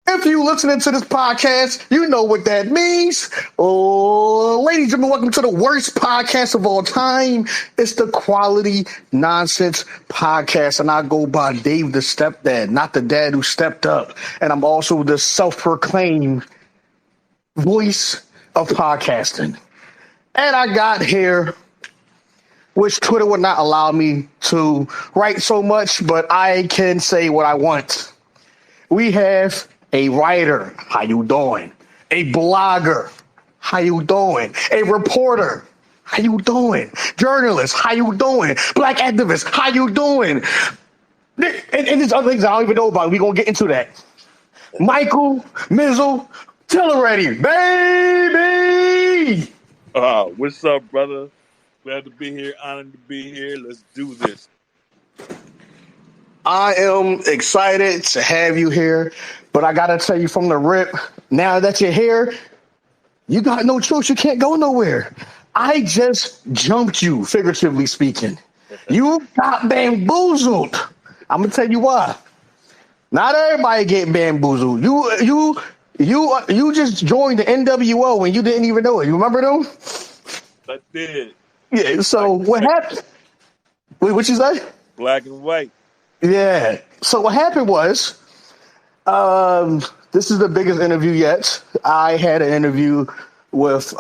If you listening to this podcast, you know what that means. Oh, ladies and gentlemen, welcome to the worst podcast of all time. It's the Quality Nonsense Podcast, and I go by Dave the Stepdad, not the dad who stepped up. And I'm also the self-proclaimed voice of podcasting. And I got here, which Twitter would not allow me to write so much, but I can say what I want. We have a writer, how you doing? A blogger, how you doing? A reporter, how you doing? Journalist, how you doing? Black activist, how you doing? And there's other things I don't even know about. We're going to get into that. Michael, Mizzo, Tillery, baby! What's up, brother? Glad to be here. Honored to be here. Let's do this. I am excited to have you here, but I gotta tell you from the rip, now that you're here, you got no choice. You can't go nowhere. I just jumped you, figuratively speaking. You got bamboozled. I'm gonna tell you why. Not everybody get bamboozled. You just joined the NWO and you didn't even know it. You remember them? I did. Yeah. So what happened? Wait, what you say? Black and white. Yeah. So what happened was, this is the biggest interview yet. I had an interview with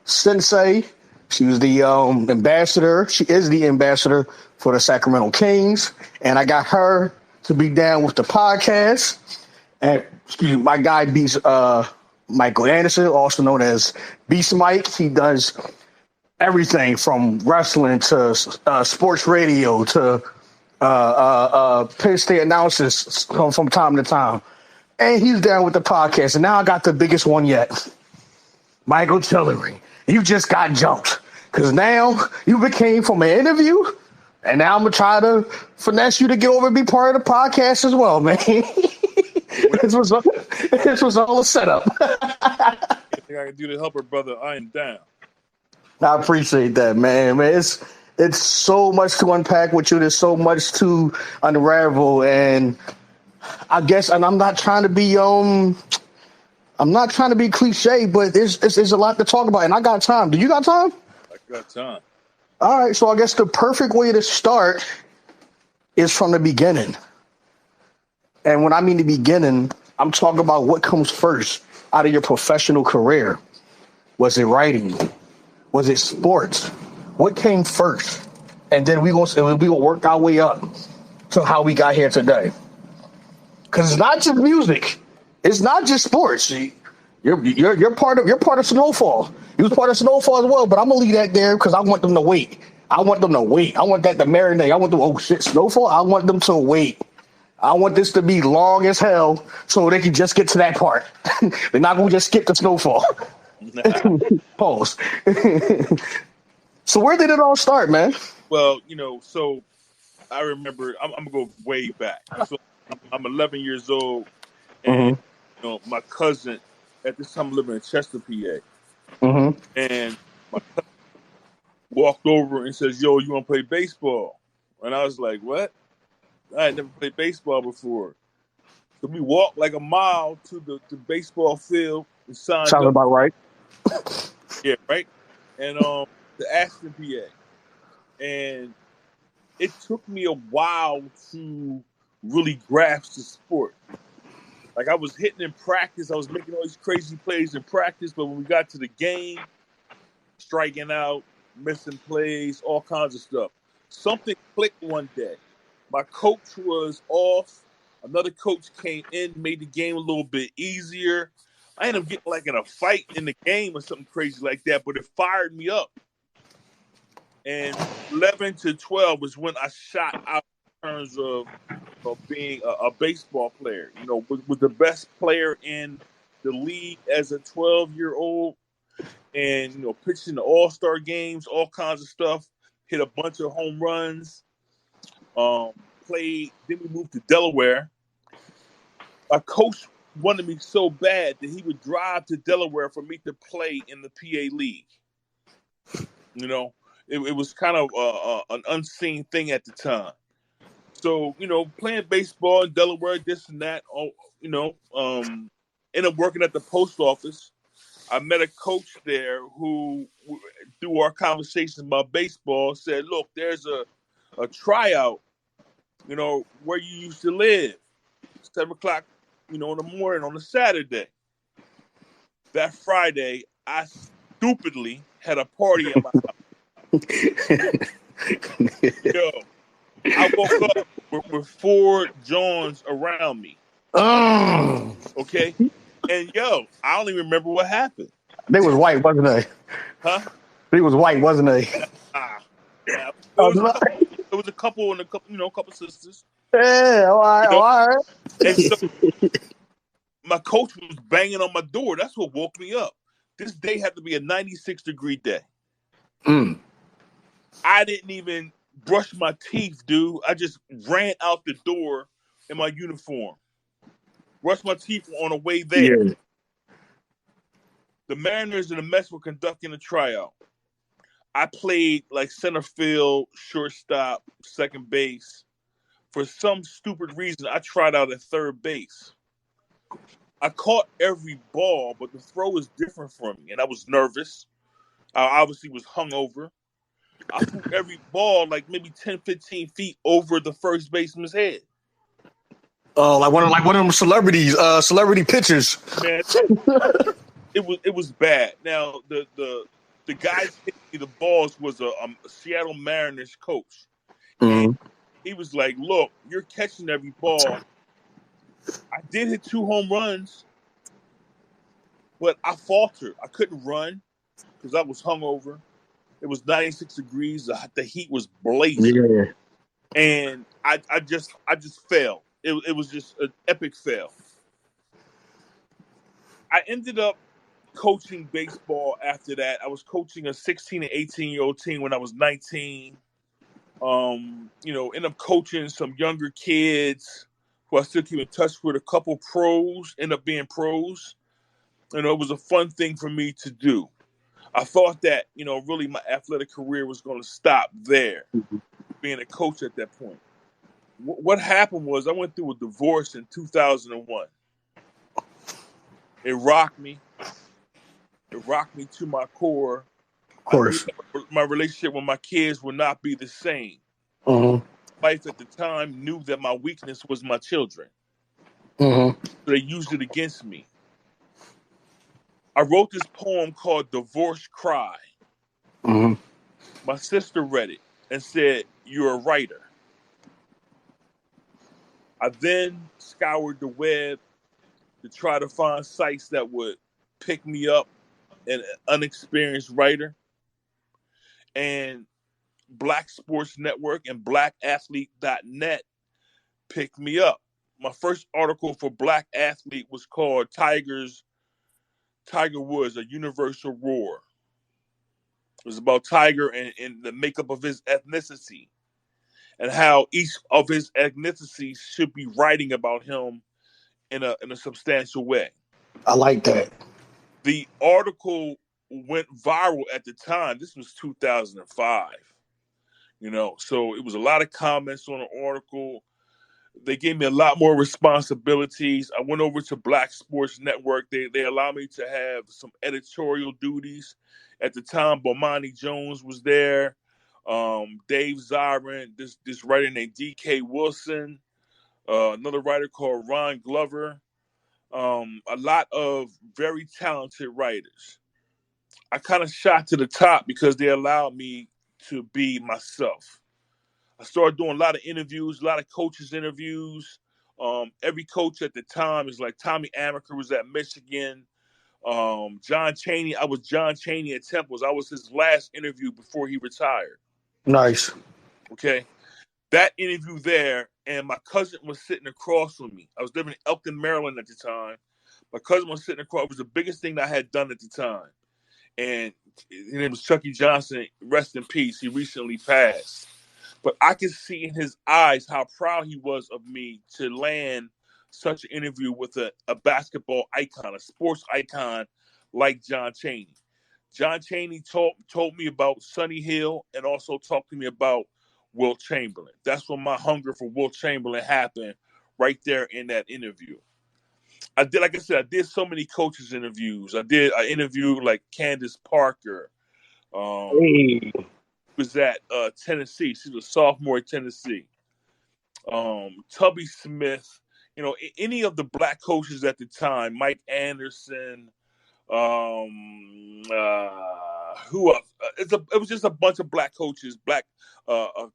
Sensei. She was the ambassador. She is the ambassador for the Sacramento Kings, and I got her to be down with the podcast. And my guy Beast Michael Anderson, also known as Beast Mike. He does everything from wrestling to sports radio to Penn State announcers from time to time. And he's down with the podcast. And now I got the biggest one yet. Michael Tillery. You just got jumped. Because now you became from an interview. And now I'm going to try to finesse you to get over and be part of the podcast as well, man. This was all a setup. Anything I can do to help her, brother, I am down. I appreciate that, man. It's so much to unpack with you. There's so much to unravel, and I guess, and I'm not trying to be cliche, but there's a lot to talk about, and I got time. Do you got time? I got time. All right, so I guess the perfect way to start is from the beginning. And when I mean the beginning, I'm talking about what comes first out of your professional career. Was it writing? Was it sports? What came first? And then we gonna work our way up to how we got here today. Because it's not just music. It's not just sports. You're part of Snowfall. You was part of Snowfall as well, but I'm gonna leave that there because I want them to wait. I want that to marinate. I want them, oh shit, Snowfall? I want them to wait. I want this to be long as hell so they can just get to that part. They're not gonna just skip the Snowfall. Pause. So where did it all start, man? Well, so I remember, I'm going to go way back. So I'm 11 years old, and, my cousin, at this time living in Chester, PA, and my cousin walked over and says, yo, you want to play baseball? And I was like, what? I had never played baseball before. So we walked like a mile to the baseball field and signed Sounds up. about right. Yeah, right? And to Aston, PA. And it took me a while to really grasp the sport. Like, I was hitting in practice. I was making all these crazy plays in practice. But when we got to the game, striking out, missing plays, all kinds of stuff. Something clicked one day. My coach was off. Another coach came in, made the game a little bit easier. I ended up getting like in a fight in the game or something crazy like that, but it fired me up. And 11 to 12 was when I shot out in terms of being a baseball player. Was the best player in the league as a 12-year-old, and pitching the all-star games, all kinds of stuff. Hit a bunch of home runs. Played. Then we moved to Delaware. My coach wanted me so bad that he would drive to Delaware for me to play in the PA League. It was kind of an unseen thing at the time. So, playing baseball in Delaware, this and that, ended up working at the post office. I met a coach there who, through our conversations about baseball, said, "Look, there's a tryout, where you used to live, 7 o'clock, in the morning on a Saturday." That Friday, I stupidly had a party at my house. Yo, I woke up with four Johns around me. Oh, Okay, and I don't even remember what happened. they was white, wasn't they? Huh? They was white, wasn't they? Ah, yeah. Oh, no. There was a couple and a couple sisters. Yeah, all right, You know, all right. and so my coach was banging on my door. That's what woke me up. This day had to be a 96-degree day. Mm. I didn't even brush my teeth, dude. I just ran out the door in my uniform. Brushed my teeth on the way there. Yeah. The Mariners and the Mets were conducting a tryout. I played like center field, shortstop, second base. For some stupid reason, I tried out at third base. I caught every ball, but the throw was different from me, and I was nervous. I obviously was hungover. I threw every ball like maybe 10, 15 feet over the first baseman's head. Oh, like one of them celebrities, celebrity pitchers. Man, it was bad. Now the guys hitting me the balls was a Seattle Mariners coach, and Mm. he was like, "Look, you're catching every ball. I did hit 2 home runs, but I faltered. I couldn't run because I was hungover. It was 96 degrees. The heat was blazing, Yeah. and I just failed. It was just an epic fail. I ended up coaching baseball after that. I was coaching a 16 and 18-year-old team when I was 19. Ended up coaching some younger kids who I still keep in touch with. A couple pros, end up being pros. It was a fun thing for me to do. I thought that, really my athletic career was going to stop there, being a coach at that point. What happened was I went through a divorce in 2001. It rocked me. It rocked me to my core. Of I knew course. that my relationship with my kids would not be the same. Mm-hmm. Wife at the time knew that my weakness was my children. Mm-hmm. So they used it against me. I wrote this poem called Divorce Cry. Mm-hmm. My sister read it and said, "You're a writer." I then scoured the web to try to find sites that would pick me up, an unexperienced writer. And Black Sports Network and blackathlete.net picked me up. My first article for Black Athlete was called Tiger Woods, A Universal Roar. It was about Tiger and the makeup of his ethnicity and how each of his ethnicities should be writing about him in a substantial way. I like that. The article went viral at the time. This was 2005. So it was a lot of comments on the article. They gave me a lot more responsibilities. I went over to Black Sports Network. They allowed me to have some editorial duties. At the time, Bomani Jones was there. Dave Zyron, this writer named D.K. Wilson, another writer called Ron Glover. A lot of very talented writers. I kind of shot to the top because they allowed me to be myself. I started doing a lot of interviews, a lot of coaches interviews. Every coach at the time is like Tommy Amaker was at Michigan. John Chaney, I was John Chaney at Temples. I was his last interview before he retired. Nice. Okay. That interview there, and my cousin was sitting across from me. I was living in Elkton, Maryland at the time. My cousin was sitting across. It was the biggest thing I had done at the time. And his name was Chucky Johnson. Rest in peace. He recently passed. But I could see in his eyes how proud he was of me to land such an interview with a basketball icon, a sports icon like John Chaney. John Chaney told me about Sonny Hill and also talked to me about Wilt Chamberlain. That's when my hunger for Wilt Chamberlain happened right there in that interview. I did, like I said, I did so many coaches interviews. I interviewed like Candace Parker. Hey. Was at Tennessee. She was a sophomore at Tennessee. Tubby Smith. Any of the black coaches at the time, Mike Anderson. Who else? It was just a bunch of black coaches, black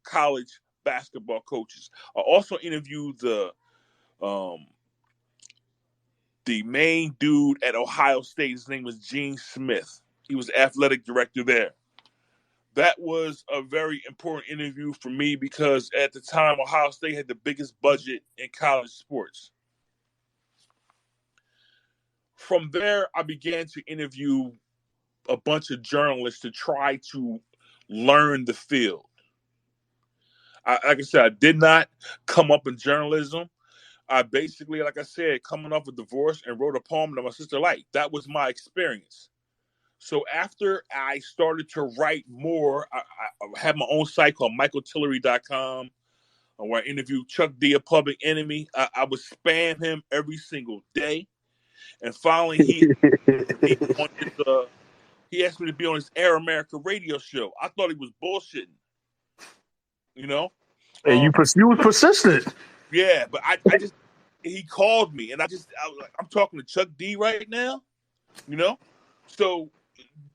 college basketball coaches. I also interviewed the main dude at Ohio State. His name was Gene Smith. He was athletic director there. That was a very important interview for me because at the time, Ohio State had the biggest budget in college sports. From there, I began to interview a bunch of journalists to try to learn the field. Like I said, I did not come up in journalism. I basically, like I said, coming off a divorce and wrote a poem that my sister liked. That was my experience. So after I started to write more, I had my own site called michaeltillery.com where I interviewed Chuck D, a Public Enemy. I would spam him every single day. And finally, he asked me to be on his Air America radio show. I thought he was bullshitting, you know? And you were persistent. Yeah, but he called me and I was like, I'm talking to Chuck D right now, you know? So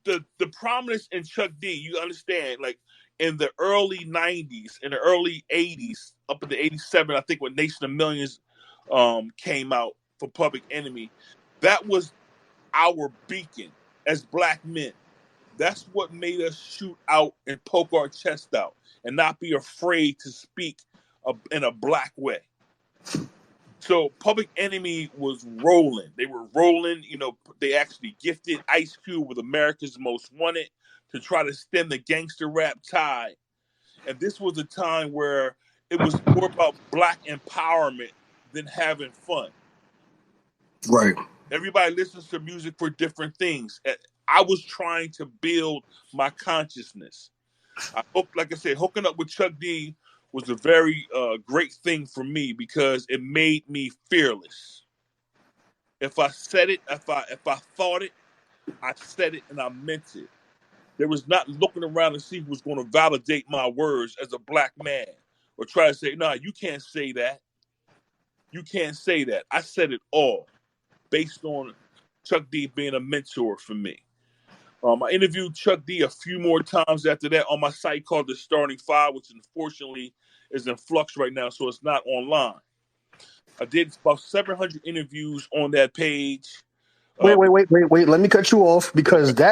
the prominence in Chuck D, you understand, like in the early 90s, in the early 80s, up into 87, I think when Nation of Millions came out for Public Enemy, that was our beacon as black men. That's what made us shoot out and poke our chest out and not be afraid to speak in a black way. So Public Enemy was rolling. They were rolling. They actually gifted Ice Cube with America's Most Wanted to try to stem the gangster rap tide. And this was a time where it was more about black empowerment than having fun. Right. Everybody listens to music for different things. I was trying to build my consciousness. Like I said, hooking up with Chuck D was a very great thing for me because it made me fearless. If I said it, if I thought it, I said it and I meant it. There was not looking around to see who was going to validate my words as a black man or try to say, "No, you can't say that. You can't say that." I said it all based on Chuck D being a mentor for me. I interviewed Chuck D a few more times after that on my site called The Starting Five, which unfortunately is in flux right now, so it's not online. I did about 700 interviews on that page. Wait. Let me cut you off because Okay.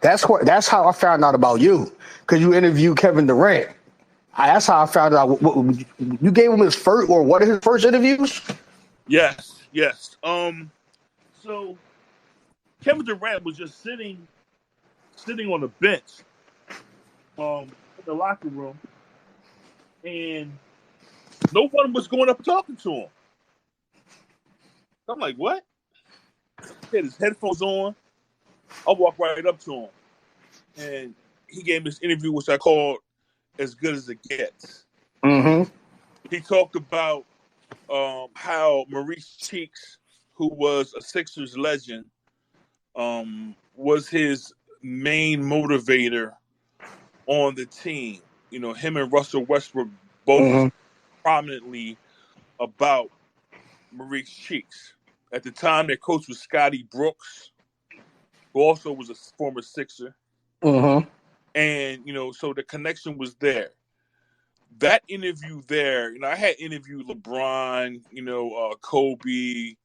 that's how I found out about you. Because you interviewed Kevin Durant. That's how I found out. You gave him his first or one of his first interviews? Yes. So Kevin Durant was just sitting on the bench, in the locker room, and no one was going up talking to him. I'm like, what? He had his headphones on. I walked right up to him, and he gave me this interview, which I called "As Good as It Gets." Mm-hmm. He talked about how Maurice Cheeks, who was a Sixers legend, was his main motivator on the team. Him and Russell Westbrook both Mm-hmm. prominently about Maurice Cheeks. At the time, their coach was Scotty Brooks, who also was a former Sixer. Mm-hmm. And, so the connection was there. That interview there, I had interviewed LeBron, Kobe,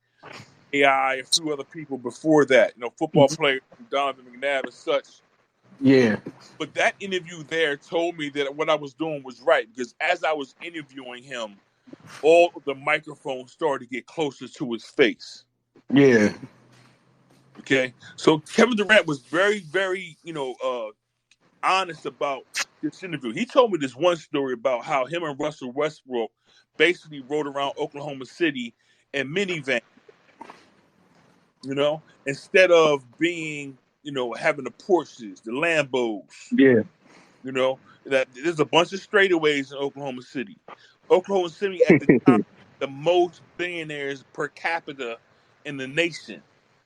AI, a few other people before that, football players, Donovan McNabb and such. Yeah. But that interview there told me that what I was doing was right because as I was interviewing him, all of the microphones started to get closer to his face. Yeah. Okay. So Kevin Durant was very, very, honest about this interview. He told me this one story about how him and Russell Westbrook basically rode around Oklahoma City in minivan, instead of being, having the Porsches, the Lambos, Yeah. that there's a bunch of straightaways in Oklahoma City. Oklahoma City at the time, the most billionaires per capita in the nation.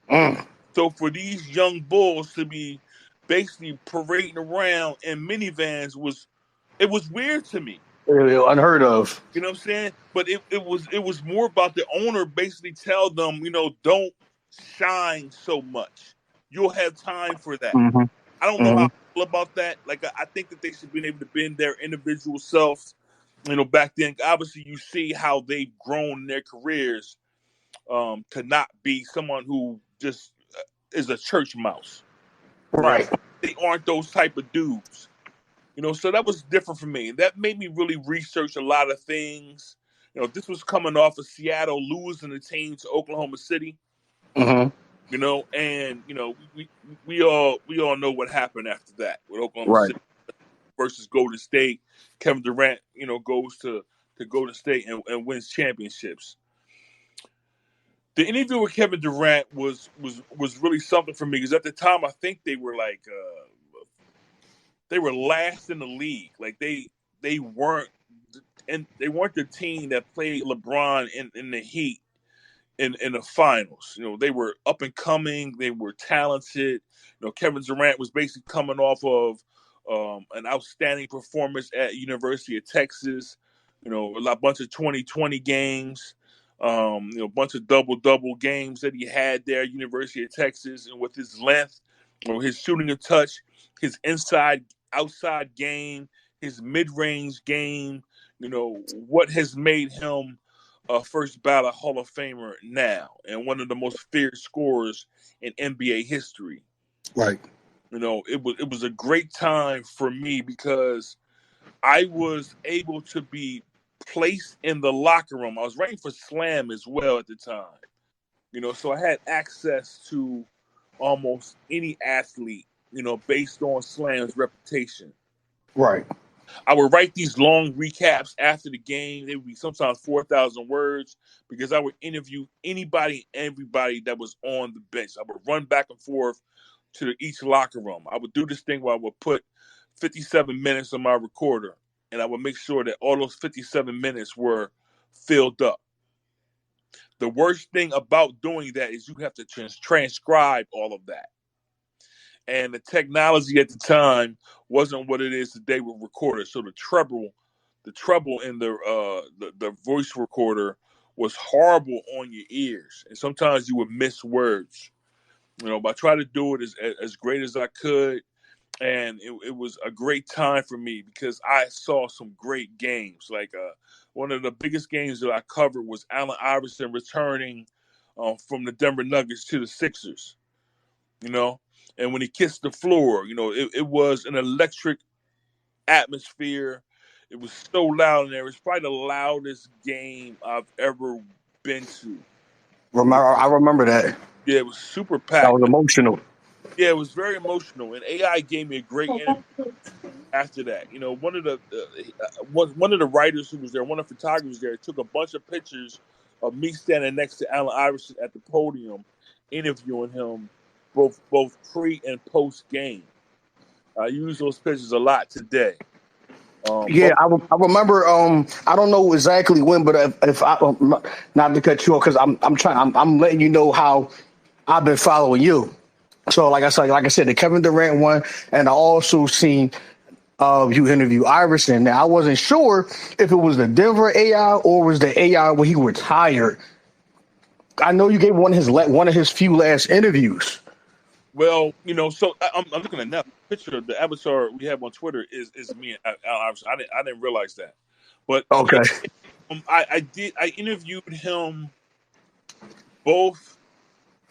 Mm. So for these young bulls to be basically parading around in minivans it was weird to me. Unheard of. You know what I'm saying? But it was more about the owner basically tell them, don't shine so much. You'll have time for that. Mm-hmm. I don't know how Mm-hmm. I feel about that. Like I think that they should be able to be in their individual selves. Back then, obviously you see how they've grown in their careers, to not be someone who just is a church mouse. Right. They aren't those type of dudes. So that was different for me. That made me really research a lot of things. This was coming off of Seattle losing the team to Oklahoma City. Mm-hmm. And we all know what happened after that with Oklahoma Right. City versus Golden State. Kevin Durant, goes to Golden State and wins championships. The interview with Kevin Durant was really something for me because at the time I think they were like they were last in the league. Like they weren't they weren't the team that played LeBron in the Heat in the finals. They were up and coming. They were talented. Kevin Durant was basically coming off of an outstanding performance at University of Texas. A bunch of 2020 games. A bunch of double games that he had there at University of Texas, and with his length, his shooting and touch, his inside outside game, his mid range game. What has made him first ballot Hall of Famer now, and one of the most feared scorers in NBA history. Right. It was a great time for me because I was able to be placed in the locker room. I was writing for Slam as well at the time. So I had access to almost any athlete, based on Slam's reputation. Right. I would write these long recaps after the game. They would be sometimes 4,000 words because I would interview anybody and everybody that was on the bench. I would run back and forth to each locker room. I would do this thing where I would put 57 minutes on my recorder, and I would make sure that all those 57 minutes were filled up. The worst thing about doing that is you have to transcribe all of that. And the technology at the time wasn't what it is today with recorders. So the treble in the voice recorder was horrible on your ears, and sometimes you would miss words. But I tried to do it as great as I could, and it was a great time for me because I saw some great games. Like one of the biggest games that I covered was Allen Iverson returning from the Denver Nuggets to the Sixers. And when he kissed the floor, it was an electric atmosphere. It was so loud in there. It's probably the loudest game I've ever been to. I remember that. Yeah, it was super That packed. was emotional. Yeah, it was very emotional. And AI gave me a great interview after that. One of the writers who was there, one of the photographers there, took a bunch of pictures of me standing next to Allen Iverson at the podium, interviewing him both pre and post game. I use those pictures a lot today. Yeah, I remember. I don't know exactly when, but if I not to cut you off because I'm letting you know how I've been following you. So like I said, the Kevin Durant one, and I also seen you interview Iverson. Now I wasn't sure if it was the Denver AI or was the AI when he retired. I know you gave one of his few last interviews. Well, so I'm looking at now. The picture of the avatar we have on Twitter is me and Al Iverson. I didn't realize that, but Okay. I interviewed him both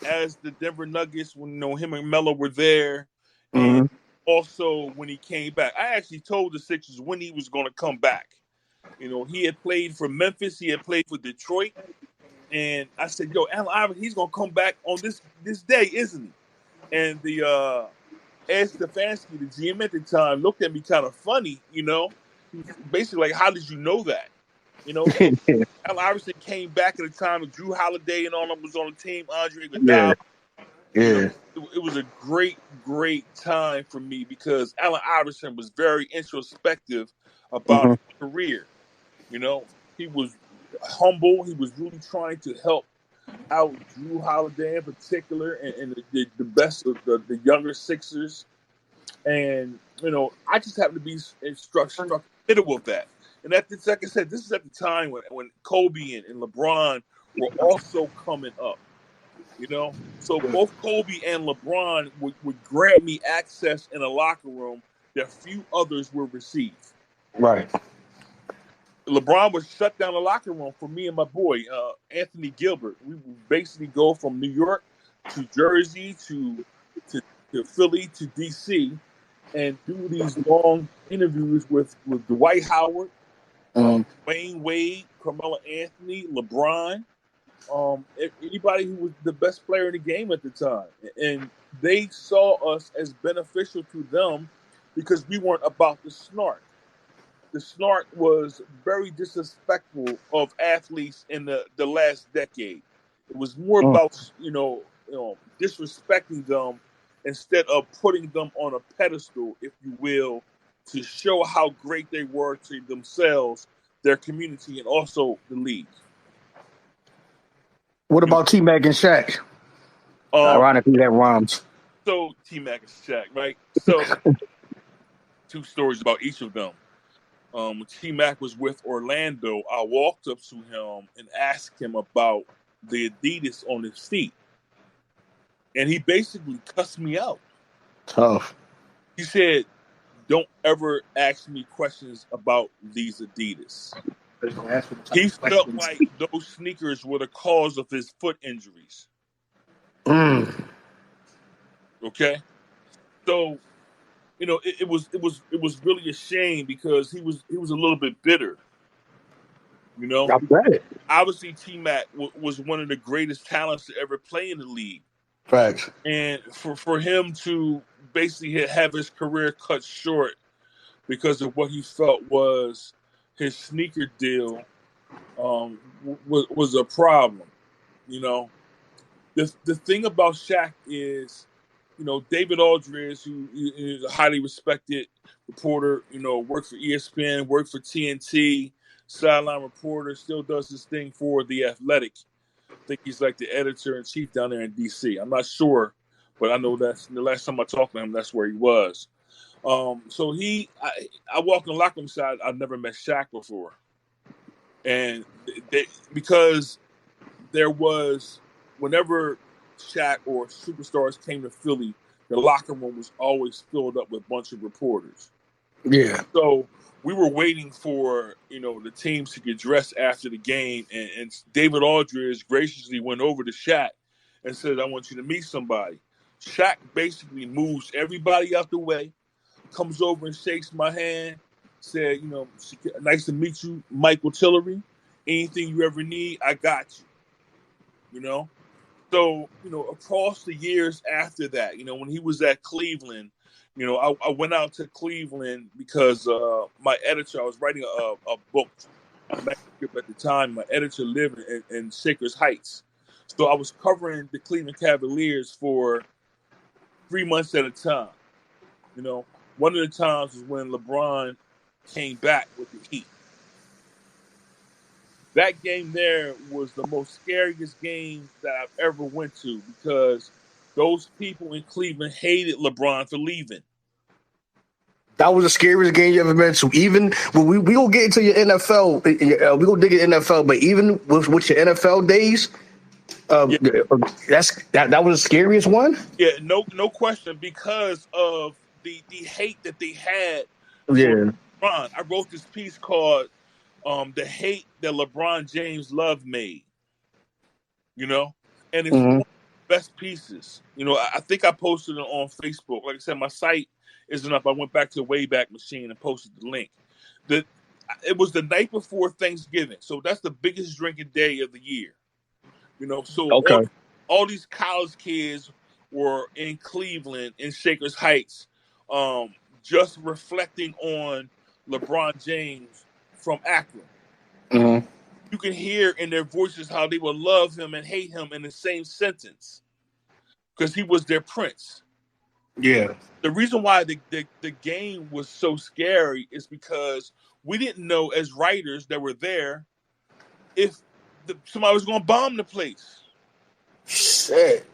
as the Denver Nuggets when him and Melo were there, and Hmm. also when he came back. I actually told the Sixers when he was going to come back. He had played for Memphis, he had played for Detroit, and I said, "Yo, Allen Iverson, he's going to come back on this day, isn't he?" And the Ed Stefanski, the GM at the time, looked at me kind of funny. He was basically like, "How did you know that?" Allen Iverson came back at a time with Drew Holiday and all of them was on the team, Andre Yeah. Iguodala. Yeah. It was a great time for me because Allen Iverson was very introspective about Hmm. his career. He was humble. He was really trying to help out Drew Holiday in particular, and the best of the younger Sixers. And I just happen to be struck in the middle of that. And that's like I said, this is at the time when Kobe and LeBron were also coming up. So both Kobe and LeBron would grant me access in a locker room that few others would receive. Right. LeBron would shut down the locker room for me and my boy, Anthony Gilbert. We would basically go from New York to Jersey to Philly to D.C. and do these long interviews with Dwight Howard, Wayne Wade, Carmelo Anthony, LeBron, anybody who was the best player in the game at the time. And they saw us as beneficial to them because we weren't about the snark. The snark was very disrespectful of athletes in the last decade. It was more about disrespecting them instead of putting them on a pedestal, if you will, to show how great they were to themselves, their community, and also the league. What about T-Mac and Shaq? Ironically, that rhymes. So T-Mac and Shaq, right? So two stories about each of them. When T-Mac was with Orlando, I walked up to him and asked him about the Adidas on his feet. And he basically cussed me out. Tough. He said, "Don't ever ask me questions about these Adidas." He felt like those sneakers were the cause of his foot injuries. Okay? So, it was really a shame because he was a little bit bitter. I bet it. Obviously, T-Mac was one of the greatest talents to ever play in the league. Facts. And for him to basically have his career cut short because of what he felt was his sneaker deal was a problem. The thing about Shaq is, David Aldridge, who is a highly respected reporter, worked for ESPN, worked for TNT, sideline reporter, still does his thing for The Athletic. I think he's like the editor-in-chief down there in D.C. I'm not sure, but I know that's the last time I talked to him, that's where he was. So I walked in the locker room side. I've never met Shaq before. And because there was, whenever Shaq or superstars came to Philly, the locker room was always filled up with a bunch of reporters. Yeah. So we were waiting for, the teams to get dressed after the game. And David Aldridge graciously went over to Shaq and said, "I want you to meet somebody." Shaq basically moves everybody out the way, comes over and shakes my hand, said, "Nice to meet you, Michael Tillery. Anything you ever need, I got you." So, across the years after that, when he was at Cleveland, I went out to Cleveland because my editor, I was writing a book, a manuscript at the time. My editor lived in Shakers Heights. So I was covering the Cleveland Cavaliers for 3 months at a time. One of the times was when LeBron came back with the Heat. That game there was the most scariest game that I've ever went to because those people in Cleveland hated LeBron for leaving. That was the scariest game you ever been to. Even when we gonna get into your NFL, we gonna dig at NFL, but even with your NFL days, that was the scariest one. Yeah, no question, because of the hate that they had for Yeah. LeBron. I wrote this piece called "The Hate That LeBron James Love Made." And it's one of the best pieces. I think I posted it on Facebook. Like I said, my site isn't up. I went back to the Wayback Machine and posted the link. It was the night before Thanksgiving, so that's the biggest drinking day of the year. So Okay. all these college kids were in Cleveland, in Shakers Heights, just reflecting on LeBron James from Akron. Mm-hmm. You can hear in their voices how they would love him and hate him in the same sentence because he was their prince. Yeah. The reason why the game was so scary is because we didn't know, as writers that were there, if somebody was going to bomb the place. Shit.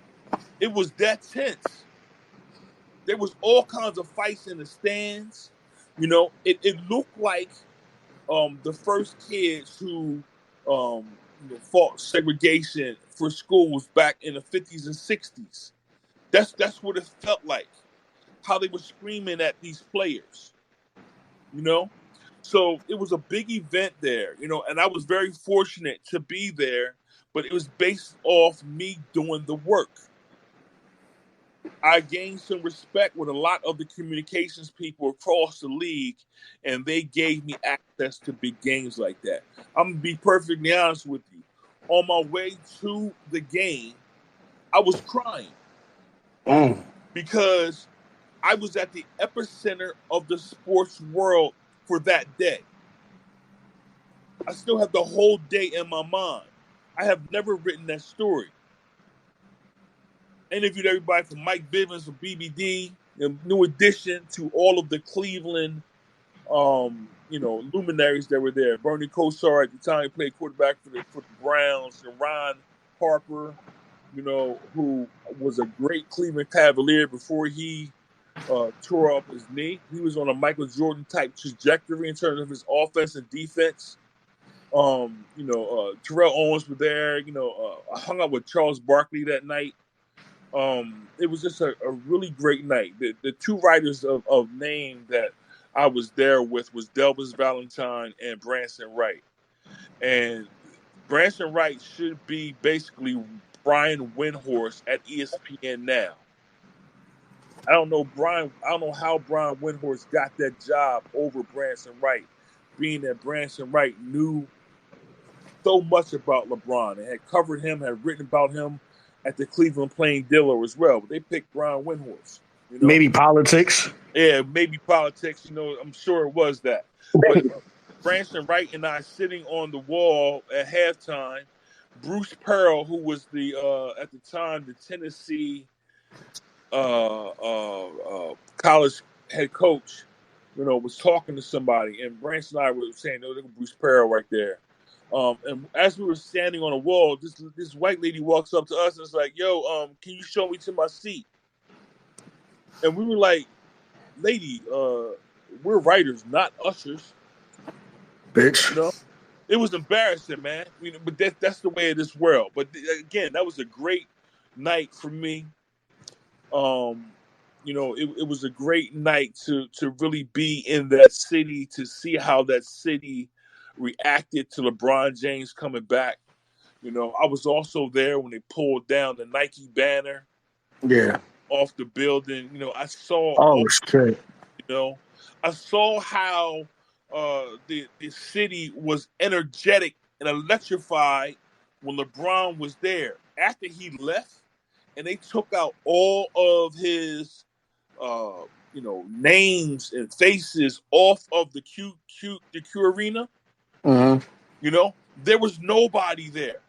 It was that tense. There was all kinds of fights in the stands. It looked like the first kids who fought segregation for schools back in the 50s and 60s. That's what it felt like. How they were screaming at these players. So it was a big event there, and I was very fortunate to be there, but it was based off me doing the work. I gained some respect with a lot of the communications people across the league, and they gave me access to big games like that. I'm going to be perfectly honest with you. On my way to the game, I was crying because I was at the epicenter of the sports world for that day. I still have the whole day in my mind. I have never written that story. Interviewed everybody from Mike Bivens from BBD, New Edition, to all of the Cleveland, luminaries that were there. Bernie Kosar at the time played quarterback for the Browns, and Ron Harper, who was a great Cleveland Cavalier before he tore up his knee. He was on a Michael Jordan type trajectory in terms of his offense and defense. Terrell Owens was there. I hung out with Charles Barkley that night. It was just a really great night. The two writers of name that I was there with was Delvis Valentine and Branson Wright. And Branson Wright should be basically Brian Windhorst at ESPN now. I don't know how Brian Windhorst got that job over Branson Wright, being that Branson Wright knew so much about LeBron and had covered him, had written about him at the Cleveland Plain Dealer as well. But they picked Brian Windhorst. Maybe politics. Yeah, maybe politics. I'm sure it was that. But Branson Wright and I sitting on the wall at halftime. Bruce Pearl, who was the at the time the Tennessee college head coach, was talking to somebody, and Branson and I were saying, "No, look at Bruce Pearl right there." And as we were standing on a wall, this white lady walks up to us and is like, "Yo, can you show me to my seat?" And we were like, "Lady, we're writers, not ushers." Bitch. It was embarrassing, man. But that's the way of this world. But again, that was a great night for me. It was a great night to really be in that city, to see how that city reacted to LeBron James coming back. I was also there when they pulled down the Nike banner off the building. I saw shit. I saw how the city was energetic and electrified when LeBron was there. After he left, and they took out all of his names and faces off of the Q Arena. There was nobody there.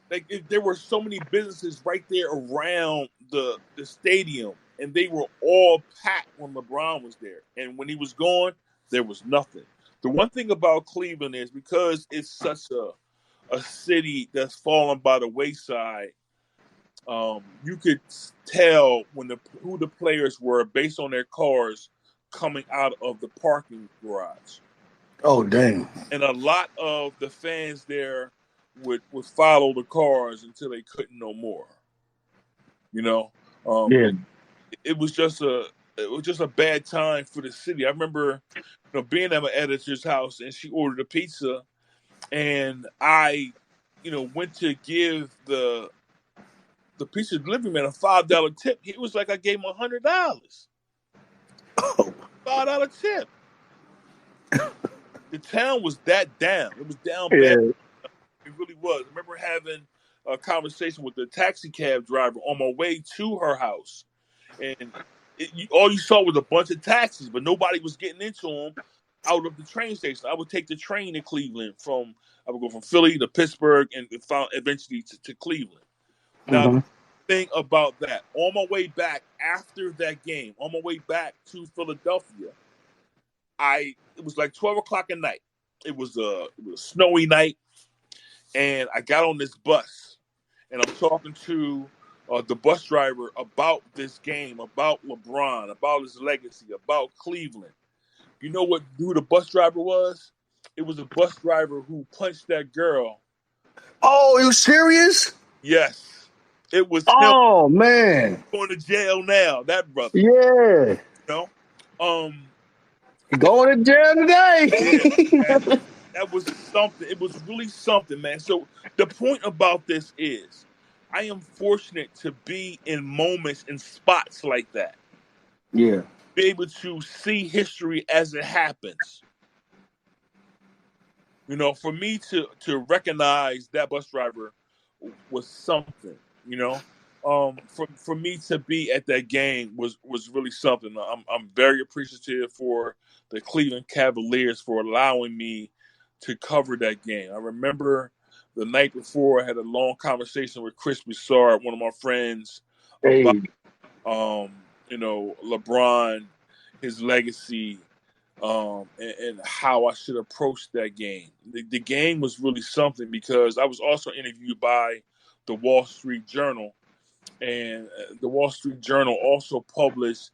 Like, there were so many businesses right there around the stadium, and they were all packed when LeBron was there. And when he was gone, there was nothing. The one thing about Cleveland is, because it's such a city that's fallen by the wayside, you could tell who the players were based on their cars coming out of the parking garage. Oh, dang. And a lot of the fans there would follow the cars until they couldn't no more. It was just a bad time for the city. I remember, being at my editor's house, and she ordered a pizza, and I, went to give the pizza delivery man a $5 tip. He was like, I gave him $100. $5 tip. The town was that down. It was down bad. It really was. I remember having a conversation with the taxi cab driver on my way to her house, and all you saw was a bunch of taxis, but nobody was getting into them out of the train station. I would take the train to Cleveland I would go from Philly to Pittsburgh and eventually to Cleveland. Now, the thing about that, on my way back after that game, on my way back to Philadelphia, it was like 12 o'clock at night. It was a snowy night, and I got on this bus, and I'm talking to the bus driver about this game, about LeBron, about his legacy, about Cleveland. You know who the bus driver was? It was a bus driver who punched that girl. Oh, you serious? Yes, it was him. Oh man. Going to jail now. That brother. Yeah. You know, um, Going to jail yeah, man, today. that was something. It was really something, man. So the point about this is, I am fortunate to be in moments and spots like that. Yeah. Be able to see history as it happens. You know, for me to recognize that bus driver was something. You know, for me to be at that game was really something. I'm very appreciative for the Cleveland Cavaliers for allowing me to cover that game. I remember the night before I had a long conversation with Chris Broussard, one of my friends, about Hey. LeBron, his legacy, and how I should approach that game. The game was really something because I was also interviewed by the Wall Street Journal, and the Wall Street Journal also published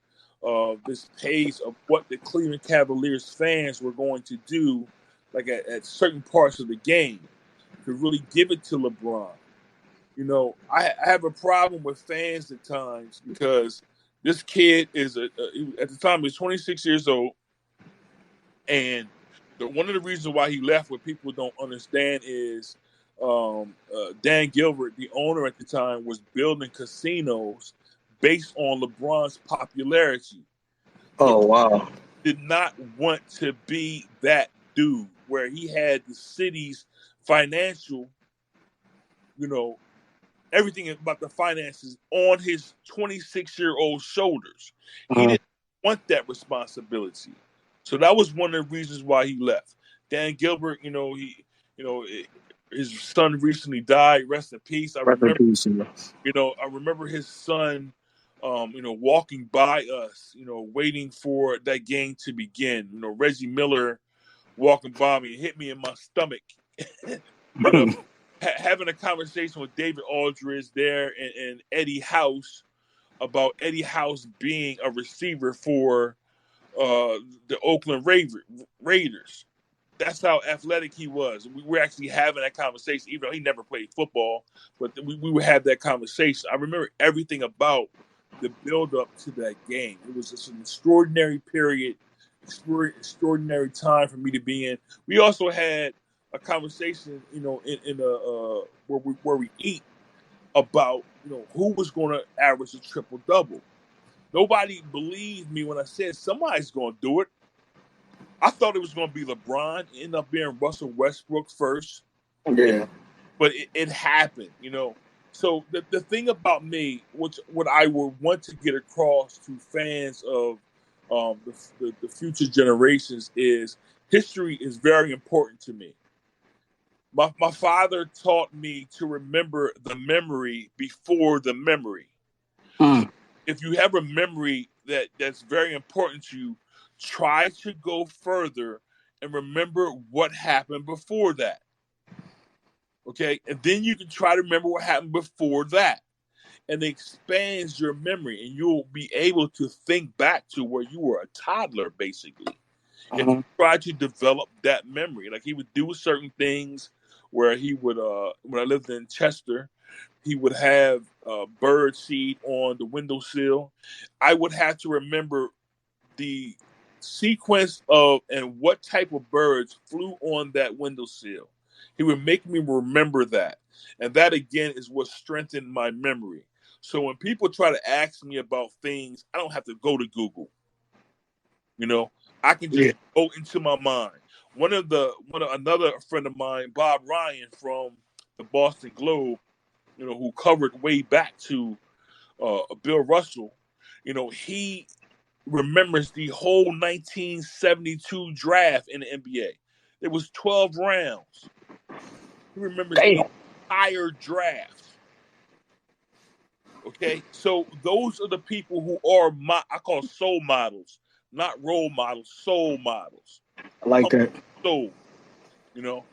this page of what the Cleveland Cavaliers fans were going to do, like at certain parts of the game, to really give it to LeBron. You know, I have a problem with fans at times because this kid is at the time he was 26 years old, and one of the reasons why he left, what people don't understand, is Dan Gilbert, the owner at the time, was building casinos based on LeBron's popularity. Oh LeBron wow. did not want to be that dude where he had the city's financial, you know, everything about the finances on his 26-year-old shoulders. He Uh-huh. didn't want that responsibility. So that was one of the reasons why he left. Dan Gilbert, you know, his son recently died. Rest in peace. Rest in peace. Yeah. I remember his son, walking by us, waiting for that game to begin. Reggie Miller walking by me hit me in my stomach. you know, having a conversation with David Aldridge there and Eddie House about Eddie House being a receiver for the Oakland Raiders. That's how athletic he was. We were actually having that conversation, even though he never played football, but we would have that conversation. I remember everything about the build up to that game. It was just an extraordinary period, extraordinary time for me to be in. We also had a conversation, in where we eat about who was going to average a triple double. Nobody believed me when I said somebody's going to do it. I thought it was going to be LeBron. It ended up being Russell Westbrook first, Yeah. but it happened. So the thing about me, what I would want to get across to fans of the future generations, is history is very important to me. My father taught me to remember the memory before the memory. So Mm. if you have a memory that's very important to you, try to go further and remember what happened before that. Okay? And then you can try to remember what happened before that. And it expands your memory, and you'll be able to think back to where you were a toddler, basically. And Uh-huh. try to develop that memory. Like, he would do certain things where he would, when I lived in Chester, he would have bird seed on the windowsill. I would have to remember the sequence of and what type of birds flew on that windowsill. He would make me remember that. And that, again, is what strengthened my memory. So when people try to ask me about things, I don't have to go to Google. You know, I can Yeah. just go into my mind. Another friend of mine, Bob Ryan from the Boston Globe, who covered way back to Bill Russell, he remembers the whole 1972 draft in the NBA. There was 12 rounds. He remembers the Damn. entire draft. Okay, so those are the people who are I call soul models, not role models, soul models. I like Humble that. soul, you know.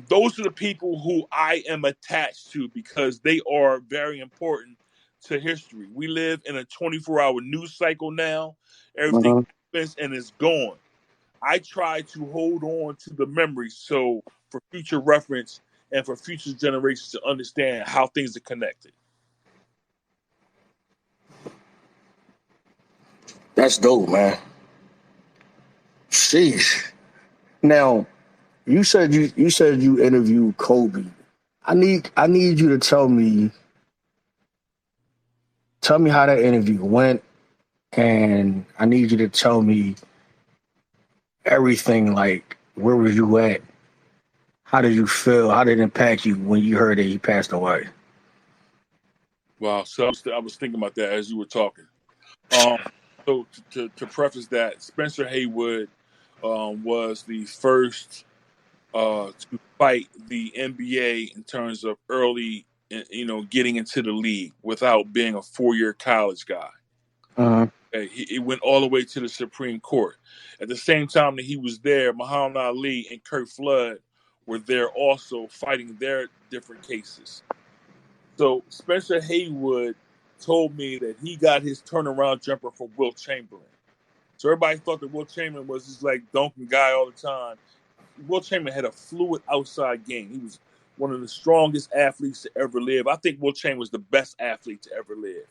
Those are the people who I am attached to because they are very important to history. We live in a 24-hour news cycle now. Everything Mhm. happens and is gone. I try to hold on to the memories so for future reference and for future generations to understand how things are connected. That's dope, man. Sheesh. Now, you said you interviewed Kobe. I need you to tell me how that interview went, and I need you to tell me everything. Like, where were you at? How did you feel? How did it impact you when you heard that he passed away? Wow. So I was thinking about that as you were talking. Um, so to preface that, Spencer Haywood was the first to fight the NBA in terms of early, getting into the league without being a 4-year college guy. Uh, Okay, he went all the way to the Supreme Court. At the same time that he was there, Muhammad Ali and Kurt Flood were there also fighting their different cases. So Spencer Haywood told me that he got his turnaround jumper from Wilt Chamberlain. So everybody thought that Wilt Chamberlain was this like dunking guy all the time. Wilt Chamberlain had a fluid outside game. He was one of the strongest athletes to ever live. I think Wilt Chamberlain was the best athlete to ever live.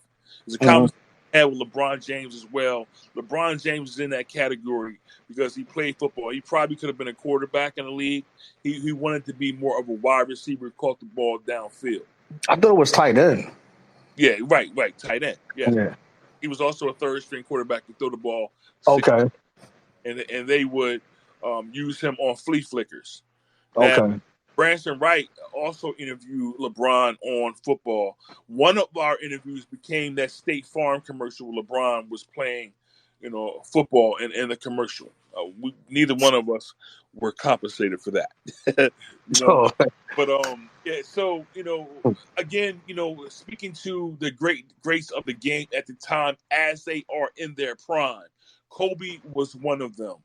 There's a uh, conversation I had with LeBron James as well. LeBron James is in that category because he played football. He probably could have been a quarterback in the league. He wanted to be more of a wide receiver, caught the ball downfield. I thought it was tight end. Yeah, right, tight end. Yeah, Yeah. he was also a third string quarterback to throw the ball Okay. and they would use him on flea flickers. Now, Okay. Branson Wright also interviewed LeBron on football. One of our interviews became that State Farm commercial where LeBron was playing, football in the commercial. Neither one of us were compensated for that, you know. So, But yeah. So again, speaking to the greats of the game at the time as they are in their prime, Kobe was one of them.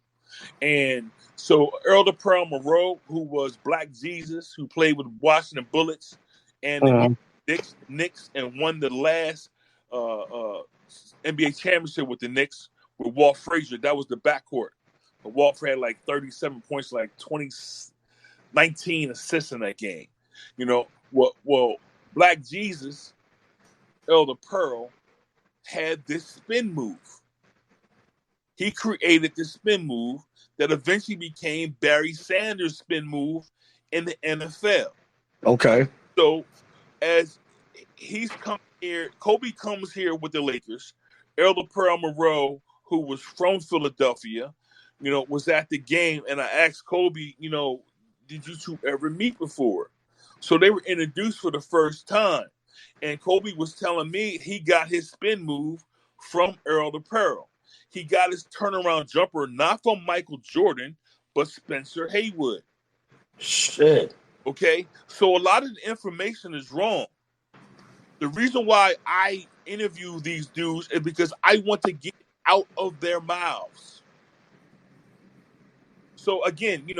And so Earl the Pearl Monroe, who was Black Jesus, who played with Washington Bullets and the New uh, York Knicks and won the last NBA championship with the Knicks with Walt Frazier. That was the backcourt. But Walt had like 37 points, like 19 assists in that game. Well, Black Jesus, Earl the Pearl, had this spin move. He created this spin move that eventually became Barry Sanders' spin move in the NFL. okay. So as he's come here, Kobe comes here with the Lakers. Earl Pearl Monroe, who was from Philadelphia, was at the game, and I asked Kobe, did you two ever meet before? So they were introduced for the first time, and Kobe was telling me he got his spin move from Earl the Pearl. He got his turnaround jumper not from Michael Jordan, but Spencer Haywood. Shit. Okay, so a lot of the information is wrong. The reason why I interview these dudes is because I want to get out of their mouths. So again, me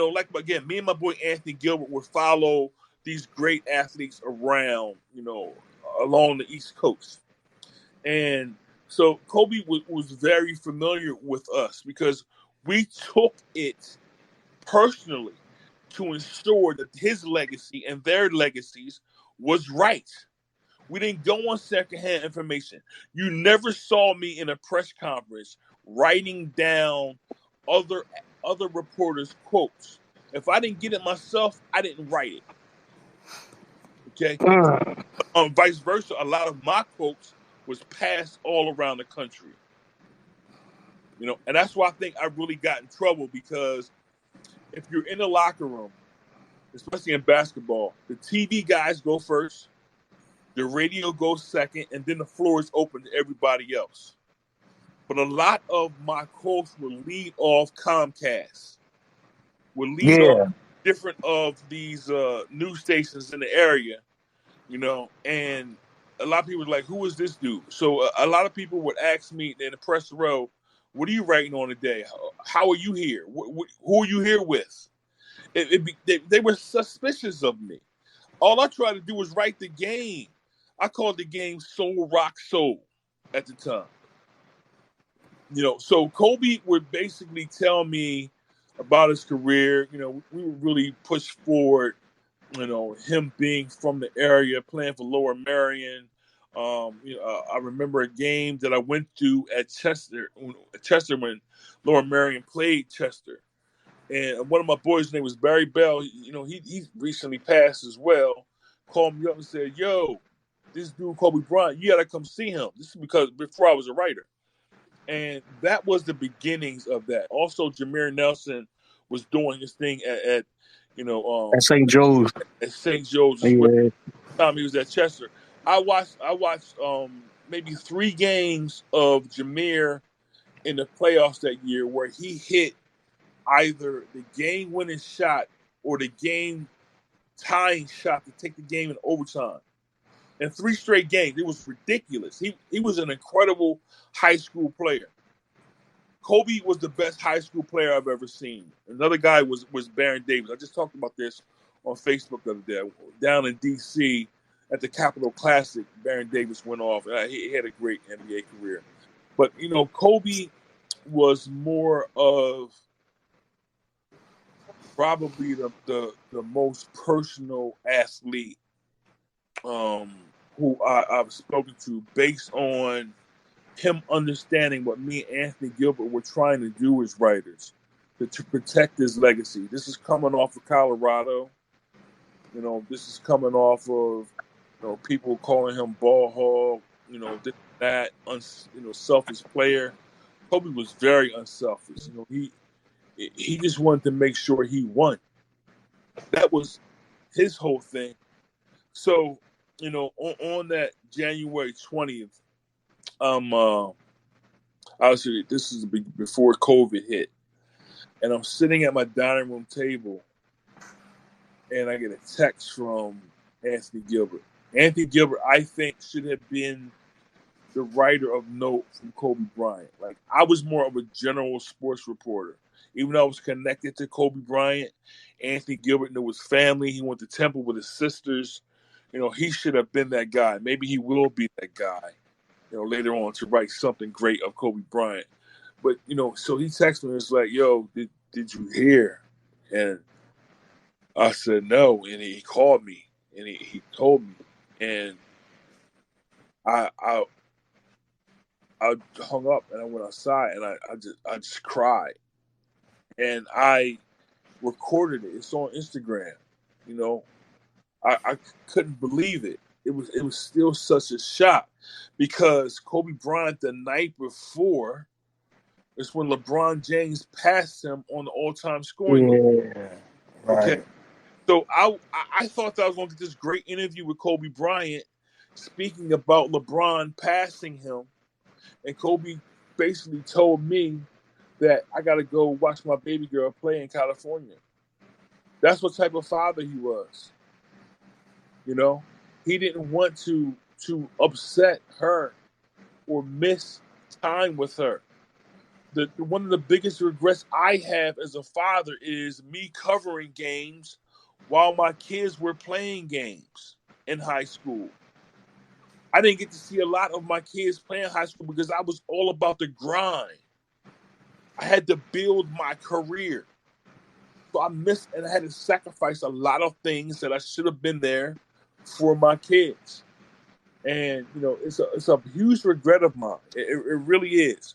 and my boy Anthony Gilbert would follow these great athletes around, along the East Coast. And so Kobe was very familiar with us because we took it personally to ensure that his legacy and their legacies was right. We didn't go on secondhand information. You never saw me in a press conference writing down other other reporters' quotes. If I didn't get it myself, I didn't write it. Okay. Uh, Vice versa, a lot of my quotes was passed all around the country. And that's why I think I really got in trouble because if you're in the locker room, especially in basketball, the TV guys go first, the radio goes second, and then the floor is open to everybody else. But a lot of my quotes will lead off Comcast, will lead off yeah. different of these news stations in the area, and a lot of people were like, who is this dude? So a lot of people would ask me in the press row, what are you writing on today? How are you here? Who are you here with? they were suspicious of me. All I tried to do was write the game. I called the game Soul Rock Soul at the time. So Kobe would basically tell me about his career. We would really push forward, him being from the area, playing for Lower Merion. I remember a game that I went to at Chester when Lower Merion played Chester. And one of my boys' name was Barry Bell. He recently passed as well. Called me up and said, "Yo, this dude Kobe Bryant, you gotta come see him." This is because before I was a writer, and that was the beginnings of that. Also, Jameer Nelson was doing his thing at At St. Joe's. at St. Joe's as well. Yeah. Time he was at Chester, I watched maybe 3 games of Jameer in the playoffs that year where he hit either the game-winning shot or the game-tying shot to take the game in overtime. In 3 straight games, it was ridiculous. He was an incredible high school player. Kobe was the best high school player I've ever seen. Another guy was Baron Davis. I just talked about this on Facebook the other day. Down in D.C. at the Capitol Classic, Baron Davis went off. He had a great NBA career. But, Kobe was more of probably the most personal athlete who I've spoken to, based on him understanding what me and Anthony Gilbert were trying to do as writers to protect his legacy. This is coming off of Colorado. This is coming off of people calling him ball hog, this, that, selfish player. Kobe was very unselfish. He just wanted to make sure he won. That was his whole thing. So, on that January 20th, obviously this is before COVID hit, and I'm sitting at my dining room table, and I get a text from Anthony Gilbert. Anthony Gilbert, I think, should have been the writer of note from Kobe Bryant. Like, I was more of a general sports reporter. Even though I was connected to Kobe Bryant, Anthony Gilbert knew his family. He went to Temple with his sisters. He should have been that guy. Maybe he will be that guy, later on, to write something great of Kobe Bryant. But, so he texted me and was like, "Yo, did you hear?" And I said no. And he called me and he told me. And I hung up and I went outside and I just cried. And I recorded it. It's on Instagram. I couldn't believe it. It was still such a shock, because Kobe Bryant, the night before, is when LeBron James passed him on the all-time scoring leader. Yeah. Right. Okay. So I thought that I was going to get this great interview with Kobe Bryant speaking about LeBron passing him, and Kobe basically told me that I got to go watch my baby girl play in California. That's what type of father he was. He didn't want to upset her or miss time with her. One of the biggest regrets I have as a father is me covering games while my kids were playing games in high school. I didn't get to see a lot of my kids playing high school because I was all about the grind. I had to build my career. So I missed, and I had to sacrifice a lot of things that I should have been there for my kids. And, it's a huge regret of mine. It really is.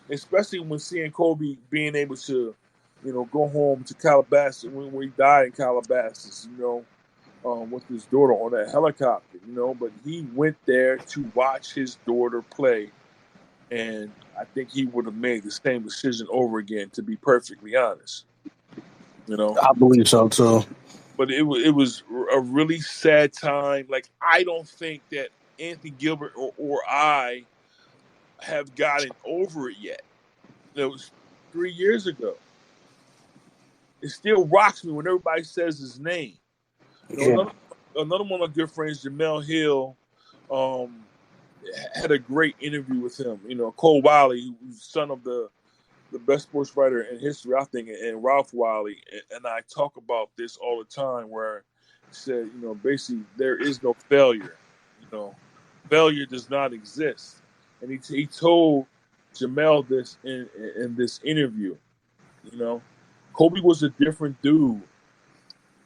Especially when seeing Kobe being able to, go home to Calabasas when he died in Calabasas, with his daughter on that helicopter, but he went there to watch his daughter play. And I think he would have made the same decision over again, to be perfectly honest. I believe so too. But it was a really sad time. Like, I don't think that Anthony Gilbert or I have gotten over it yet. It was 3 years ago. It still rocks me when everybody says his name. Another one of my good friends, Jamel Hill, had a great interview with him. Cole Wiley, who's son of the the best sports writer in history, I think, and Ralph Wiley, and I talk about this all the time, where he said, basically there is no failure. Failure does not exist, and he told Jamel this in this interview. Kobe was a different dude.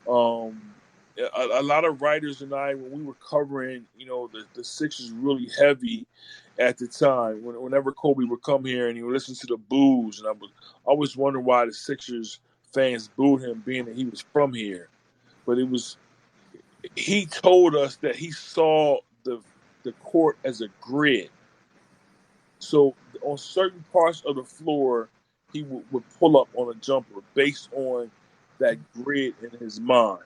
A lot of writers and I, when we were covering, the Sixers really heavy at the time, whenever Kobe would come here and he would listen to the boos, and I was always wondering why the Sixers fans booed him, being that he was from here. But he told us that he saw the court as a grid. So on certain parts of the floor, he would pull up on a jumper based on that grid in his mind.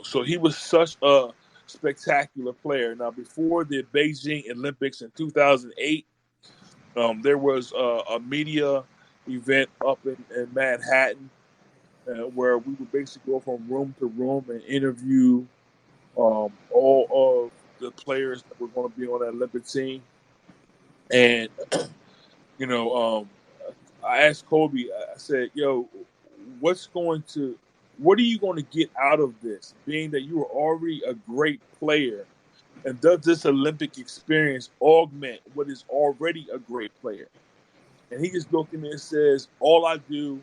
So he was such a spectacular player. Now, before the Beijing Olympics in 2008, there was a media event up in Manhattan where we would basically go from room to room and interview all of the players that were going to be on that Olympic team. And, I asked Kobe, I said, yo, what are you going to get out of this, being that you are already a great player? And does this Olympic experience augment what is already a great player? And he just looked at me and says, all I do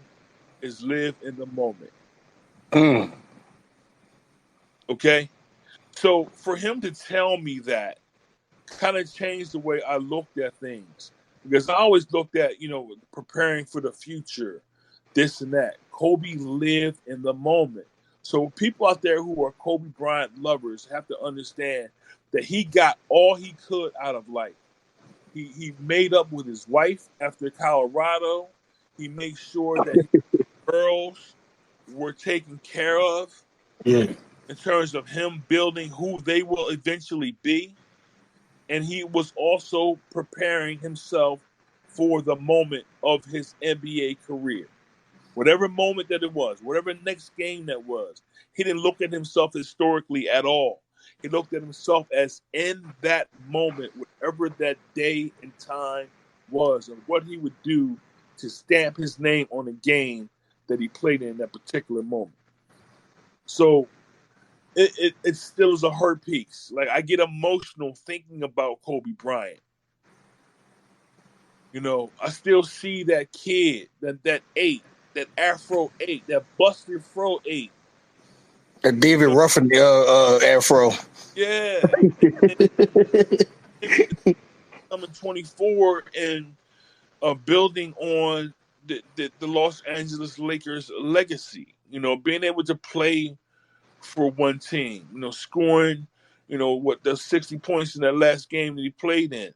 is live in the moment. Okay? So for him to tell me that kind of changed the way I looked at things. Because I always looked at, preparing for the future, this and that. Kobe lived in the moment. So people out there who are Kobe Bryant lovers have to understand that he got all he could out of life. He made up with his wife after Colorado. He made sure that his girls were taken care of in terms of him building who they will eventually be. And he was also preparing himself for the moment of his NBA career. Whatever moment that it was, whatever next game that was, he didn't look at himself historically at all. He looked at himself as in that moment, whatever that day and time was, and what he would do to stamp his name on a game that he played in that particular moment. So it still is a hurt piece. Like, I get emotional thinking about Kobe Bryant. I still see that kid, that 8, that Afro 8, that Buster Fro 8. That David Ruffin Afro. Yeah. I'm 24 and building on the Los Angeles Lakers legacy. Being able to play for one team, scoring, the 60 points in that last game that he played in.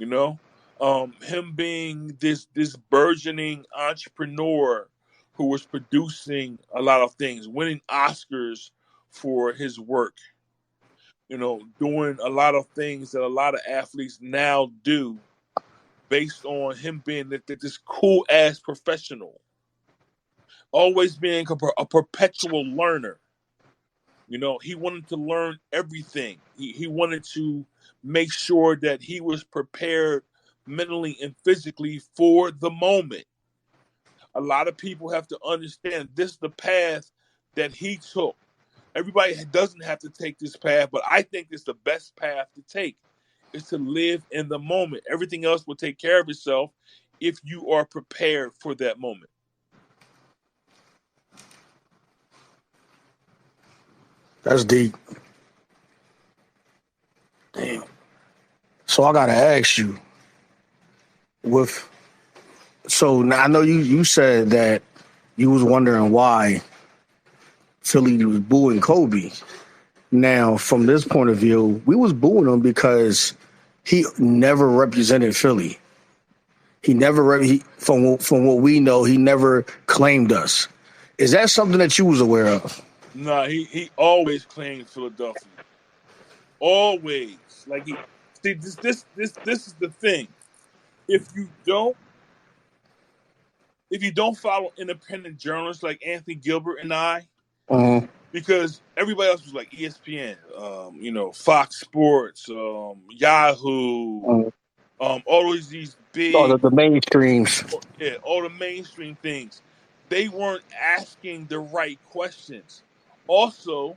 Him being this burgeoning entrepreneur who was producing a lot of things, winning Oscars for his work, doing a lot of things that a lot of athletes now do based on him being this cool ass professional, always being a perpetual learner. He wanted to learn everything. He wanted to make sure that he was prepared mentally and physically for the moment. A lot of people have to understand this is the path that he took. Everybody doesn't have to take this path, but I think it's the best path to take, is to live in the moment. Everything else will take care of itself if you are prepared for that moment. That's deep. Damn. So I gotta ask you, so now I know you said that you was wondering why Philly was booing Kobe. Now, from this point of view, we was booing him because he never represented Philly. He never, from what we know, he never claimed us. Is that something that you was aware of? Nah, he always claimed Philadelphia. Always. Like, this is the thing. If you don't follow independent journalists like Anthony Gilbert and I, because everybody else was like ESPN, Fox Sports, Yahoo, All these Oh, big, the mainstreams. yeah, all the mainstream things, they weren't asking the right questions. Also,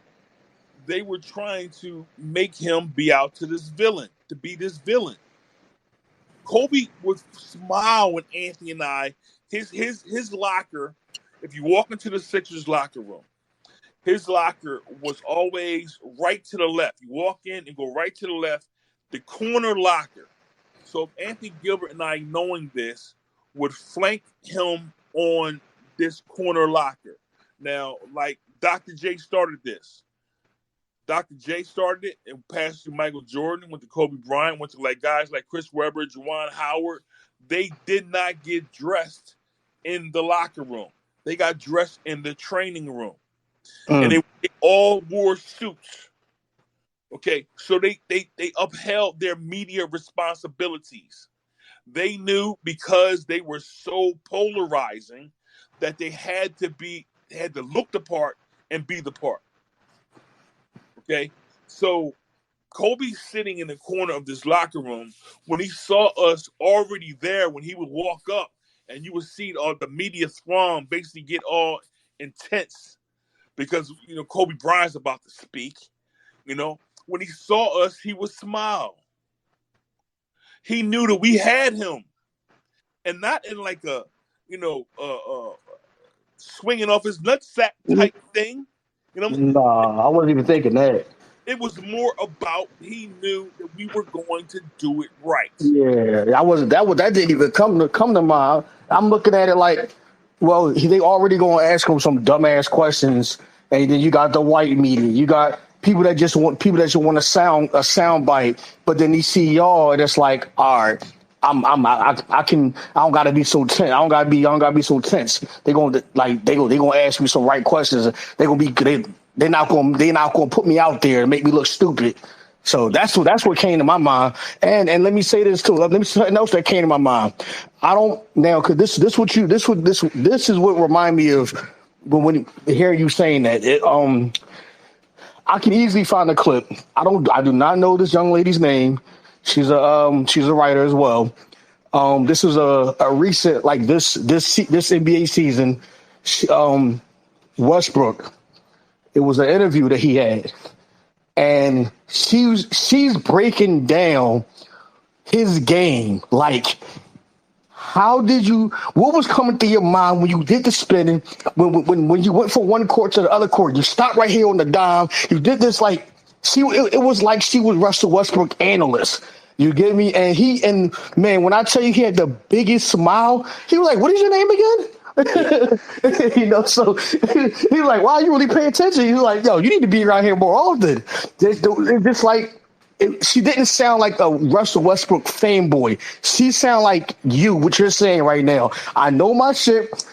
they were trying to make him be out to this villain, to be this villain. Kobe would smile when Anthony and I, his locker, if you walk into the Sixers locker room, his locker was always right to the left. You walk in and go right to the left, the corner locker. So if Anthony Gilbert and I, knowing this, would flank him on this corner locker. Now, like Dr. J started this. Dr. J started it and passed to Michael Jordan, went to Kobe Bryant, went to like guys like Chris Webber, Juwan Howard. They did not get dressed in the locker room. They got dressed in the training room. And Mm. they all wore suits. Okay, so they upheld their media responsibilities. They knew because they were so polarizing that they had to look the part and be the part. Okay, so Kobe's sitting in the corner of this locker room when he saw us already there. When he would walk up and you would see all the media throng basically get all intense because Kobe Bryant's about to speak. When he saw us, he would smile. He knew that we had him, and not in like a swinging off his nutsack type thing. Nah, I wasn't even thinking that. It was more about he knew that we were going to do it right. Yeah, I wasn't. That didn't even come to mind. I'm looking at it like, well, they already gonna ask him some dumbass questions, and then you got the white media. You got people that just want a sound bite, but then they see y'all, and it's like, all right. I don't gotta be so tense. I don't gotta be so tense. They gonna ask me some right questions. They're not gonna put me out there and make me look stupid. So that's what came to my mind. And let me say this too. Let me say something else that came to my mind. I don't now because this is what remind me of when hearing you saying that. I can easily find a clip. I do not know this young lady's name. She's a writer as well. This was a recent like this NBA season. Westbrook. It was an interview that he had, and she's breaking down his game. Like, what was coming through your mind when you did the spinning, when you went from one court to the other court, you stopped right here on the dime, you did this, like, it was like she was Russell Westbrook analyst. You get me? And man, when I tell you he had the biggest smile, he was like, "What is your name again?" So he's like, "Wow, you really pay attention?" He's like, "Yo, you need to be around here more often." It's just like she didn't sound like a Russell Westbrook fanboy. She sound like what you're saying right now. I know my shit.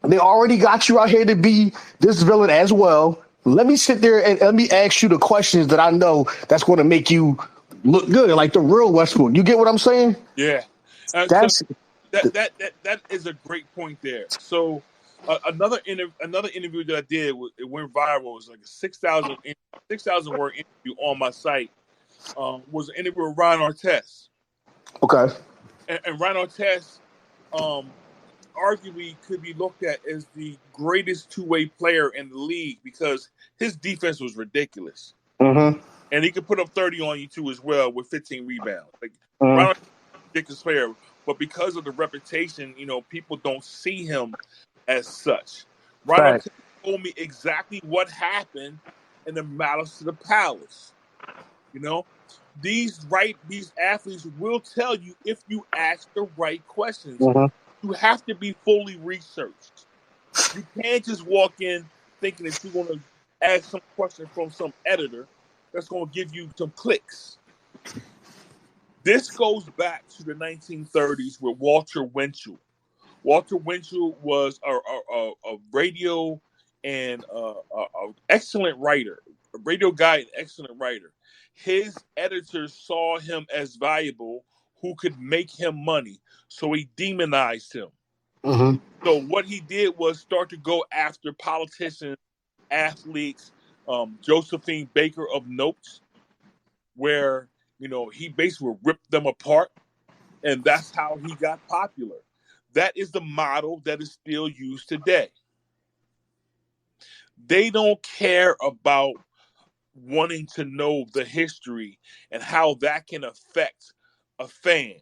They already got you out here to be this villain as well. Let me sit there and let me ask you the questions that I know that's going to make you look good, like the real Westbrook. You get what I'm saying? Yeah. So That's that is a great point there. So another interview that I did, it went viral. It was like a 6,000 word interview on my site. Was an interview with Ron Artest. okay. And Ron Artest, arguably could be looked at as the greatest two-way player in the league because his defense was ridiculous. Mm-hmm. And he could put up 30 on you too as well with 15 rebounds. Like Mm-hmm. Ron Artest is a ridiculous player, but because of the reputation, people don't see him as such. Ron Fact. Artest told me exactly what happened in the Malice to the Palace. You know, these athletes will tell you if you ask the right questions. Mm-hmm. You have to be fully researched. You can't just walk in thinking that you're going to ask some question from some editor that's going to give you some clicks. This goes back to the 1930s with Walter Winchell. Walter Winchell was a radio and excellent writer, a radio guy and excellent writer. His editors saw him as valuable, who could make him money, so he demonized him. Mm-hmm. So what he did was start to go after politicians, athletes, Josephine Baker of Notes, where he basically ripped them apart. And that's how he got popular. That is the model that is still used today. They don't care about wanting to know the history and how that can affect a fan.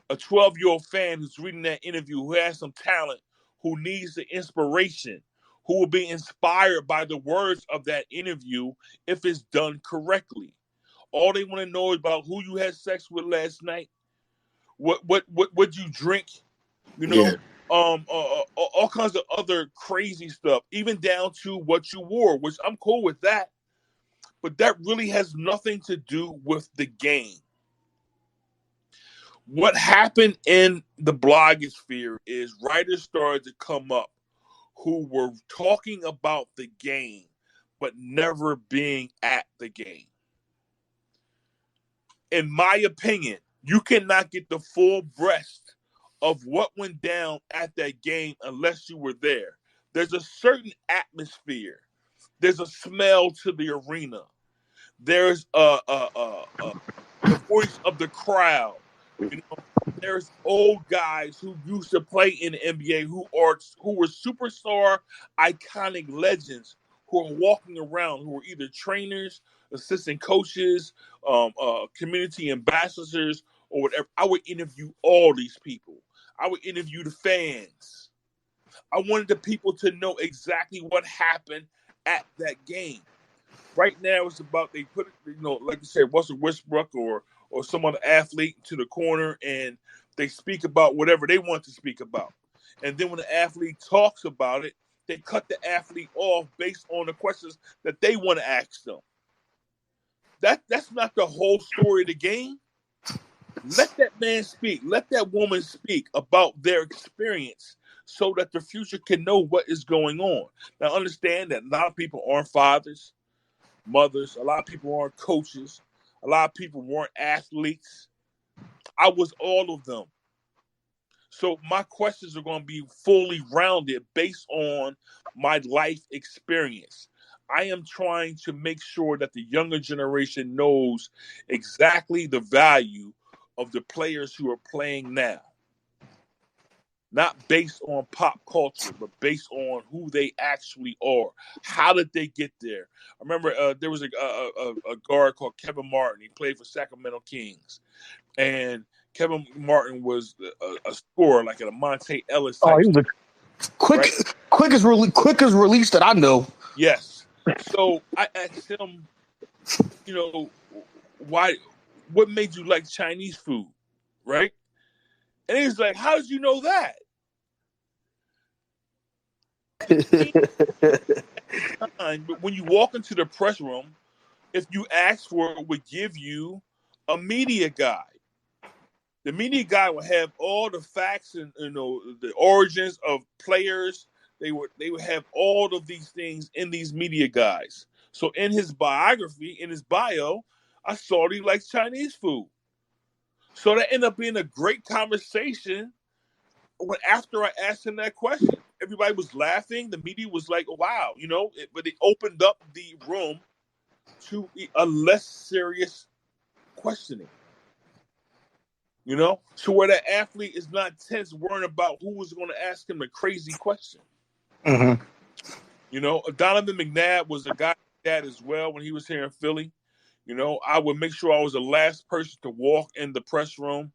A 12-year-old fan who's reading that interview, who has some talent, who needs the inspiration, who will be inspired by the words of that interview if it's done correctly. All they want to know is about who you had sex with last night, what you drink, you know, Yeah. all kinds of other crazy stuff, even down to what you wore, which I'm cool with that. But that really has nothing to do with the game. What happened in the blogosphere is writers started to come up who were talking about the game, but never being at the game. In my opinion, you cannot get the full breadth of what went down at that game unless you were there. There's a certain atmosphere. There's a smell to the arena. There's the voice of the crowd. You know, there's old guys who used to play in the NBA who were superstar, iconic legends who are walking around, who are either trainers, assistant coaches, community ambassadors, or whatever. I would interview all these people. I would interview the fans. I wanted the people to know exactly what happened at that game. Right now, it's about they put it, like you said, Russell Westbrook or some other athlete to the corner, and they speak about whatever they want to speak about. And then when the athlete talks about it, they cut the athlete off based on the questions that they want to ask them. That's not the whole story of the game. Let that man speak. Let that woman speak about their experience so that the future can know what is going on. Now, understand that a lot of people aren't fathers, mothers. A lot of people aren't coaches. A lot of people weren't athletes. I was all of them. So my questions are going to be fully rounded based on my life experience. I am trying to make sure that the younger generation knows exactly the value of the players who are playing now. Not based on pop culture, but based on who they actually are. How did they get there? I remember there was a guard called Kevin Martin. He played for Sacramento Kings. And Kevin Martin was a scorer, like a Monte Ellis Oh, type. he was the quickest release that I know. Yes. So I asked him, what made you like Chinese food, right? And he was like, how did you know that? But when you walk into the press room, if you ask for it, would give you a media guide. The media guide would have all the facts and the origins of players. They would have all of these things in these media guides. So in his biography, in his bio, I saw that he likes Chinese food. So that ended up being a great conversation. When after I asked him that question, everybody was laughing. The media was like, "Wow," but it opened up the room to a less serious questioning. So where the athlete is not tense worrying about who was going to ask him a crazy question. Mm-hmm. Donovan McNabb was a guy like that as well when he was here in Philly. I would make sure I was the last person to walk in the press room,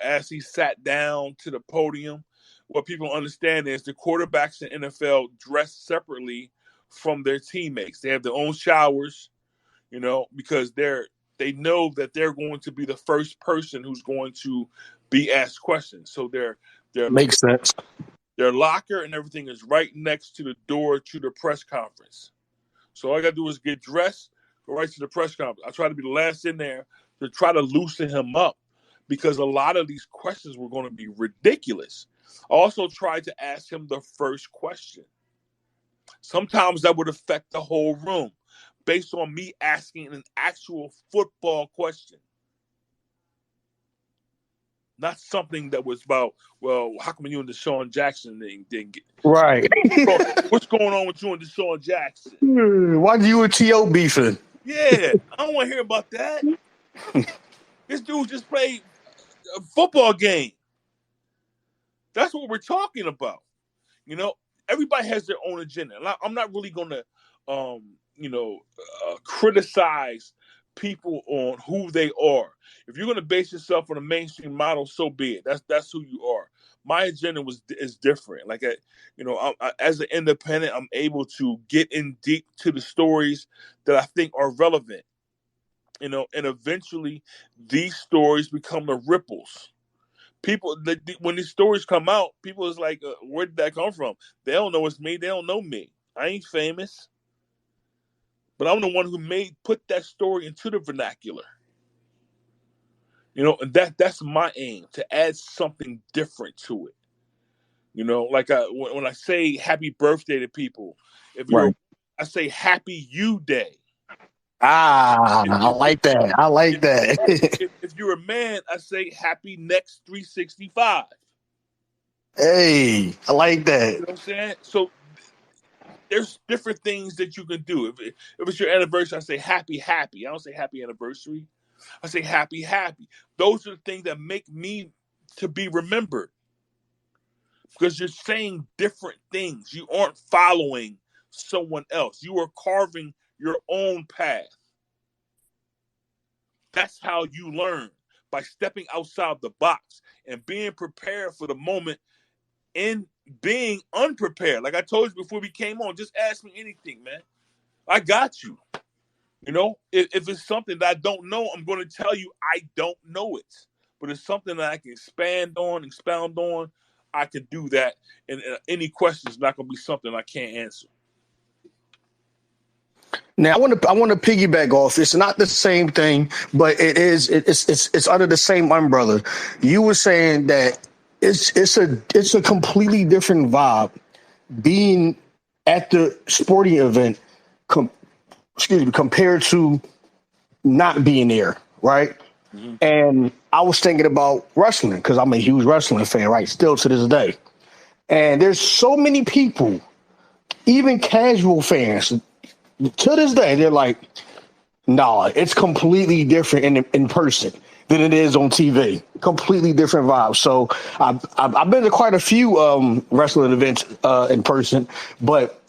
as he sat down to the podium. What people understand is the quarterbacks in NFL dress separately from their teammates. They have their own showers, because they know that they're going to be the first person who's going to be asked questions. So their Makes sense. Their locker and everything is right next to the door to the press conference. So all I got to do is get dressed, go right to the press conference. I try to be the last in there to try to loosen him up because a lot of these questions were going to be ridiculous. I also tried to ask him the first question. Sometimes that would affect the whole room based on me asking an actual football question. Not something that was about, well, how come you and Deshaun Jackson didn't get right? What's going on with you and Deshaun Jackson? Why do you and T.O. beefing? Yeah, I don't want to hear about that. This dude just played a football game. That's what we're talking about. Everybody has their own agenda. And I'm not really going to, criticize people on who they are. If you're going to base yourself on a mainstream model, so be it. That's who you are. My agenda is different. Like, as an independent, I'm able to get in deep to the stories that I think are relevant. And eventually these stories become the ripples. People, when these stories come out, people is like, where did that come from? They don't know it's me. They don't know me. I ain't famous, but I'm the one who put that story into the vernacular. And that's my aim, to add something different to it. Like when I say happy birthday to people, Right. I say happy you day. I like that. I like that. If you're a man, I say happy next 365. Hey, I like that. You know what I'm saying? So there's different things that you can do. If it's your anniversary, I say happy. I don't say happy anniversary. I say happy. Those are the things that make me to be remembered, because you're saying different things. You aren't following someone else. You are carving your own path. That's how you learn, by stepping outside the box and being prepared for the moment and being unprepared. Like I told you before we came on, just ask me anything, man. I got you. If it's something that I don't know, I'm going to tell you I don't know it. But it's something that I can expound on. I can do that. And any question is not going to be something I can't answer. Now I want to piggyback off. It's not the same thing, but it is. It's under the same umbrella. You were saying that it's a completely different vibe being at the sporting event, compared to not being there, right? Mm-hmm. And I was thinking about wrestling, because I'm a huge wrestling fan, right? Still to this day. And there's so many people, even casual fans, to this day, they're like, nah, it's completely different in person than it is on TV. Completely different vibe. So I've been to quite a few wrestling events in person, but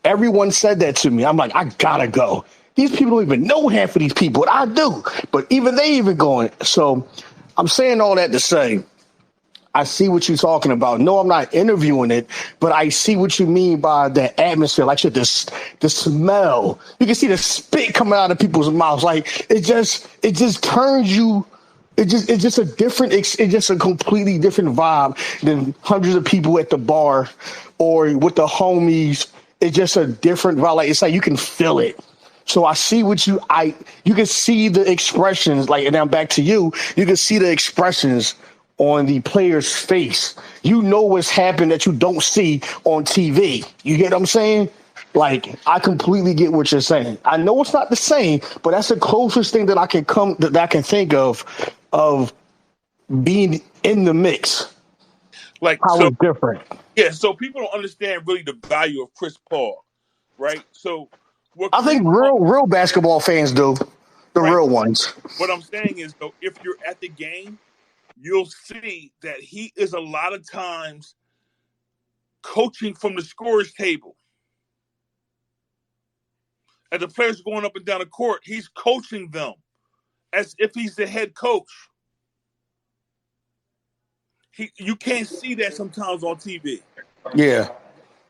everyone said that to me. I'm like, I gotta go. These people don't even know half of these people, but I do. But even they even going. So I'm saying all that to say, I see what you're talking about. No, I'm not interviewing it, but I see what you mean by the atmosphere. Like the smell. You can see the spit coming out of people's mouths. Like it just turns you. It's just a completely different vibe than hundreds of people at the bar or with the homies. It's just a different vibe. Like it's like you can feel it. So I see you can see the expressions. Like, and now back to you. You can see the expressions on the player's face. You know what's happened that you don't see on TV. You get what I'm saying? Like, I completely get what you're saying. I know it's not the same, but that's the closest thing that I can think of being in the mix. Like, how so it's different. Yeah, so people don't understand really the value of Chris Paul, right? So I think real basketball fans do. The right, real ones. What I'm saying is, though, if you're at the game, you'll see that he is a lot of times coaching from the scorer's table. As the players are going up and down the court, he's coaching them as if he's the head coach. You can't see that sometimes on TV. Yeah,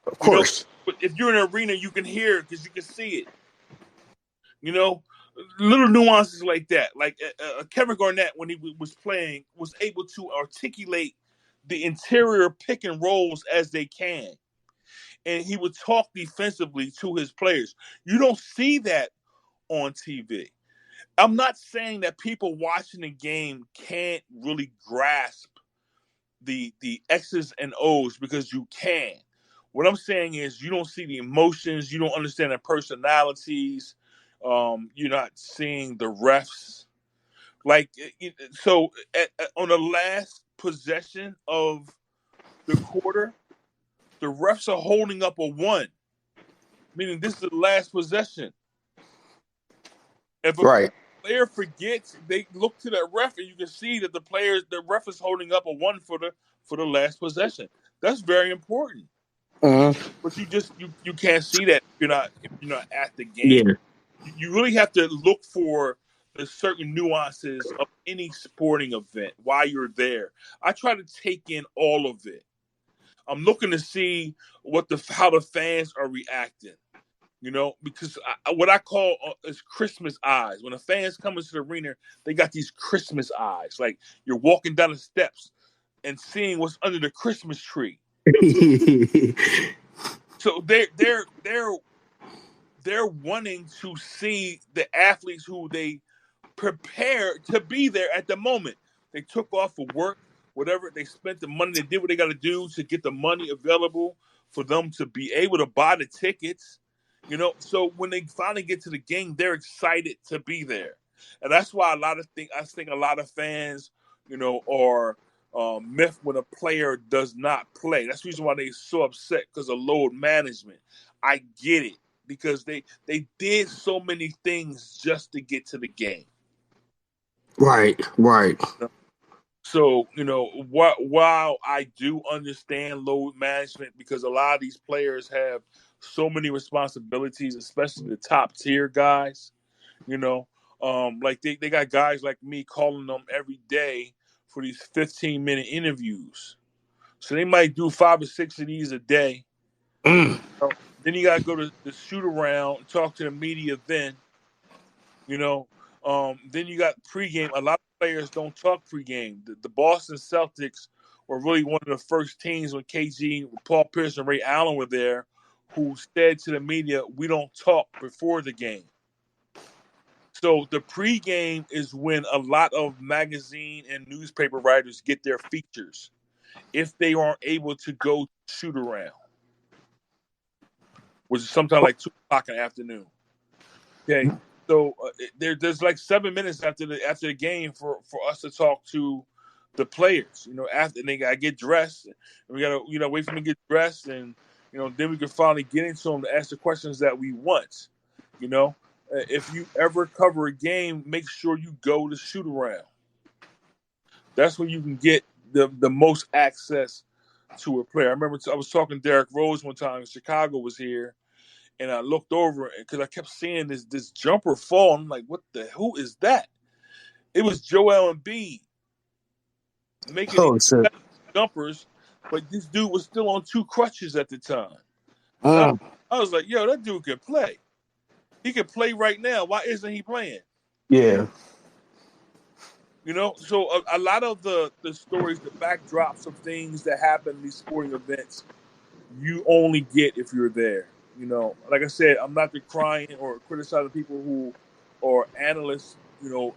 of course. But if you're in an arena, you can hear it because you can see it. Little nuances like that. Like Kevin Garnett, when he was playing, was able to articulate the interior pick and rolls as they can. And he would talk defensively to his players. You don't see that on TV. I'm not saying that people watching the game can't really grasp the X's and O's, because you can. What I'm saying is you don't see the emotions, you don't understand their personalities, you're not seeing the refs. Like, so on the last possession of the quarter, the refs are holding up a 1, meaning this is the last possession. Right. player forgets, they look to that ref, and you can see that the ref is holding up a 1 for the last possession. That's very important. Mhm. But you can't see that if you're not at the game. Yeah. You really have to look for the certain nuances of any sporting event while you're there. I try to take in all of it. I'm looking to see how the fans are reacting. Because what I call is Christmas eyes. When the fans come into the arena, they got these Christmas eyes. Like you're walking down the steps and seeing what's under the Christmas tree. So they're wanting to see the athletes who they prepare to be there at the moment. They took off for work, whatever. They spent the money. They did what they got to do to get the money available for them to be able to buy the tickets. So when they finally get to the game, they're excited to be there, and that's why I think a lot of fans, are miffed when a player does not play. That's the reason why they're so upset because of load management. I get it because they did so many things just to get to the game. Right. So, while I do understand load management because a lot of these players have so many responsibilities, especially the top tier guys, like they got guys like me calling them every day for these 15-minute interviews. So they might do 5 or 6 of these a day. Mm. Then you got to go to the shoot around and talk to the media then. Then you got pregame. A lot of players don't talk pregame. The Boston Celtics were really one of the first teams when KG, Paul Pierce, and Ray Allen were there, who said to the media, "We don't talk before the game." So the pregame is when a lot of magazine and newspaper writers get their features if they aren't able to go shoot around, which is sometimes like 2 o'clock in the afternoon. Okay. So there's like 7 minutes after the game for us to talk to the players. After they gotta get dressed, and we gotta wait for them to get dressed, and then we can finally get into them to ask the questions that we want. If you ever cover a game, make sure you go to shoot around. That's when you can get the most access to a player. I remember I was talking to Derrick Rose one time. Chicago was here. And I looked over because I kept seeing this jumper fall. I'm like, who is that? It was Joel Embiid making these jumpers, but this dude was still on 2 crutches at the time. I was like, yo, that dude can play. He can play right now. Why isn't he playing? Yeah. So a lot of the stories, the backdrops of things that happen in these sporting events, you only get if you're there. Like I said, I'm not decrying or criticizing people who are analysts, from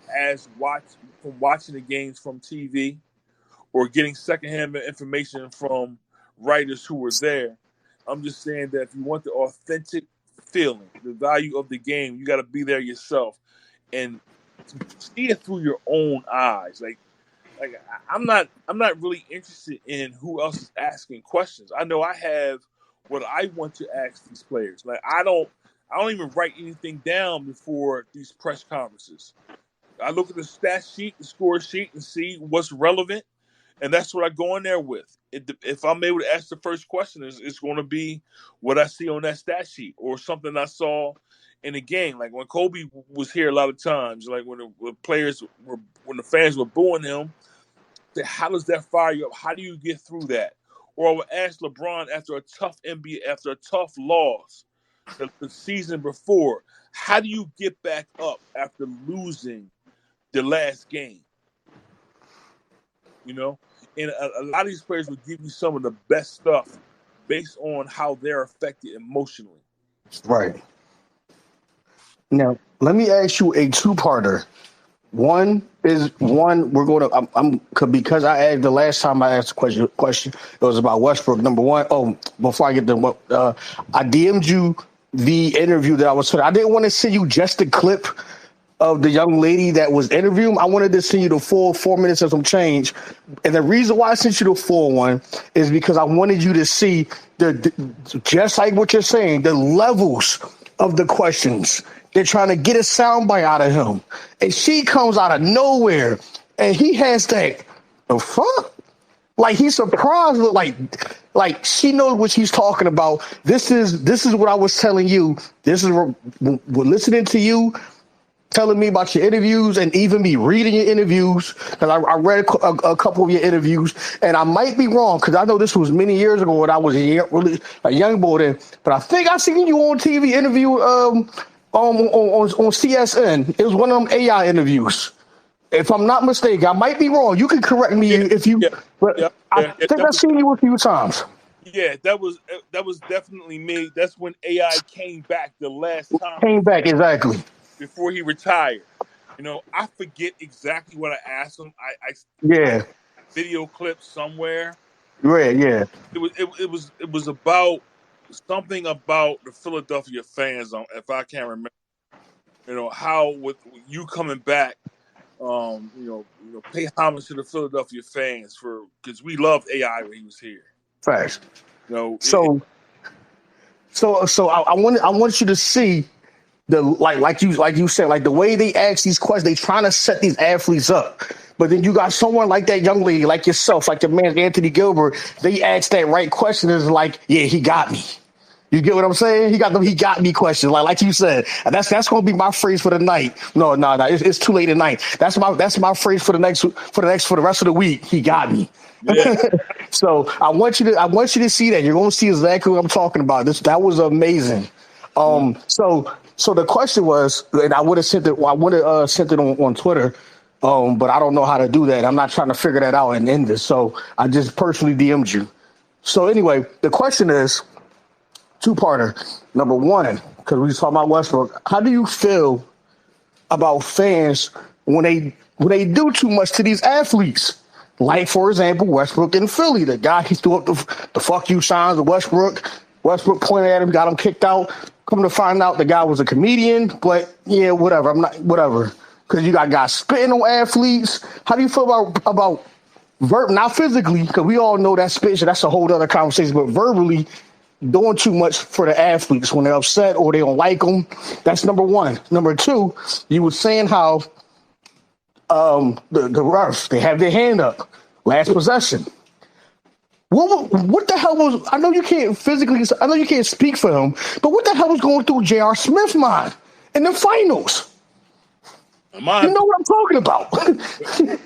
watching the games from TV or getting secondhand information from writers who were there. I'm just saying that if you want the authentic feeling, the value of the game, you got to be there yourself and see it through your own eyes. Like I'm not really interested in who else is asking questions. I know I have what I want to ask these players. Like I don't even write anything down before these press conferences. I look at the stat sheet, the score sheet, and see what's relevant, and that's what I go in there with. If I'm able to ask the first question, it's going to be what I see on that stat sheet or something I saw in the game. Like when Kobe was here a lot of times, like when the fans were booing him, how does that fire you up? How do you get through that? Or I would ask LeBron after a tough loss the season before, how do you get back up after losing the last game? And a lot of these players will give you some of the best stuff based on how they're affected emotionally. Right. Now, let me ask you a 2-parter. One we're going to because I asked the last time I asked the question it was about Westbrook. Number one, before I get to I DM'd you the interview that I was I didn't want to send you just a clip of the young lady that was interviewing. I wanted to send you the full 4 minutes and some change. And the reason why I sent you the full one is because I wanted you to see just like what you're saying, the levels of the questions They're trying to get a soundbite out of him, and she comes out of nowhere, and he has that the fuck. Like he's surprised, like she knows what she's talking about. This is what I was telling you. This is what listening to you, telling me about your interviews, and even me reading your interviews because I read a couple of your interviews, and I might be wrong because I know this was many years ago when I was really a young boy then. But I think I seen you on TV interview on CSN. It was one of them AI interviews. If I'm not mistaken, I might be wrong. You can correct me if you. Yeah, But I think I've seen you a few times. yeah. That was definitely me. That's when AI came back the last time Came back exactly. before he retired. I forget exactly what I asked him. I Yeah. video clip somewhere. Yeah. Yeah. It was about something about the Philadelphia fans. If I can't remember, how with you coming back, pay homage to the Philadelphia fans because we loved AI when he was here. Facts. You know, it, So I want you to see the like you said, like the way they ask these questions, they trying to set these athletes up. But then you got someone like that young lady, like yourself, like your man Anthony Gilbert. They ask that right question is like, yeah, he got me. You get what I'm saying? He got me questions. Like you said, and that's gonna be my phrase for the night. No, it's too late at night. That's my phrase for the rest of the week. He got me. yeah. So I want you to see that. You're gonna see exactly what I'm talking about. That was amazing. So the question was, and I would have sent it. Well, I would have sent it on Twitter. But I don't know how to do that. I'm not trying to figure that out and end this. So I just personally DM'd you. So anyway, the question is two-parter. Number one, because we talking about Westbrook, how do you feel about fans when they do too much to these athletes? Like, for example, Westbrook in Philly, the guy he threw up the fuck you signs of Westbrook. Westbrook pointed at him, got him kicked out. Come to find out, the guy was a comedian. But yeah, whatever. I'm not whatever. Because you got guys spitting on athletes. How do you feel about not physically? Because we all know that spit. That's a whole other conversation. But verbally, doing too much for the athletes when they're upset or they don't like them. That's number one. Number two, you were saying how the refs, they have their hand up. Last possession. What the hell was? I know you can't physically. I know you can't speak for him, but what the hell was going through J.R. Smith's mind in the finals? You know what I'm talking about. In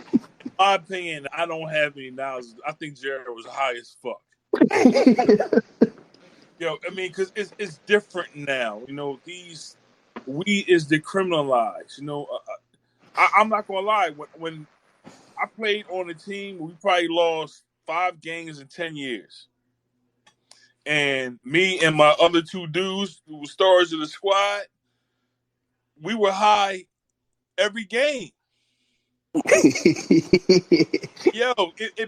my opinion, I don't have any knowledge. I think Jared was high as fuck. I mean, because it's different now. These weed is decriminalized. I'm not gonna lie. When I played on a team, we probably lost 5 games in 10 years. And me and my other 2 dudes who were stars of the squad, we were high every game. It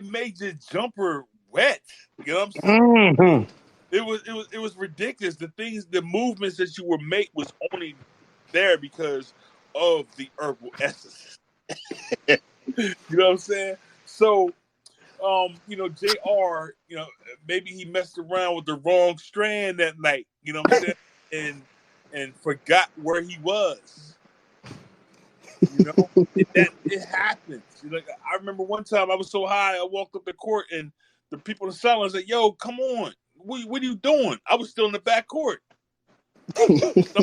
made your jumper wet. You know what I'm saying? Mm-hmm. It was ridiculous. The movements that you were make was only there because of the herbal essence. You know what I'm saying? So, JR, maybe he messed around with the wrong strand that night. You know what I'm saying? And forgot where he was. It happens. I remember one time I was so high, I walked up the court and the people in the silence said, "Yo, come on, what are you doing?" I was still in the back court. I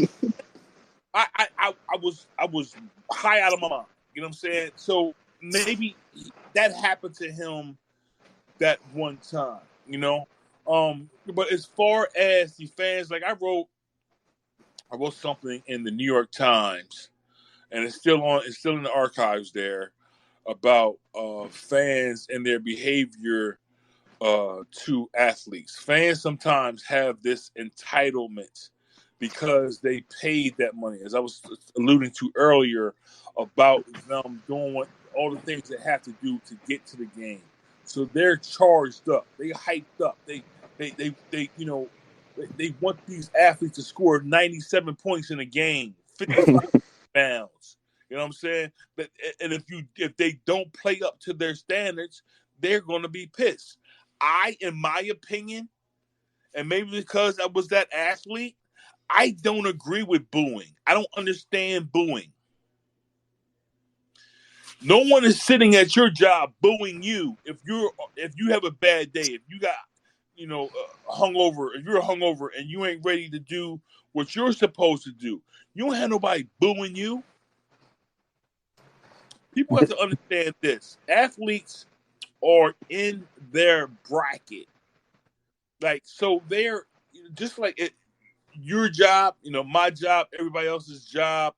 was high out of my mind. You know what I'm saying? So maybe that happened to him that one time. But as far as the fans, like I wrote something in the New York Times, and it's still in the archives there about fans and their behavior to athletes. Fans sometimes have this entitlement because they paid that money, as I was alluding to earlier, about them doing all the things they have to do to get to the game. So they're charged up, they hyped up, they want these athletes to score 97 points in a game, 55 pounds. You know what I'm saying? And if they don't play up to their standards, they're going to be pissed. In my opinion, and maybe because I was that athlete, I don't agree with booing. I don't understand booing. No one is sitting at your job booing you if you have a bad day, if you got hungover, if you're hungover and you ain't ready to do what you're supposed to do. You don't have nobody booing you. People have to understand this. Athletes are in their bracket. Like, so they're just like your job, my job, everybody else's job.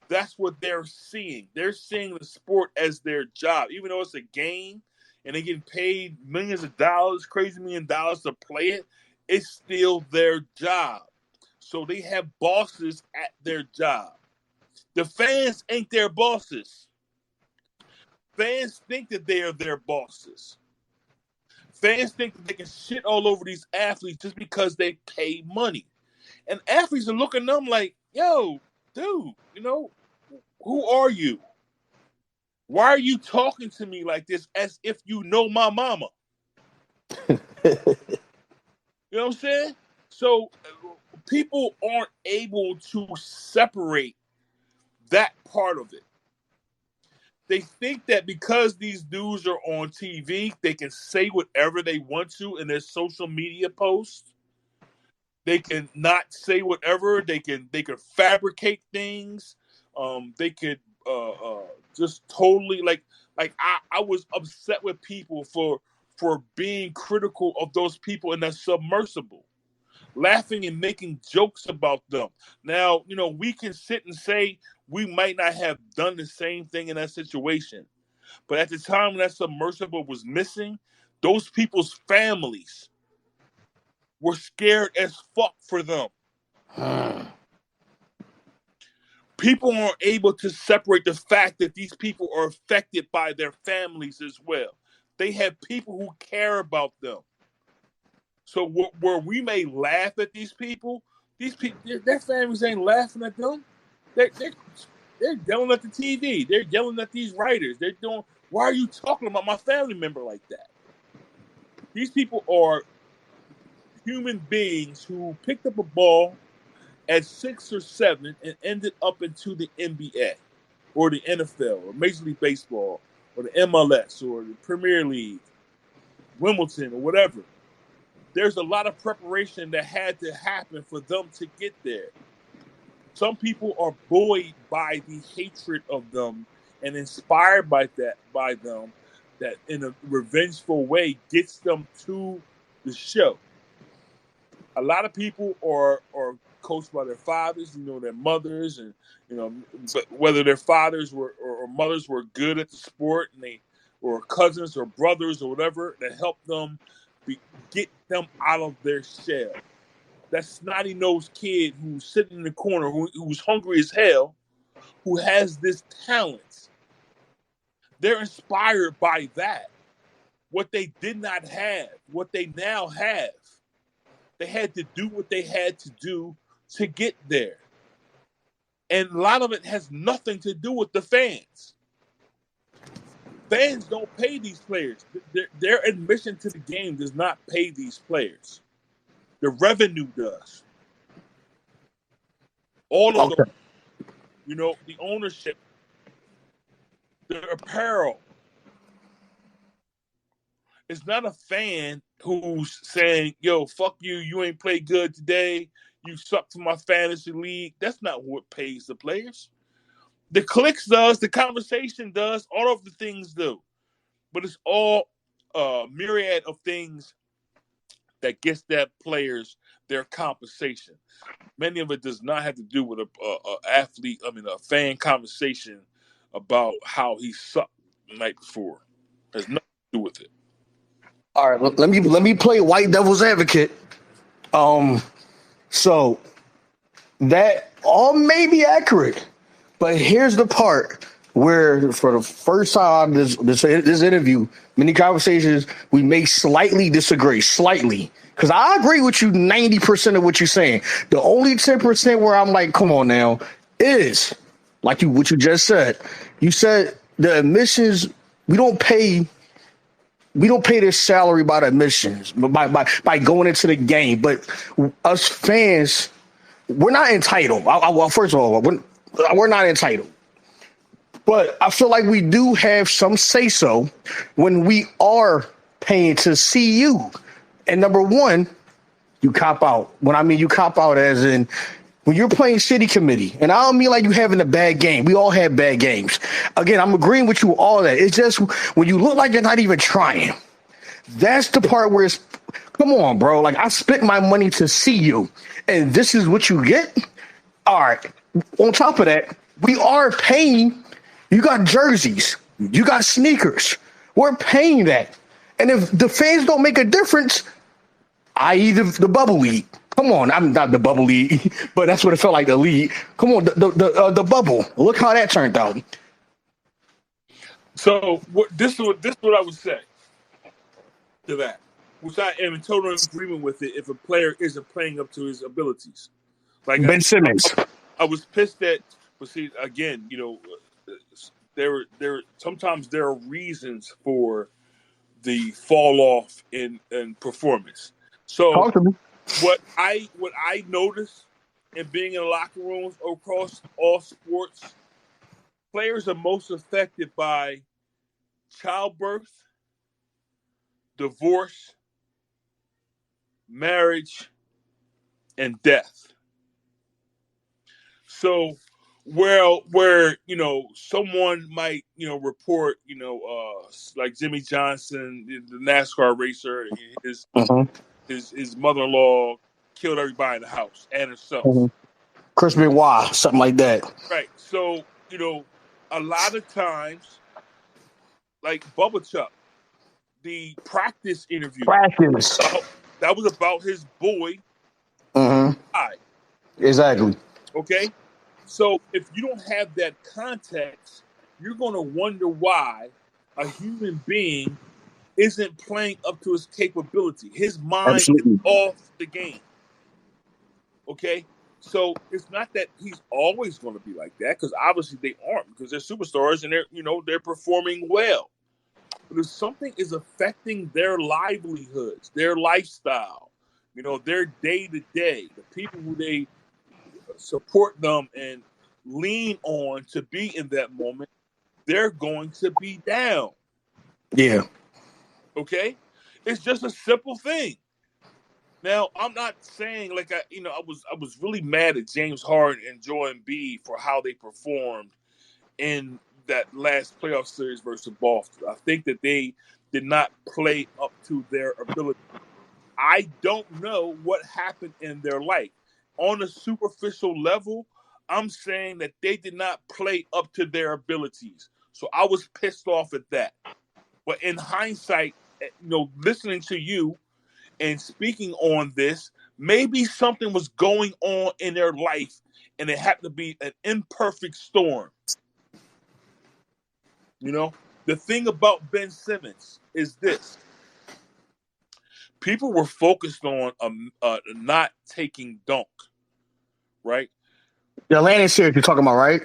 That's what they're seeing. They're seeing the sport as their job, even though it's a game and they're getting paid millions of dollars, crazy $1 million to play it. It's still their job. So they have bosses at their job. The fans ain't their bosses. Fans think that they are their bosses. Fans think that they can shit all over these athletes just because they pay money. And athletes are looking at them like, yo, dude, who are you? Why are you talking to me like this as if you know my mama? You know what I'm saying? So people aren't able to separate that part of it. They think that because these dudes are on TV, they can say whatever they want to in their social media posts. They can not say whatever. They can fabricate things. They could just totally like I was upset with people for being critical of those people in that submersible, laughing and making jokes about them. Now, we can sit and say we might not have done the same thing in that situation. But at the time when that submersible was missing, those people's families were scared as fuck for them. People aren't able to separate the fact that these people are affected by their families as well. They have people who care about them. So where we may laugh at these people, their families ain't laughing at them. They're yelling at the TV. They're yelling at these writers. They're doing, why are you talking about my family member like that? These people are human beings who picked up a ball at 6 or 7 and ended up into the NBA or the NFL or Major League Baseball or the MLS or the Premier League, Wimbledon or whatever. There's a lot of preparation that had to happen for them to get there. Some people are buoyed by the hatred of them and inspired by them that in a revengeful way gets them to the show. A lot of people are coached by their fathers, their mothers, and whether their fathers or mothers were good at the sport, and they or cousins or brothers or whatever that helped them get them out of their shell. That snotty-nosed kid who's sitting in the corner, who's hungry as hell, who has this talent. They're inspired by that. What they did not have, what they now have. They had to do what they had to do to get there. And a lot of it has nothing to do with the fans. Fans don't pay these players. Their admission to the game does not pay these players. The revenue does. All of them. The ownership, the apparel. It's not a fan who's saying, yo, fuck you, you ain't played good today, you suck to my fantasy league. That's not what pays the players. The clicks does, the conversation does, all of the things do. But it's all a myriad of things that gets that players their compensation. Many of it does not have to do with a fan conversation about how he sucked the night before. It has nothing to do with it. All right, let me play white devil's advocate. So that all may be accurate, but here's the part where, for the first time this interview, many conversations, we may slightly disagree, because I agree with you 90% of what you're saying. The only 10% where I'm like, come on now, is like what you just said. You said the admissions, we don't pay their salary by the admissions, by going into the game. But us fans, we're not entitled. Well, first of all, we're not entitled. But I feel like we do have some say so when we are paying to see you. And number one, you cop out. When I mean you cop out, as in when you're playing city committee, and I don't mean like you having a bad game. We all have bad games. Again, I'm agreeing with you all that. It's just when you look like you're not even trying. That's the part where it's, come on, bro. Like, I spent my money to see you, and this is what you get? All right. On top of that, we are paying. You got jerseys, you got sneakers. We're paying that. And if the fans don't make a difference, i.e., the bubble league. Come on, I'm not the bubble league, but that's what it felt like, the league. Come on, the bubble. Look how that turned out. So this is what I would say to that, which I am in total agreement with it. If a player isn't playing up to his abilities, like Ben Simmons. I was pissed at. But see, again, there sometimes there are reasons for the fall off in performance. So Talk to me. what I notice in being in locker rooms across all sports, players are most affected by childbirth, divorce, marriage, and death. So where someone might report like Jimmy Johnson, the NASCAR racer, his his mother-in-law killed everybody in the house and herself. Chris Benoit, something like that. Right. So a lot of times, like Bubba Chuck, the practice interview Practice. that was about his boy. Exactly. Okay. So if you don't have that context, you're going to wonder why a human being isn't playing up to his capability. His mind is off the game. Okay? So it's not that he's always going to be like that, because obviously they aren't, because they're superstars and they're performing well. But if something is affecting their livelihoods, their lifestyle, their day-to-day, the people who they support them and lean on to be in that moment, they're going to be down. Yeah. Okay? It's just a simple thing. Now, I'm not saying like I was really mad at James Harden and Joel Embiid for how they performed in that last playoff series versus Boston. I think that they did not play up to their ability. I don't know what happened in their life. On a superficial level, I'm saying that they did not play up to their abilities. So I was pissed off at that. But in hindsight, listening to you and speaking on this, maybe something was going on in their life and it happened to be an imperfect storm. The thing about Ben Simmons is this. People were focused on not taking dunk, right? The Atlanta series you're talking about, right?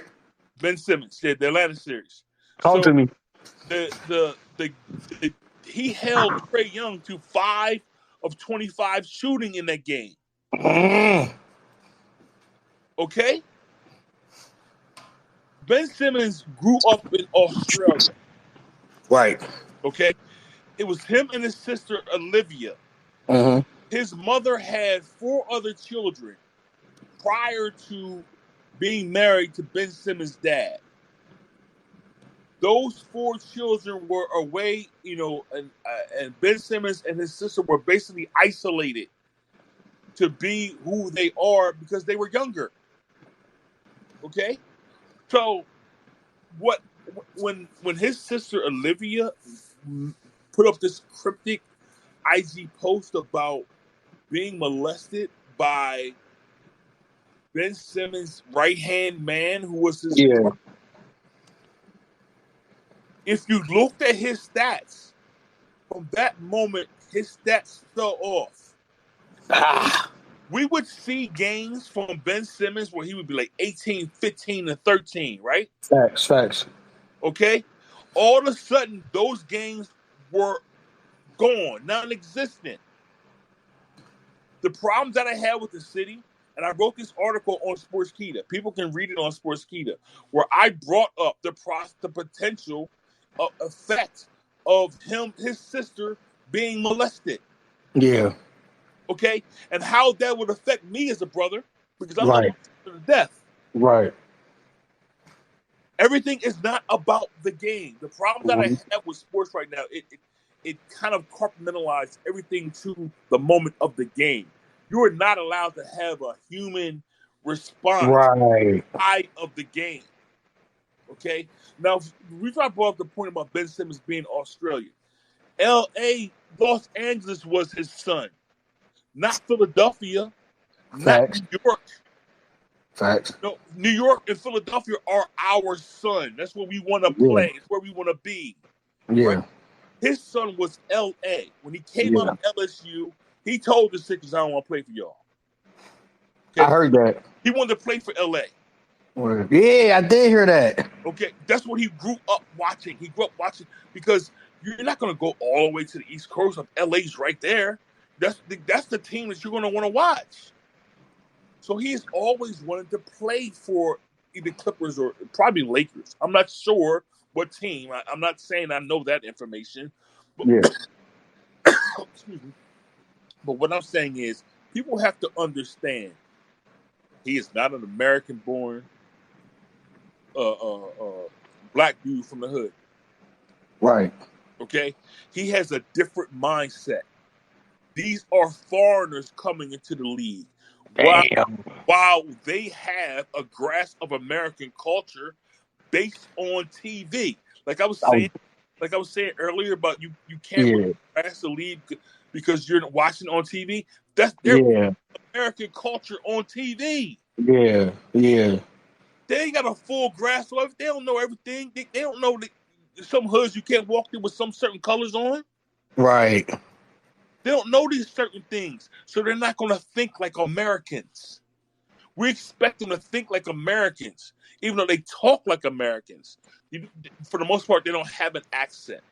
Ben Simmons, the Atlanta series. Talk to me. He held Trae Young to 5 of 25 shooting in that game. Okay? Ben Simmons grew up in Australia. Right. Okay? It was him and his sister Olivia. His mother had 4 other children prior to being married to Ben Simmons' dad. Those 4 children were away, and Ben Simmons and his sister were basically isolated to be who they are because they were younger. Okay? So when his sister Olivia put up this cryptic IG post about being molested by Ben Simmons' right-hand man, who was his brother. If you looked at his stats, from that moment, his stats fell off. We would see games from Ben Simmons where he would be like 18, 15, and 13, right? Facts. Okay? All of a sudden, those games were gone, non-existent. The problems that I had with the city, And I wrote this article on Sportskeeda. People can read it on Sportskeeda, where I brought up the potential effect of his sister being molested. Yeah. Okay? And how that would affect me as a brother, because I love Right. my sister to death. Right. Everything is not about the game. The problem that I have with sports right now, it kind of compartmentalized everything to the moment of the game. You are not allowed to have a human response Right. side of the game. Okay? Now, the reason I brought up the point about Ben Simmons being Australian, L.A., Los Angeles was his son, not Philadelphia, Facts. not New York. Facts. No, New York and Philadelphia are our son. That's where we want to play. It's where we want to be. Yeah. Right? His son was L.A. When he came out of LSU, he told the Sixers, I don't want to play for y'all. Okay? I heard that. He wanted to play for L.A. Yeah, I did hear that. Okay? That's what he grew up watching. He grew up watching because you're not going to go all the way to the East Coast. L.A.'s right there. That's the team that you're going to want to watch. So he's always wanted to play for either Clippers or probably Lakers. I'm not sure what team. I'm not saying I know that information. But, excuse me. But what I'm saying is people have to understand he is not an American-born black dude from the hood. Right. Okay? He has a different mindset. These are foreigners coming into the league. While they have a grasp of American culture based on TV, like I was saying earlier about you can't really grasp the league because you're watching on TV. That's their American culture on TV. Yeah. They ain't got a full grasp of it. They don't know everything. They don't know that some hoods you can't walk through with some certain colors on. Right. They don't know these certain things, so they're not going to think like Americans. We expect them to think like Americans, even though they talk like Americans. For the most part, they don't have an accent.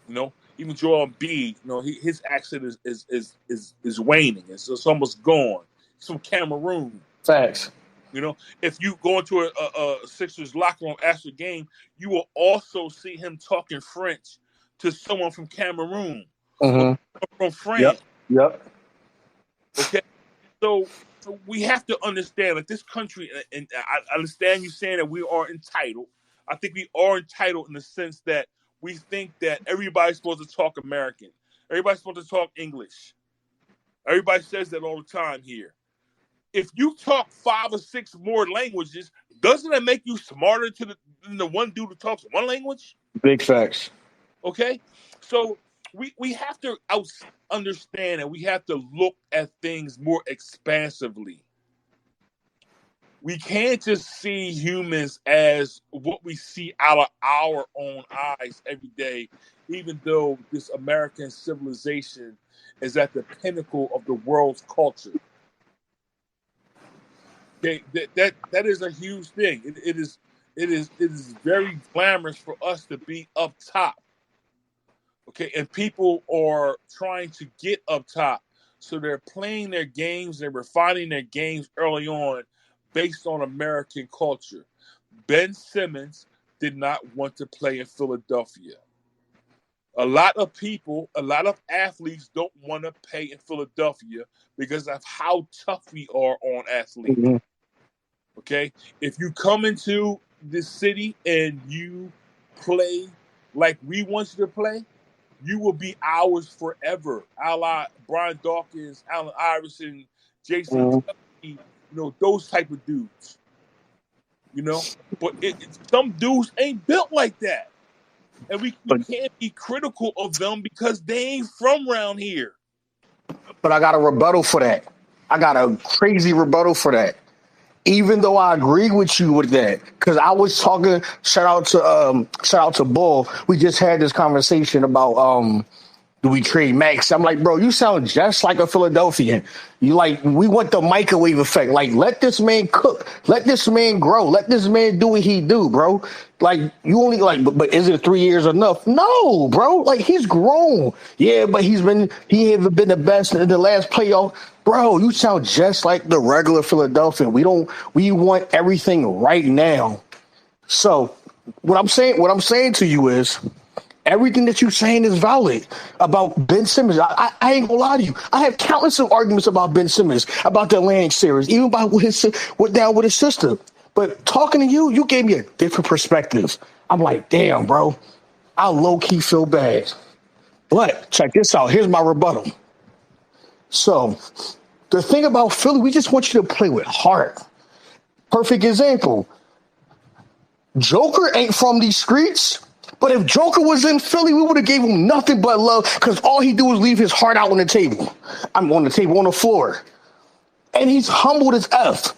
You know, even Joel Embiid, his accent is waning. It's almost gone. He's from Cameroon. Facts. If you go into a Sixers locker room after the game, you will also see him talking French to someone from Cameroon. From France. Yep. Okay. So we have to understand that this country, and I understand you saying that we are entitled. I think we are entitled in the sense that we think that everybody's supposed to talk American. Everybody's supposed to talk English. Everybody says that all the time here. If you talk 5 or 6 more languages, doesn't that make you smarter than the one dude who talks one language? Big facts. Okay? So we have to understand and we have to look at things more expansively. We can't just see humans as what we see out of our own eyes every day, even though this American civilization is at the pinnacle of the world's culture. Okay, that is a huge thing. It is very glamorous for us to be up top. Okay, and people are trying to get up top. So they're playing their games, they're refining their games early on based on American culture. Ben Simmons did not want to play in Philadelphia. A lot of athletes don't want to play in Philadelphia because of how tough we are on athletes. Mm-hmm. Okay? If you come into this city and you play like we want you to play, you will be ours forever. A la Brian Dawkins, Allen Iverson, Jason Tuckey, those type of dudes. But some dudes ain't built like that. And we can't be critical of them because they ain't from around here. But I got a rebuttal for that. I got a crazy rebuttal for that. Even though I agree with you with that, because I was talking. Shout out to Bull. We just had this conversation about Do we trade Max? I'm like, bro, you sound just like a Philadelphian. You like, we want the microwave effect. Like, let this man cook. Let this man grow. Let this man do what he do, bro. Like, you only like, but is it 3 years enough? No, bro. Like, he's grown. Yeah, but he hasn't been the best in the last playoff. Bro, you sound just like the regular Philadelphian. We want everything right now. So what I'm saying to you is, everything that you're saying is valid about Ben Simmons. I ain't gonna lie to you. I have countless of arguments about Ben Simmons, about the Atlantic series, even about what down with his sister. But talking to you, you gave me a different perspective. I'm like, damn, bro, I low key feel bad. But check this out. Here's my rebuttal. So the thing about Philly, we just want you to play with heart. Perfect example. Joker ain't from these streets. But if Joker was in Philly, we would have gave him nothing but love because all he do is leave his heart out on the table. I'm on the table, on the floor. And he's humbled as F.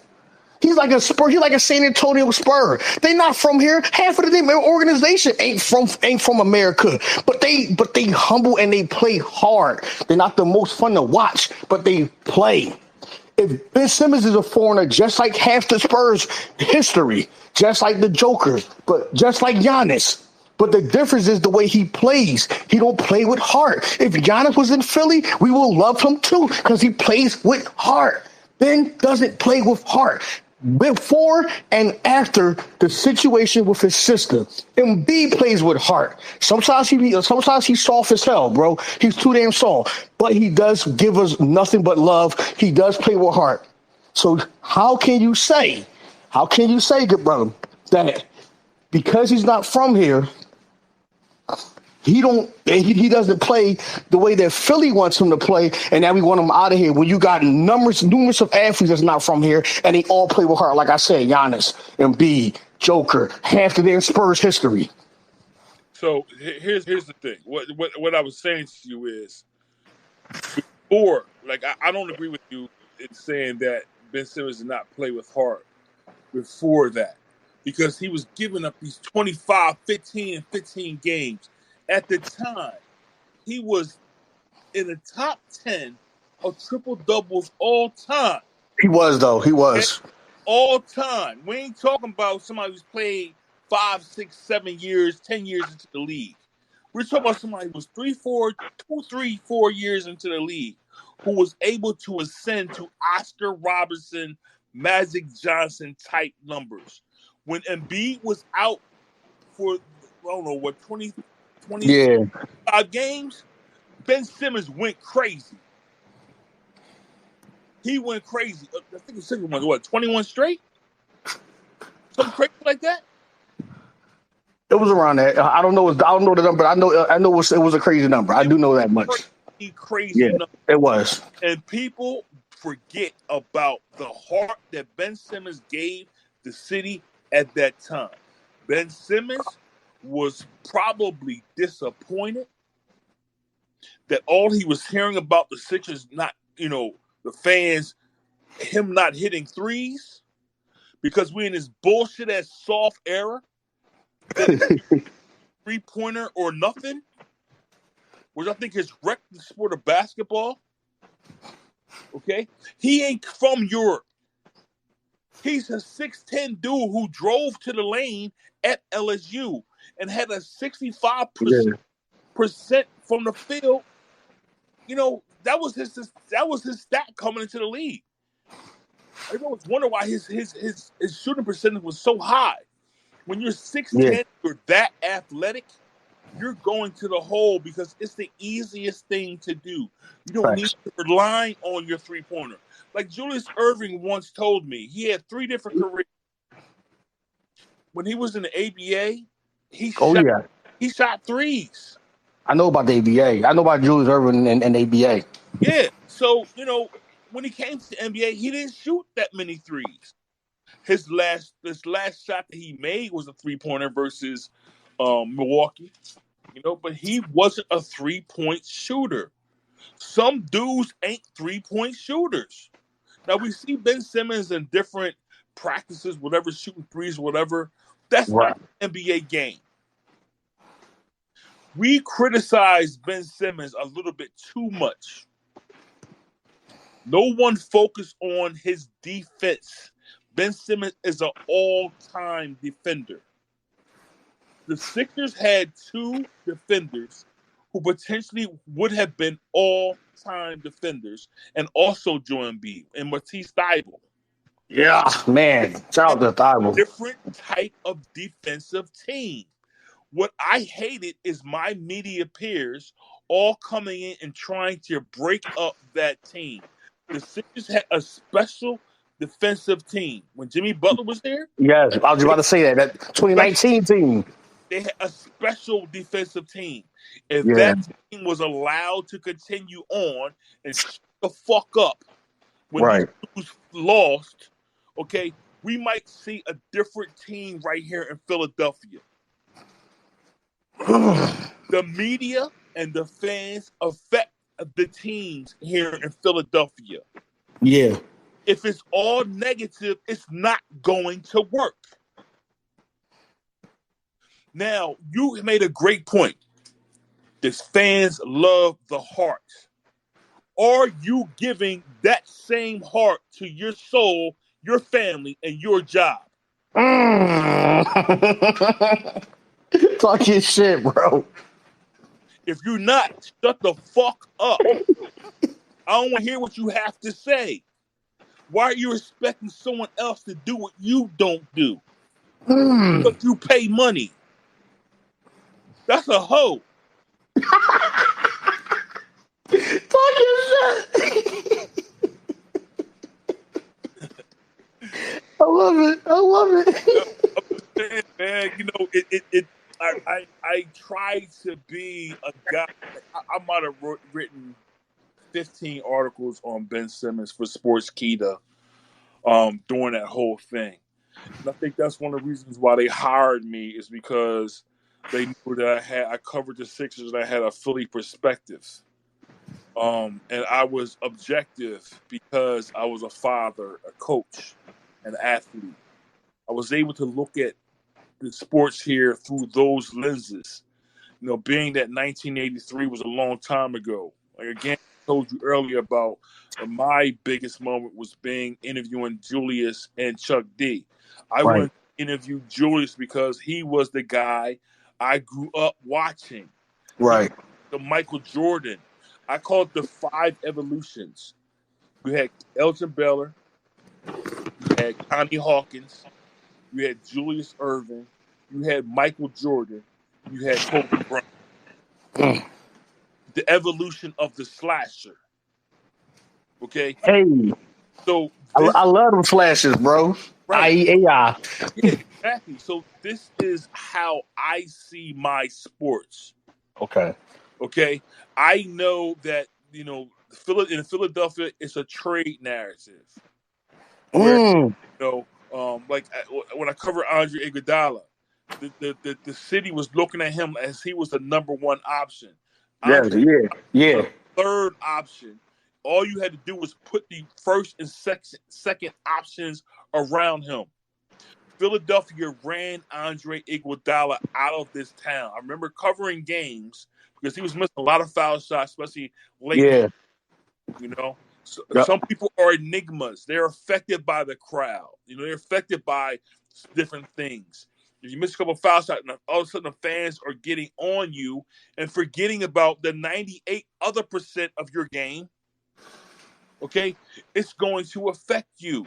He's like a Spur. He's like a San Antonio Spur. They not from here. Half of the damn organization ain't from America. But they humble and they play hard. They're not the most fun to watch, but they play. If Ben Simmons is a foreigner, just like half the Spurs history, just like the Jokers, but just like Giannis. But the difference is the way he plays. He don't play with heart. If Giannis was in Philly, we will love him too because he plays with heart. Ben doesn't play with heart. Before and after the situation with his sister, Embiid plays with heart. Sometimes he's soft as hell, bro. He's too damn soft, but he does give us nothing but love. He does play with heart. So how can you say, good brother, that because he's not from here, he doesn't play the way that Philly wants him to play, and now we want him out of here. When you got numerous of athletes that's not from here, and they all play with heart, like I said, Giannis, Embiid, Joker, half the damn Spurs history. So here's the thing. What I was saying to you is, before, like I don't agree with you in saying that Ben Simmons did not play with heart before that, because he was giving up these 25, 15, and 15 games. At the time, he was in the top 10 of triple doubles all time. He was, though. He was. All time. We ain't talking about somebody who's played 5, 6, 7 years, 10 years into the league. We're talking about somebody who was 3, 4 years into the league, who was able to ascend to Oscar Robertson, Magic Johnson type numbers. When Embiid was out for, I don't know, what, 25 games, Ben Simmons went crazy. He went crazy. I think the second one was, 21 straight? Something crazy like that? It was around that. I don't know the number. But I know it was a crazy number. I do know that much. Crazy number. It was. And people forget about the heart that Ben Simmons gave the city at that time. Ben Simmons was probably disappointed that all he was hearing about the Sixers, not, the fans, him not hitting threes, because we're in this bullshit ass soft era, three-pointer or nothing, which I think has wrecked the sport of basketball. Okay? He ain't from Europe. He's a 6'10 dude who drove to the lane at LSU and had a 65% from the field. That was his stat coming into the league. I always wonder why his shooting percentage was so high. When you're 6'10, you're that athletic, you're going to the hole because it's the easiest thing to do. You don't need to rely on your three-pointer. Like Julius Erving once told me, he had 3 different careers. When he was in the ABA, he shot threes. I know about the ABA. I know about Julius Erving and ABA. Yeah. So, when he came to the NBA, he didn't shoot that many threes. His last shot that he made was a three-pointer versus Milwaukee. But he wasn't a three-point shooter. Some dudes ain't three-point shooters. Now, we see Ben Simmons in different practices, whatever, shooting threes, whatever. That's not the NBA game. we criticize Ben Simmons a little bit too much. No one focused on his defense. Ben Simmons is an all-time defender. The Sixers had two defenders who potentially would have been all-time defenders, and also Joel Embiid and Matisse Thybulle. Yeah, man. Shout out to Thibault. Different type of defensive team. What I hated is my media peers all coming in and trying to break up that team. The Sixers had a special defensive team. When Jimmy Butler was there, Yes, I was about to say that 2019 team. they had a special defensive team. If Yeah. that team was allowed to continue on and shut the fuck up when Right. these dudes lost, okay, we might see a different team right here in Philadelphia. The media and the fans affect the teams here in Philadelphia. Yeah. If it's all negative, it's not going to work. Now, you made a great point. This fans love the heart. Are you giving that same heart to your soul, your family, and your job? Talk your shit, bro. If you're not, shut the fuck up. I don't want to hear what you have to say. Why are you expecting someone else to do what you don't do? Because you pay money. That's a hoe. Talk your shit. I love it. Man, you know, I try to be a guy. I might have written 15 articles on Ben Simmons for Sportskeeda during that whole thing. And I think that's one of the reasons why they hired me, is because they knew that I covered the Sixers and I had a Philly perspective. And I was objective because I was a father, a coach, an athlete. I was able to look at the sports here through those lenses. You know, being that 1983 was a long time ago. Like, again, I told you earlier about my biggest moment was interviewing Julius and Chuck D. I Right. wanted to interview Julius because he was the guy I grew up watching. Right. The Michael Jordan. I call it the 5 evolutions. You had Elgin Baylor, you had Connie Hawkins, you had Julius Erving, you had Michael Jordan, you had Kobe Bryant. The evolution of the slasher. Okay? Hey, So I love them flashes, bro. right. IEAI. Yeah, exactly. So this is how I see my sports. Okay. Okay? I know that, you know, in Philadelphia, it's a trade narrative. Where, you know, like when I cover Andre Iguodala, the city was looking at him as he was the number one option. Andre, Yeah. the third option. All you had to do was put the first and second options around him. Philadelphia ran Andre Iguodala out of this town. I remember covering games because he was missing a lot of foul shots, especially late. Yeah. You know, some people are enigmas. They're affected by the crowd. You know, they're affected by different things. If you miss a couple of foul shots, all of a sudden the fans are getting on you and forgetting about the 98% of your game. Okay, it's going to affect you.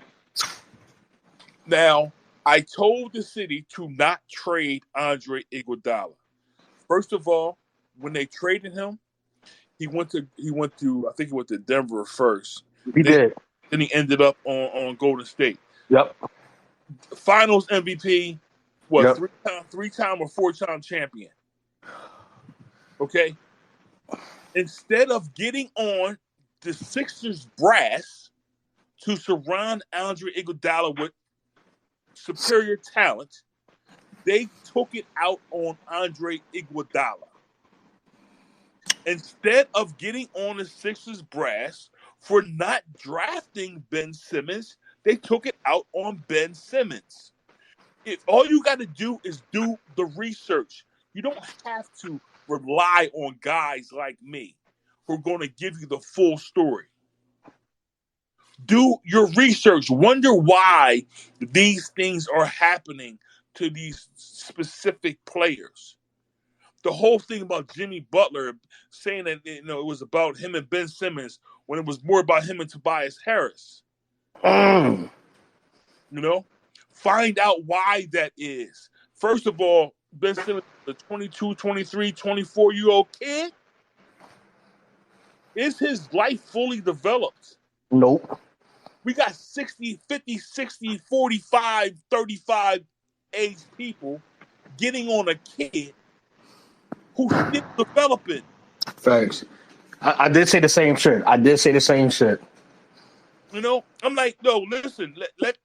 Now, I told the city to not trade Andre Iguodala. First of all, when they traded him, he went to I think he went to Denver first. He did. Then he ended up on Golden State. Yep. Finals MVP, Yep. three-time or four-time champion. Okay? Instead of getting on the Sixers brass to surround Andre Iguodala with superior talent, they took it out on Andre Iguodala. Instead of getting on the Sixers brass for not drafting Ben Simmons, they took it out on Ben Simmons. If all you got to do is do the research, you don't have to rely on guys like me who are going to give you the full story. Do your research. Wonder why these things are happening to these specific players. The whole thing about Jimmy Butler saying that it was about him and Ben Simmons when it was more about him and Tobias Harris. Find out why that is. First of all, Ben Simmons, the 22, 23, 24-year-old kid, is his life fully developed? Nope. We got 60, 50, 60, 45, 35 age people getting on a kid who's still developing. Thanks. I did say the same shit. I'm like, no, listen, let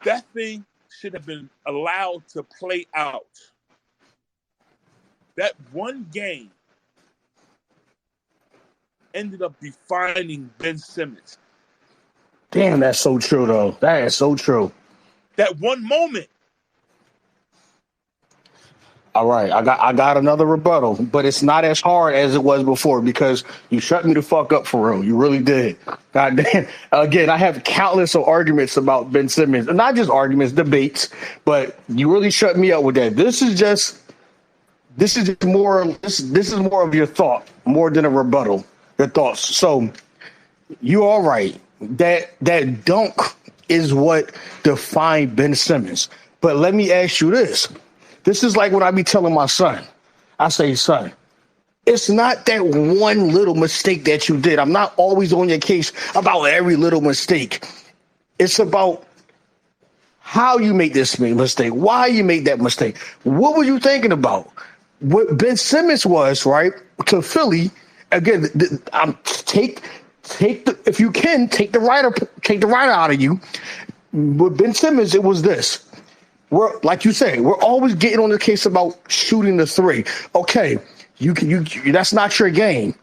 that thing should have been allowed to play out. That one game ended up defining Ben Simmons. Damn, that's so true, though. That is so true. That one moment. All right, I got another rebuttal, but it's not as hard as it was before because you shut me the fuck up for real. You really did. God damn. Again, I have countless of arguments about Ben Simmons, and not just arguments, debates, but you really shut me up with that. This is more of your thought more than a rebuttal. Your thoughts. So you all right. That dunk is what defined Ben Simmons. But let me ask you this. This is like when I be telling my son. I say, son, it's not that one little mistake that you did. I'm not always on your case about every little mistake. It's about how you make this mistake, why you made that mistake. What were you thinking about? What Ben Simmons was, right, to Philly, again, if you can, take the rider out of you. With Ben Simmons, it was this. We're like you say, we're always getting on the case about shooting the three. Okay, you that's not your game.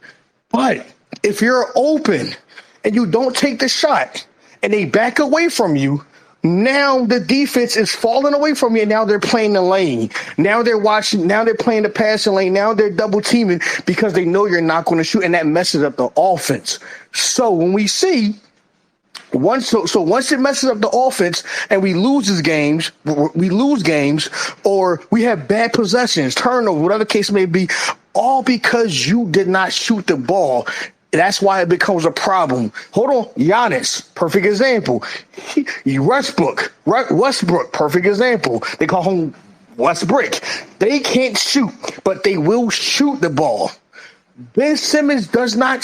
But if you're open and you don't take the shot and they back away from you, now the defense is falling away from you, and now they're playing the lane. Now they're playing the passing lane. Now they're double teaming because they know you're not going to shoot, and that messes up the offense. So when we see once it messes up the offense and we lose games, or we have bad possessions, turnover, whatever the case may be, all because you did not shoot the ball. That's why it becomes a problem. Hold on, Giannis, perfect example. Westbrook, perfect example. They call him Westbrick. They can't shoot, but they will shoot the ball. Ben Simmons does not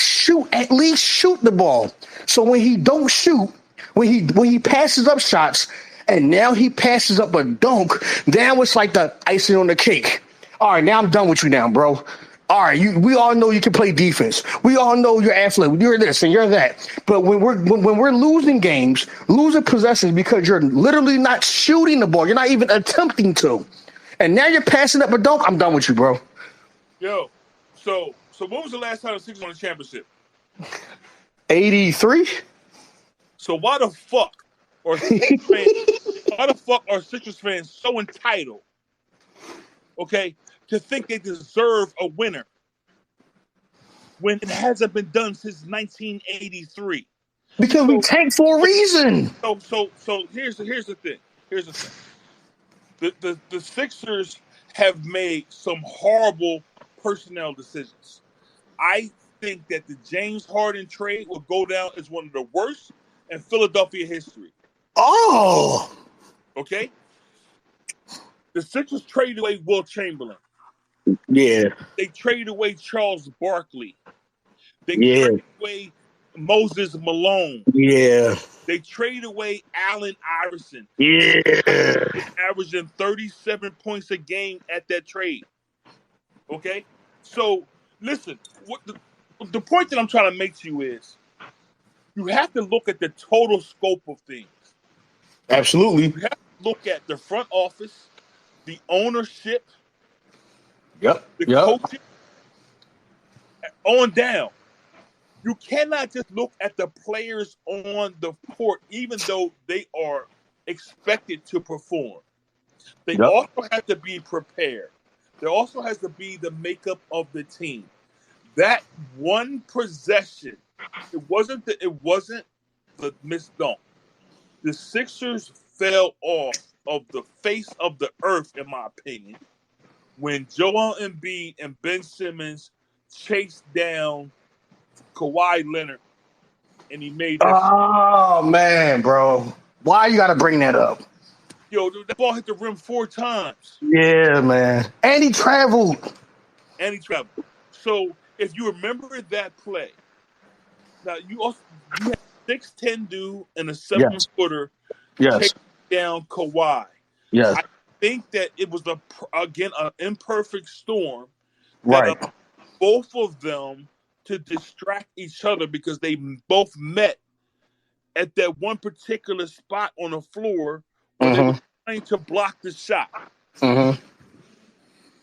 at least shoot the ball. So when he don't shoot, when he passes up shots, and now he passes up a dunk, now it's like the icing on the cake. All right, now I'm done with you now, bro. All right, we all know you can play defense. We all know you're athletic. You're this and you're that. But when we're losing games, losing possessions because you're literally not shooting the ball, you're not even attempting to, and now you're passing up a dunk, I'm done with you, bro. Yo, so when was the last time the Sixers won a championship? 83. So why the fuck are Sixers fans so entitled, okay, to think they deserve a winner when it hasn't been done since 1983? Because we tank for a reason. So here's the thing. The Sixers have made some horrible personnel decisions. I think that the James Harden trade will go down as one of the worst in Philadelphia history. Oh. Okay? The Sixers traded away Will Chamberlain. Yeah. They traded away Charles Barkley. They traded away Moses Malone. Yeah. They traded away Allen Iverson. Yeah. Averaging 37 points a game at that trade. Okay? So, listen, what the point that I'm trying to make to you is you have to look at the total scope of things. Absolutely. You have to look at the front office, the ownership, the coaching, on down. You cannot just look at the players on the court, even though they are expected to perform. They also have to be prepared. There also has to be the makeup of the team. That one possession, it wasn't the missed dunk. The Sixers fell off of the face of the earth, in my opinion, when Joel Embiid and Ben Simmons chased down Kawhi Leonard and he made that shot. Oh man, bro. Why you gotta bring that up? Yo, the ball hit the rim 4 times. Yeah, man. And he traveled. And he traveled. So if you remember that play, now you had 6'10" dude and a 7-footer Yes. chasing down Kawhi. Yes. I think that it was again an imperfect storm that Right. both of them to distract each other because they both met at that one particular spot on the floor where they were trying to block the shot.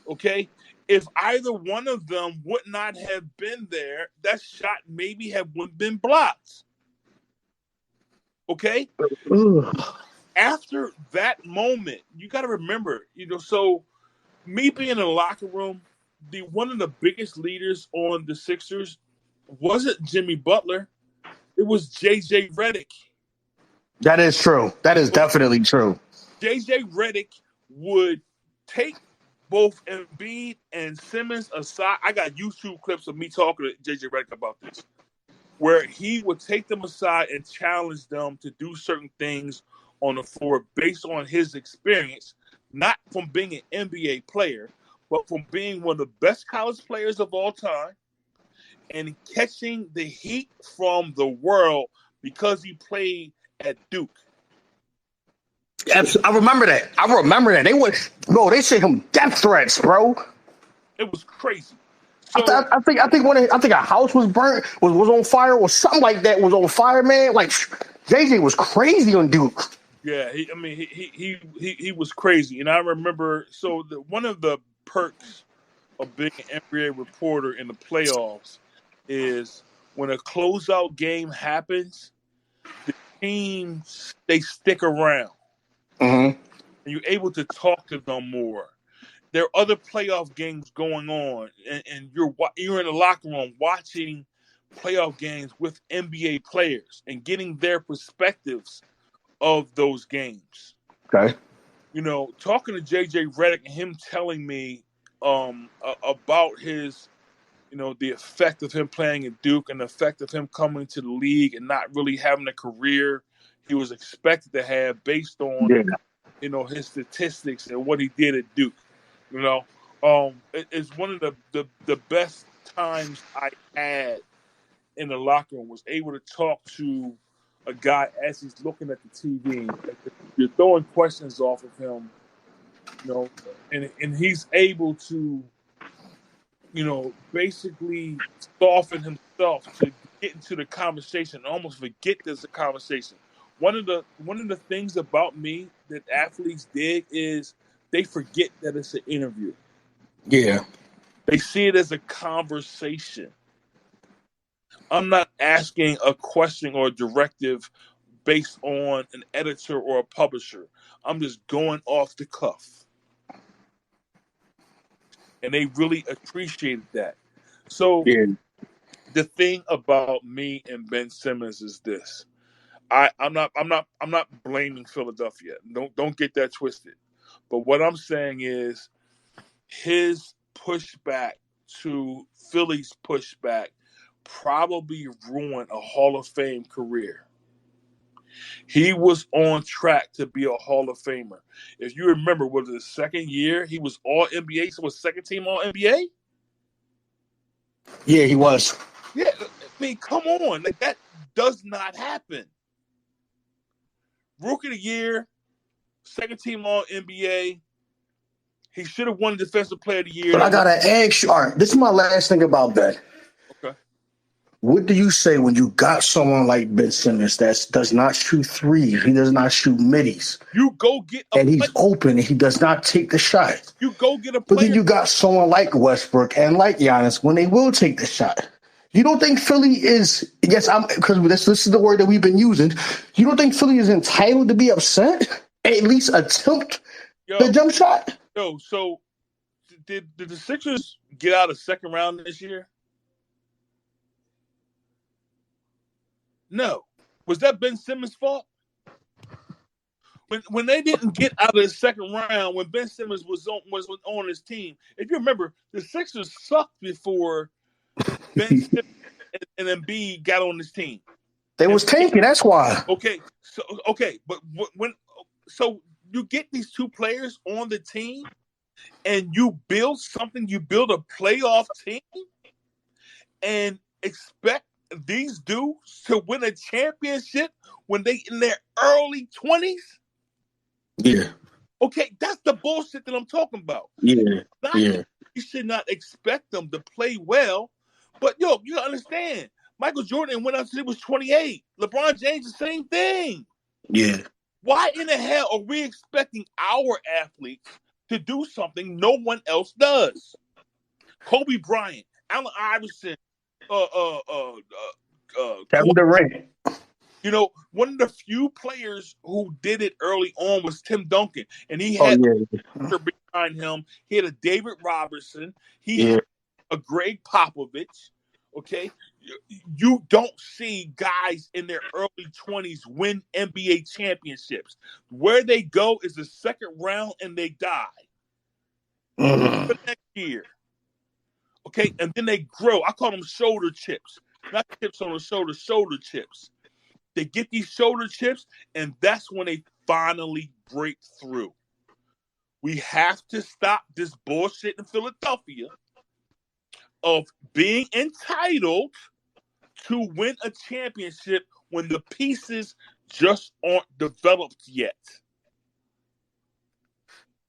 Okay? If either one of them would not have been there, that shot maybe wouldn't been blocked. Okay? After that moment, you got to remember, so me being in the locker room, one of the biggest leaders on the Sixers wasn't Jimmy Butler. It was J.J. Redick. That is true. That is definitely true. J.J. Redick would take both Embiid and Simmons aside. I got YouTube clips of me talking to J.J. Redick about this, where he would take them aside and challenge them to do certain things on the floor based on his experience, not from being an NBA player, but from being one of the best college players of all time and catching the heat from the world because he played at Duke. I remember that. They sent him death threats, bro. It was crazy. So, I think a house was burnt, was on fire, or something like that was on fire, man. Like JJ was crazy on Duke. Yeah, he was crazy, and I remember. So one of the perks of being an NBA reporter in the playoffs is when a closeout game happens, the teams they stick around, and you're able to talk to them more. There are other playoff games going on, and you're in the locker room watching playoff games with NBA players and getting their perspectives of those games. Okay. Talking to J.J. Redick and him telling me about his, the effect of him playing at Duke and the effect of him coming to the league and not really having a career he was expected to have based on, his statistics and what he did at Duke. It's one of the best times I had in the locker room, was able to talk to a guy as he's looking at the TV. You're throwing questions off of him, and he's able to, basically soften himself to get into the conversation, almost forget there's a conversation. One of the things about me that athletes dig is they forget that it's an interview. Yeah. They see it as a conversation. I'm not asking a question or a directive based on an editor or a publisher. I'm just going off the cuff. And they really appreciated that. So the thing about me and Ben Simmons is this. I'm not blaming Philadelphia. Don't get that twisted. But what I'm saying is his pushback to Philly's pushback probably ruined a Hall of Fame career. He was on track to be a Hall of Famer. If you remember, was it his second year? He was All NBA, so was second team All NBA? Yeah, he was. Yeah, I mean, come on. Like, that does not happen. Rookie of the year, second team All NBA. He should have won Defensive Player of the Year. But I gotta ask you, all right, this is my last thing about that. Okay. What do you say when you got someone like Ben Simmons that does not shoot threes, he does not shoot middies? You go get a and he's open and he does not take the shot. You go get a player. But then you got someone like Westbrook and like Giannis when they will take the shot. You don't think Philly is, because this is the word that we've been using, you don't think Philly is entitled to be upset? At least attempt the jump shot? So did the Sixers get out of second round this year? No. Was that Ben Simmons' fault? When they didn't get out of the second round, when Ben Simmons was on his team, if you remember, the Sixers sucked before Ben Simmons and Embiid got on his team. They was tanking. That's why. Okay, but so you get these two players on the team, and you build something. You build a playoff team, and expect these dudes to win a championship when they in their early 20s. Yeah. Okay, that's the bullshit that I'm talking about. Yeah. You should not expect them to play well, but you gotta understand. Michael Jordan went out until he was 28. LeBron James, the same thing. Yeah. Why in the hell are we expecting our athletes to do something no one else does? Kobe Bryant, Allen Iverson, Kevin Durant. You know, one of the few players who did it early on was Tim Duncan, and he had behind him. He had a David Robertson. He had a Greg Popovich. Okay, you don't see guys in their early 20s win NBA championships. Where they go is the second round, and they die the next year. Okay, and then they grow. I call them shoulder chips, not chips on the shoulder, shoulder chips. They get these shoulder chips, and that's when they finally break through. We have to stop this bullshit in Philadelphia of being entitled to win a championship when the pieces just aren't developed yet.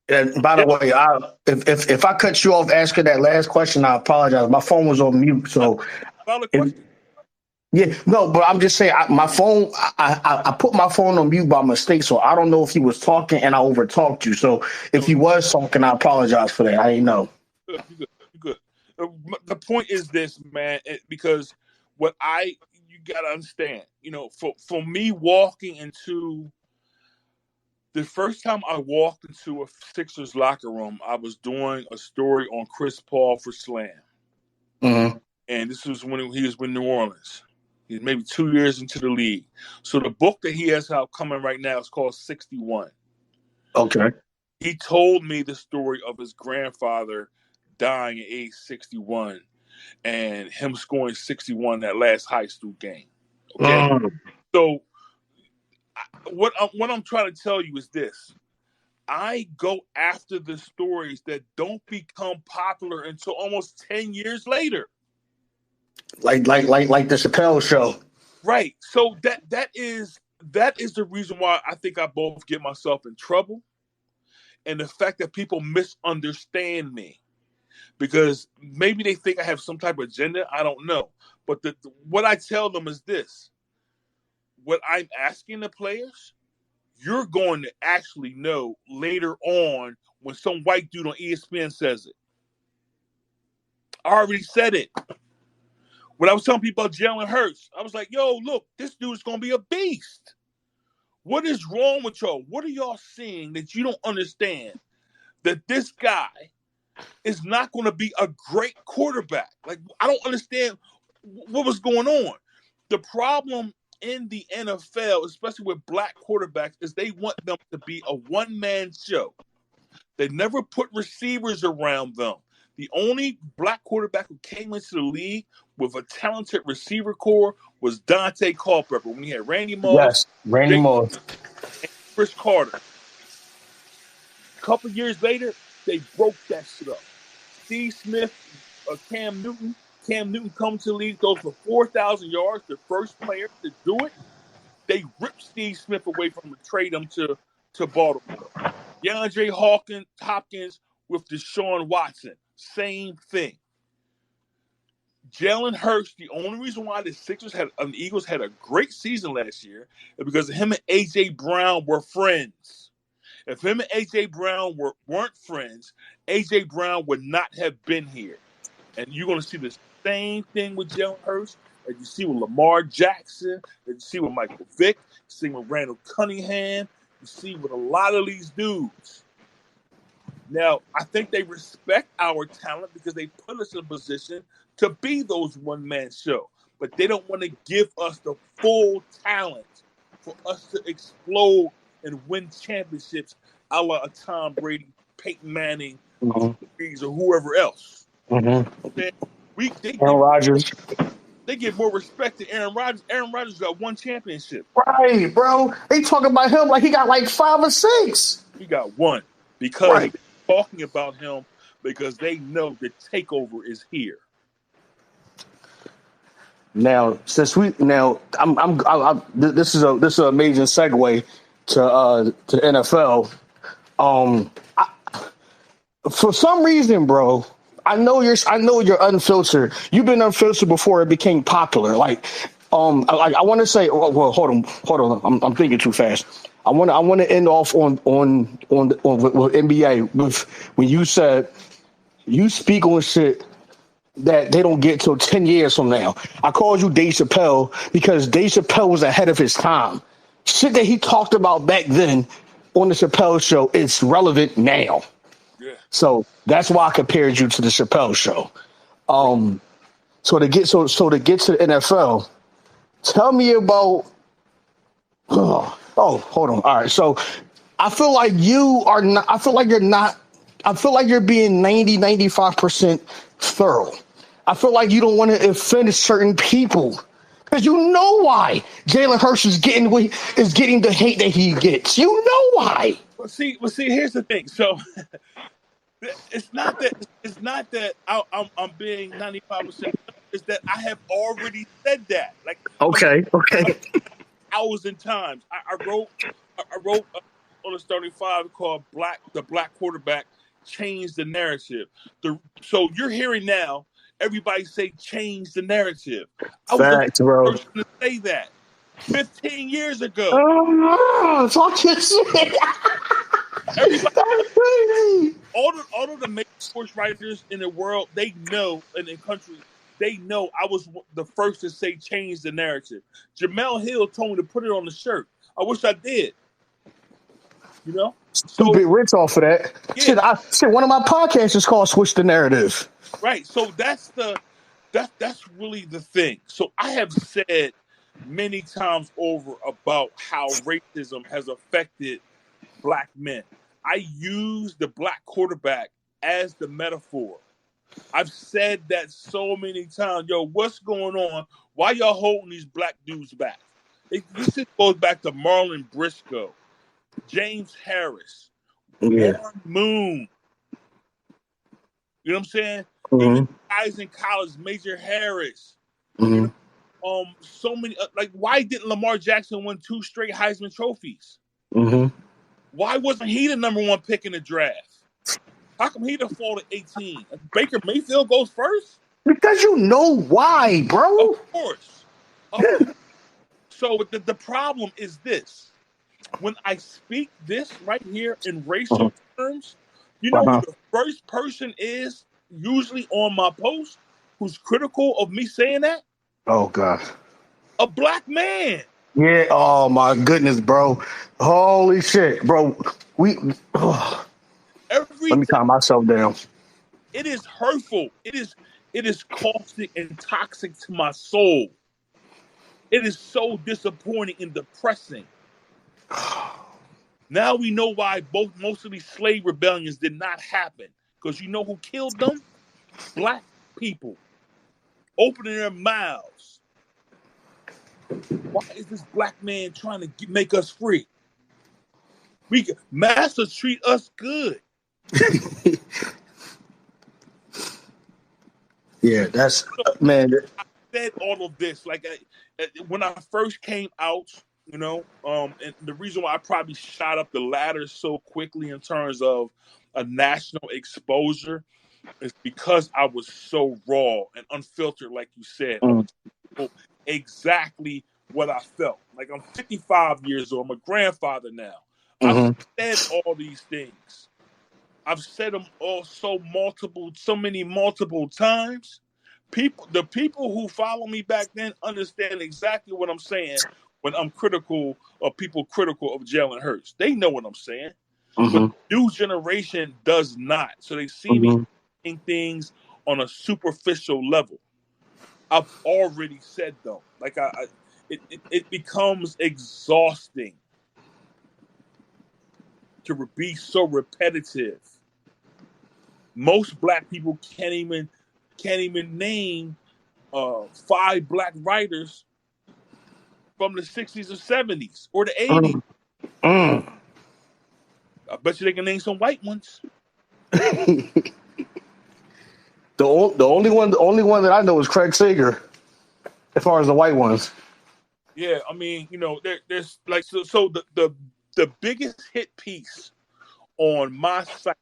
And by the way, if I cut you off asking that last question, I apologize. My phone was on mute, so. Yeah, no, but I'm just saying, my phone, I put my phone on mute by mistake, so I don't know if he was talking and I overtalked you. So if he was talking, I apologize for that. I didn't know. You're good. The point is this, man, because you got to understand, for me walking into the first time I walked into a Sixers locker room, I was doing a story on Chris Paul for Slam. Mm-hmm. And this was when he was with New Orleans. He's maybe 2 years into the league. So the book that he has out coming right now is called 61. Okay. He told me the story of his grandfather dying at age 61 and him scoring 61 that last high school game. Okay. So what I'm trying to tell you is this. I go after the stories that don't become popular until almost 10 years later. Like the Chappelle Show. Right. So that is the reason why I think I both get myself in trouble, and the fact that people misunderstand me, because maybe they think I have some type of agenda. I don't know. But what I tell them is this: what I'm asking the players, you're going to actually know later on when some white dude on ESPN says it. I already said it. When I was telling people about Jalen Hurts, I was like, yo, look, this dude's going to be a beast. What is wrong with y'all? What are y'all seeing that you don't understand? That this guy is not going to be a great quarterback. Like, I don't understand what was going on. The problem in the NFL, especially with black quarterbacks, is they want them to be a one-man show. They never put receivers around them. The only black quarterback who came into the league with a talented receiver core was Dante Culpepper. When he had Randy Moss, yes, Randy Moss, and Chris Carter. A couple years later, they broke that shit up. Steve Smith, Cam Newton. Cam Newton comes to the league, throws for 4,000 yards, the first player to do it. They ripped Steve Smith away from him and trade him to Baltimore. DeAndre Hopkins with Deshaun Watson. Same thing. Jalen Hurts, the only reason why the Eagles had a great season last year is because him and A.J. Brown were friends. If him and A.J. Brown weren't friends, A.J. Brown would not have been here. And you're going to see the same thing with Jalen Hurts that you see with Lamar Jackson, that you see with Michael Vick, you see with Randall Cunningham, you see with a lot of these dudes. Now, I think they respect our talent because they put us in a position to be those one-man show. But they don't want to give us the full talent for us to explode and win championships a la a Tom Brady, Peyton Manning, Mm-hmm. or whoever else. Mm-hmm. They, Aaron Rodgers. they give more respect to Aaron Rodgers. Aaron Rodgers got one championship. Right, bro. They talking about him like he got like 5 or 6. He got one because Right. they're talking about him because they know the takeover is here. Now, since we now, this is an amazing segue to NFL. I, for some reason, bro, I know you're unfiltered. You've been unfiltered before it became popular. Like, I want to say, well, hold on, I'm thinking too fast. I want to end off on with NBA with when you said you speak on shit that they don't get till 10 years from now. I called you Dave Chappelle because Dave Chappelle was ahead of his time. Shit that he talked about back then on the Chappelle show is relevant now. Yeah. So that's why I compared you to the Chappelle show. So to get to the NFL, tell me about hold on. All right. So I feel like you are not I feel like you're not I feel like you're being 95% thorough. I feel like you don't want to offend certain people. Because you know why Jalen Hurts is getting the hate that he gets. You know why. Well, see. Here's the thing. So it's not that I'm being 95%. It's that I have already said that. Like Okay. hours and times. I wrote on a starting five called the Black Quarterback changed the narrative. So you're hearing now everybody say change the narrative. I was the Facts, bro. first person to say that 15 years ago. Oh, talk your shit. Everybody, That's crazy. all of the major sports writers in the world, they know, in the country, they know I was the first to say change the narrative. Jamel Hill told me to put it on the shirt. I wish I did. You know? Stupid rich off of that. Yeah. Shit, one of my podcasts is called Switch the Narrative. Right. So that's really the thing. So I have said many times over about how racism has affected black men. I use the black quarterback as the metaphor. I've said that so many times. Yo, what's going on? Why y'all holding these black dudes back? This shit goes back to Marlon Briscoe, James Harris, Yeah. Warren Moon. You know what I'm saying? Even Mm-hmm. guys in college, Major Harris. Mm-hmm. You know, so many. Like, why didn't Lamar Jackson win 2 straight Heisman trophies? Mm-hmm. Why wasn't he the number 1 pick in the draft? How come he done fall to 18? Baker Mayfield goes first? Because you know why, bro. Of course. So the problem is this. When I speak this right here in racial terms, you know who the first person is usually on my post who's critical of me saying that? Oh, God. A black man. Yeah. Oh, my goodness, bro. Holy shit, bro. Let me calm myself down. It is hurtful. It is caustic and toxic to my soul. It is so disappointing and depressing. Now we know why most of these slave rebellions did not happen. Because you know who killed them? Black people. Opening their mouths. Why is this black man trying to make us free? Masters treat us good. Yeah, that's man. I said all of this like when I first came out, you know, and the reason why I probably shot up the ladder so quickly in terms of a national exposure is because I was so raw and unfiltered, like you said. I was exactly what I felt. Like I'm 55 years old. I'm a grandfather now. I've said all these things. I've said them all so many multiple times. The people who follow me back then understand exactly what I'm saying when I'm critical of people critical of Jalen Hurts. They know what I'm saying. But Mm-hmm. the new generation does not. So they see me Mm-hmm. saying things on a superficial level. I've already said them. Like it becomes exhausting to be so repetitive. Most black people can't even name 5 black writers from the 60s or 70s or the 80s. Mm. Mm. I bet you they can name some white ones. The only one that I know is Craig Sager, as far as the white ones. Yeah, I mean, there's like so the biggest hit piece on my site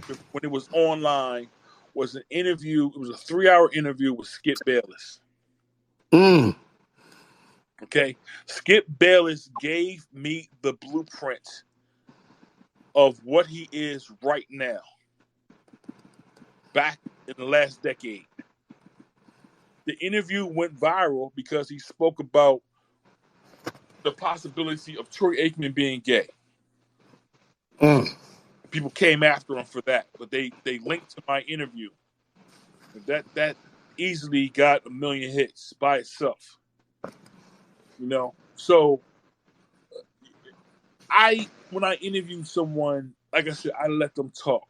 when it was online was an interview. It was a 3-hour interview with Skip Bayless. Mm. Okay, Skip Bayless gave me the blueprint of what he is right now, back in the last decade. The interview went viral because he spoke about the possibility of Troy Aikman being gay. Mm. People came after him for that, but they linked to my interview. That easily got 1 million hits by itself. So when I interview someone, like I said, I let them talk.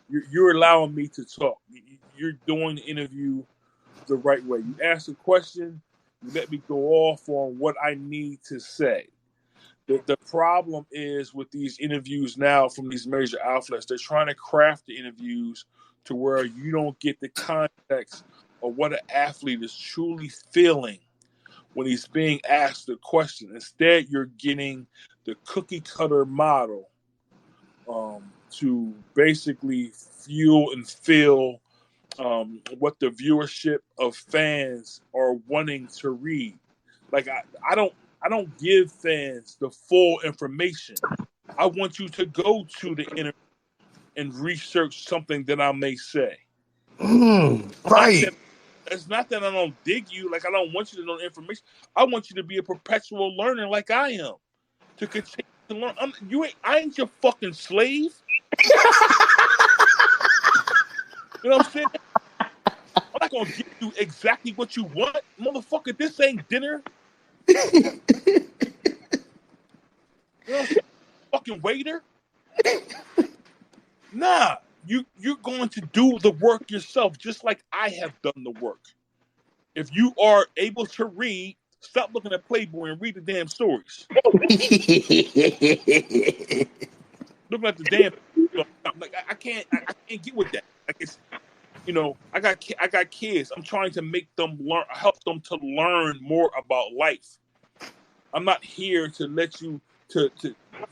You're allowing me to talk. You're doing the interview the right way. You ask a question, you let me go off on what I need to say. The problem is with these interviews now from these major outlets, they're trying to craft the interviews to where you don't get the context of what an athlete is truly feeling when he's being asked a question. Instead, you're getting the cookie cutter model to basically fuel and fill what the viewership of fans are wanting to read. Like I don't give fans the full information. I want you to go to the internet and research something that I may say. Mm. Not Right. that it's not that I don't dig you. Like I don't want you to know information. I want you to be a perpetual learner, like I am, to continue to learn. I ain't your fucking slave. You know what I'm saying? I'm not gonna give you exactly what you want, motherfucker. This ain't dinner. You know what I'm saying? Fucking waiter. Nah, you're going to do the work yourself, just like I have done the work. If you are able to read, stop looking at Playboy and read the damn stories. Looking at the damn, like I can't get with that. Like it's, I got kids. I'm trying to make them learn, help them to learn more about life. I'm not here to let you to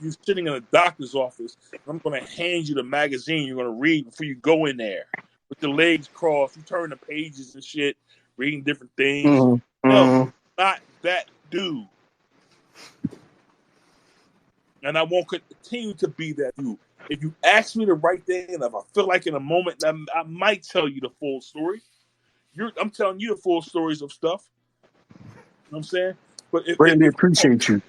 you sitting in a doctor's office. I'm going to hand you the magazine you're going to read before you go in there with your legs crossed. You turn the pages and shit, reading different things. Mm-hmm. No, Mm-hmm. not that dude. And I won't continue to be that dude. If you ask me the right thing, and if I feel like in a moment, I might tell you the full story. I'm telling you the full stories of stuff. You know what I'm saying? But Greatly appreciate you.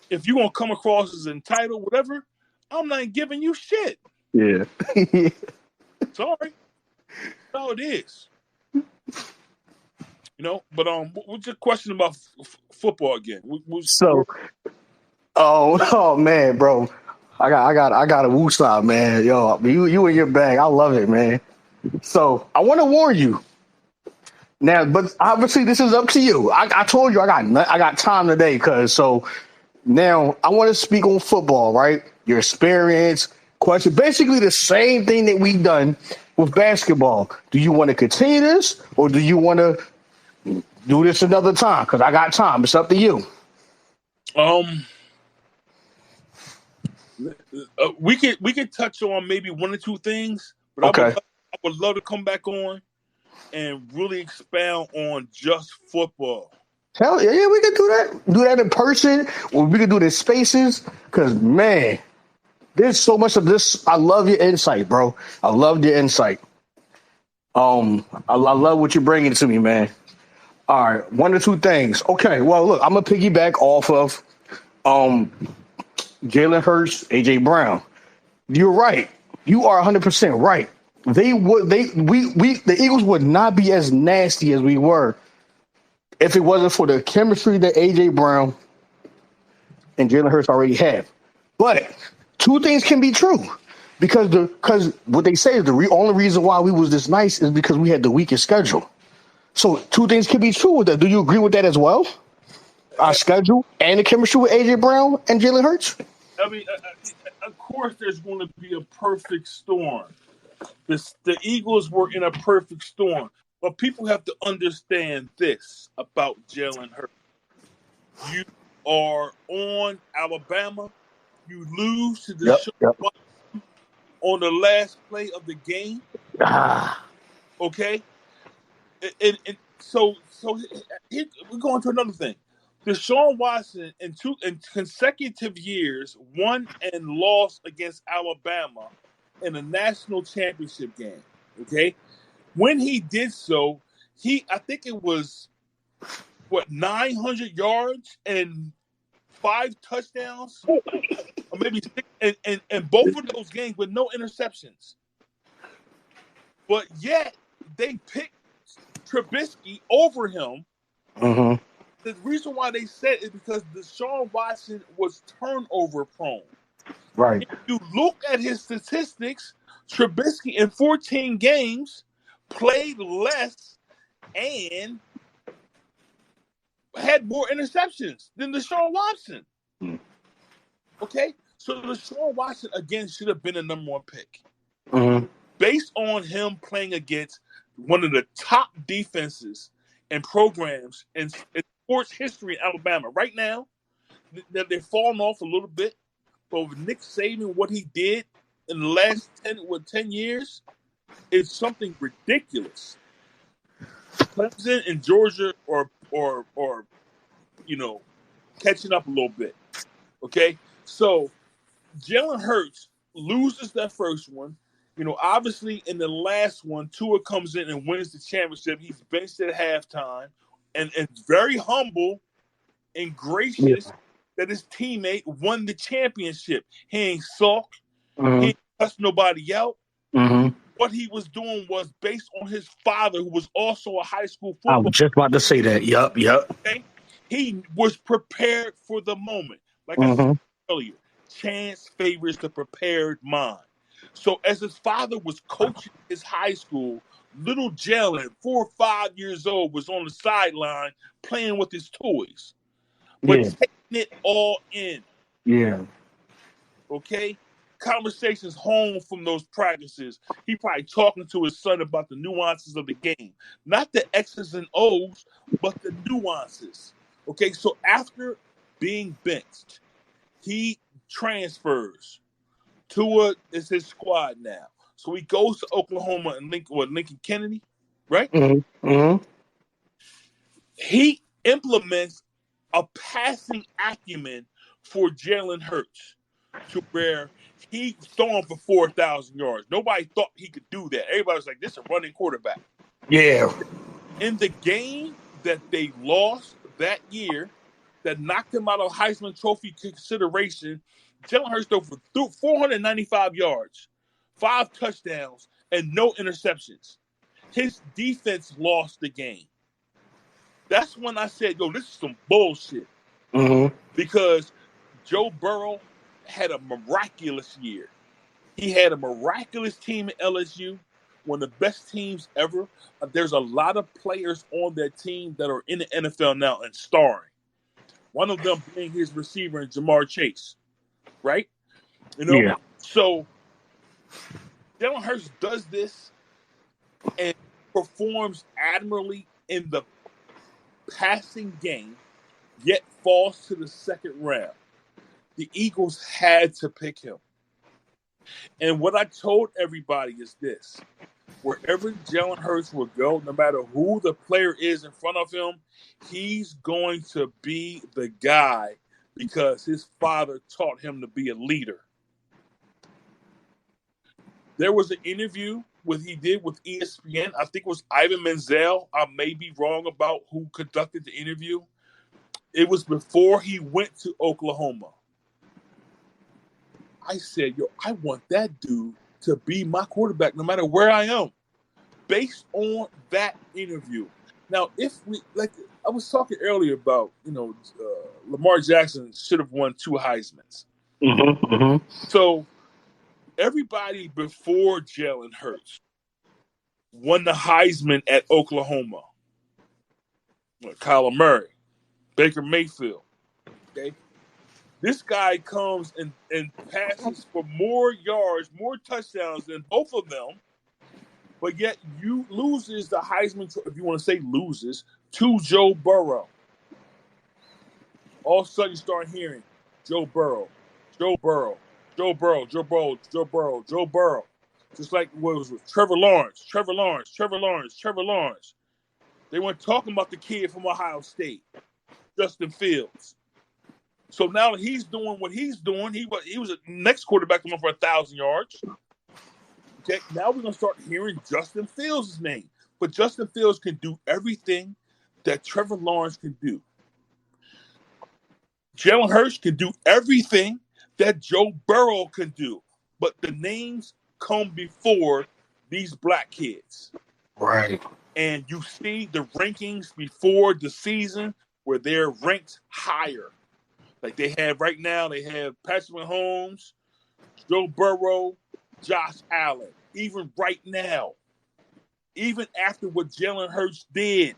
if you're going to come across as entitled, whatever, I'm not giving you shit. Yeah. Sorry. That's how it is. But what's your question about football again? So, oh man, bro, I got a woosah, man. Yo, you in your bag. I love it, man. So I want to warn you now, but obviously this is up to you. I told you I got time today, because so now I want to speak on football, right? Your experience, question, basically the same thing that we done with basketball. Do you want to continue this, or do you want to do this another time? Because I got time. It's up to you. We could touch on maybe one or two things, but Okay. I would love to come back on and really expound on just football. Hell yeah, we can do that. Do that in person, or we can do this spaces. Because man, there's so much of this. I love your insight, bro. I love your insight. I love what you're bringing to me, man. All right, one or two things. Okay, well, look, I'm gonna piggyback off of um Jalen Hurts, AJ Brown. You're right. You are 100% right. The Eagles would not be as nasty as we were if it wasn't for the chemistry that AJ Brown and Jalen Hurts already have. But two things can be true because what they say is only reason why we was this nice is because we had the weakest schedule. So two things can be true with that. Do you agree with that as well? Our schedule and the chemistry with AJ Brown and Jalen Hurts. I mean, of course, there's going to be a perfect storm. The Eagles were in a perfect storm, but people have to understand this about Jalen Hurts. You are on Alabama. You lose to the show Yep. on the last play of the game. Okay, and so here, we're going to another thing. Deshaun Watson in consecutive years won and lost against Alabama in a national championship game. Okay, when he did so, I think it was 900 yards and 5 touchdowns, or maybe 6, and both of those games with no interceptions. But yet they picked Trubisky over him. Mm-hmm. The reason why they said is because Deshaun Watson was turnover prone. Right. If you look at his statistics, Trubisky in 14 games played less and had more interceptions than Deshaun Watson. Okay? So Deshaun Watson, again, should have been a number 1 pick. Mm-hmm. Based on him playing against one of the top defenses and programs in sports history in Alabama. Right now, they're falling off a little bit, but with Nick Saban, what he did in the last 10 years is something ridiculous. Clemson and Georgia are catching up a little bit. Okay, so Jalen Hurts loses that first one. Obviously in the last one, Tua comes in and wins the championship. He's benched at halftime and very humble and gracious that his teammate won the championship. He ain't sulk. Mm-hmm. He ain't cussed nobody out. Mm-hmm. What he was doing was based on his father, who was also a high school football. I was just about to say that. Yup. Okay? He was prepared for the moment. Like I said earlier, chance favors the prepared mind. So as his father was coaching his high school, little Jalen, 4 or 5 years old, was on the sideline playing with his toys, but taking it all in. Yeah. Okay? Conversations home from those practices. He probably talking to his son about the nuances of the game. Not the X's and O's, but the nuances. Okay, so after being benched, he transfers. Tua is his squad now. So he goes to Oklahoma and Lincoln Kennedy, right? Mm-hmm. Mm-hmm. He implements a passing acumen for Jalen Hurts to where he's throwing for 4,000 yards. Nobody thought he could do that. Everybody was like, this is a running quarterback. Yeah. In the game that they lost that year, that knocked him out of Heisman Trophy consideration, Jalen Hurts threw for 495 yards, 5 touchdowns, and no interceptions. His defense lost the game. That's when I said, yo, this is some bullshit. Mm-hmm. Because Joe Burrow had a miraculous year. He had a miraculous team at LSU, one of the best teams ever. There's a lot of players on that team that are in the NFL now and starring. One of them being his receiver, Jamar Chase, right? Yeah. So Jalen Hurts does this and performs admirably in the passing game, yet falls to the second round. The Eagles had to pick him. And what I told everybody is this. Wherever Jalen Hurts will go, no matter who the player is in front of him, he's going to be the guy because his father taught him to be a leader. There was an interview he did with ESPN. I think it was Ivan Menzel. I may be wrong about who conducted the interview. It was before he went to Oklahoma. I said, yo, I want that dude to be my quarterback no matter where I am, based on that interview. Now, if we, like I was talking earlier about, Lamar Jackson should have won 2 Heismans. So everybody before Jalen Hurts won the Heisman at Oklahoma. Kyler Murray, Baker Mayfield. Okay, this guy comes and passes for more yards, more touchdowns than both of them, but yet you loses the Heisman, if you want to say loses, to Joe Burrow. All of a sudden you start hearing Joe Burrow, Joe Burrow, Joe Burrow, Joe Burrow, Joe Burrow, Joe Burrow. Just like what was with Trevor Lawrence. They weren't talking about the kid from Ohio State, Justin Fields. So now that he's doing what he's doing, he was a next quarterback to run for 1,000 yards. Okay, now we're gonna start hearing Justin Fields' name. But Justin Fields can do everything that Trevor Lawrence can do. Jalen Hurts can do everything that Joe Burrow can do. But the names come before these black kids. Right. And you see the rankings before the season where they're ranked higher. Like they have right now, they have Patrick Mahomes, Joe Burrow, Josh Allen. Even right now, even after what Jalen Hurts did,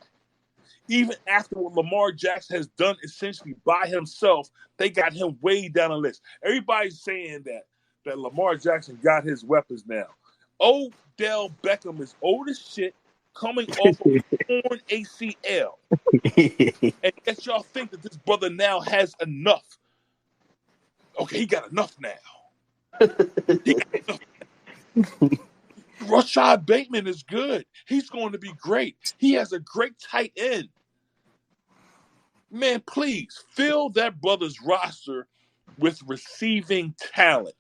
even after what Lamar Jackson has done essentially by himself, they got him way down the list. Everybody's saying that Lamar Jackson got his weapons now. Odell Beckham is old as shit, coming off of a torn ACL. And yet y'all think that this brother now has enough. Okay, he got enough now. Rashad Bateman is good. He's going to be great. He has a great tight end. Man, please fill that brother's roster with receiving talent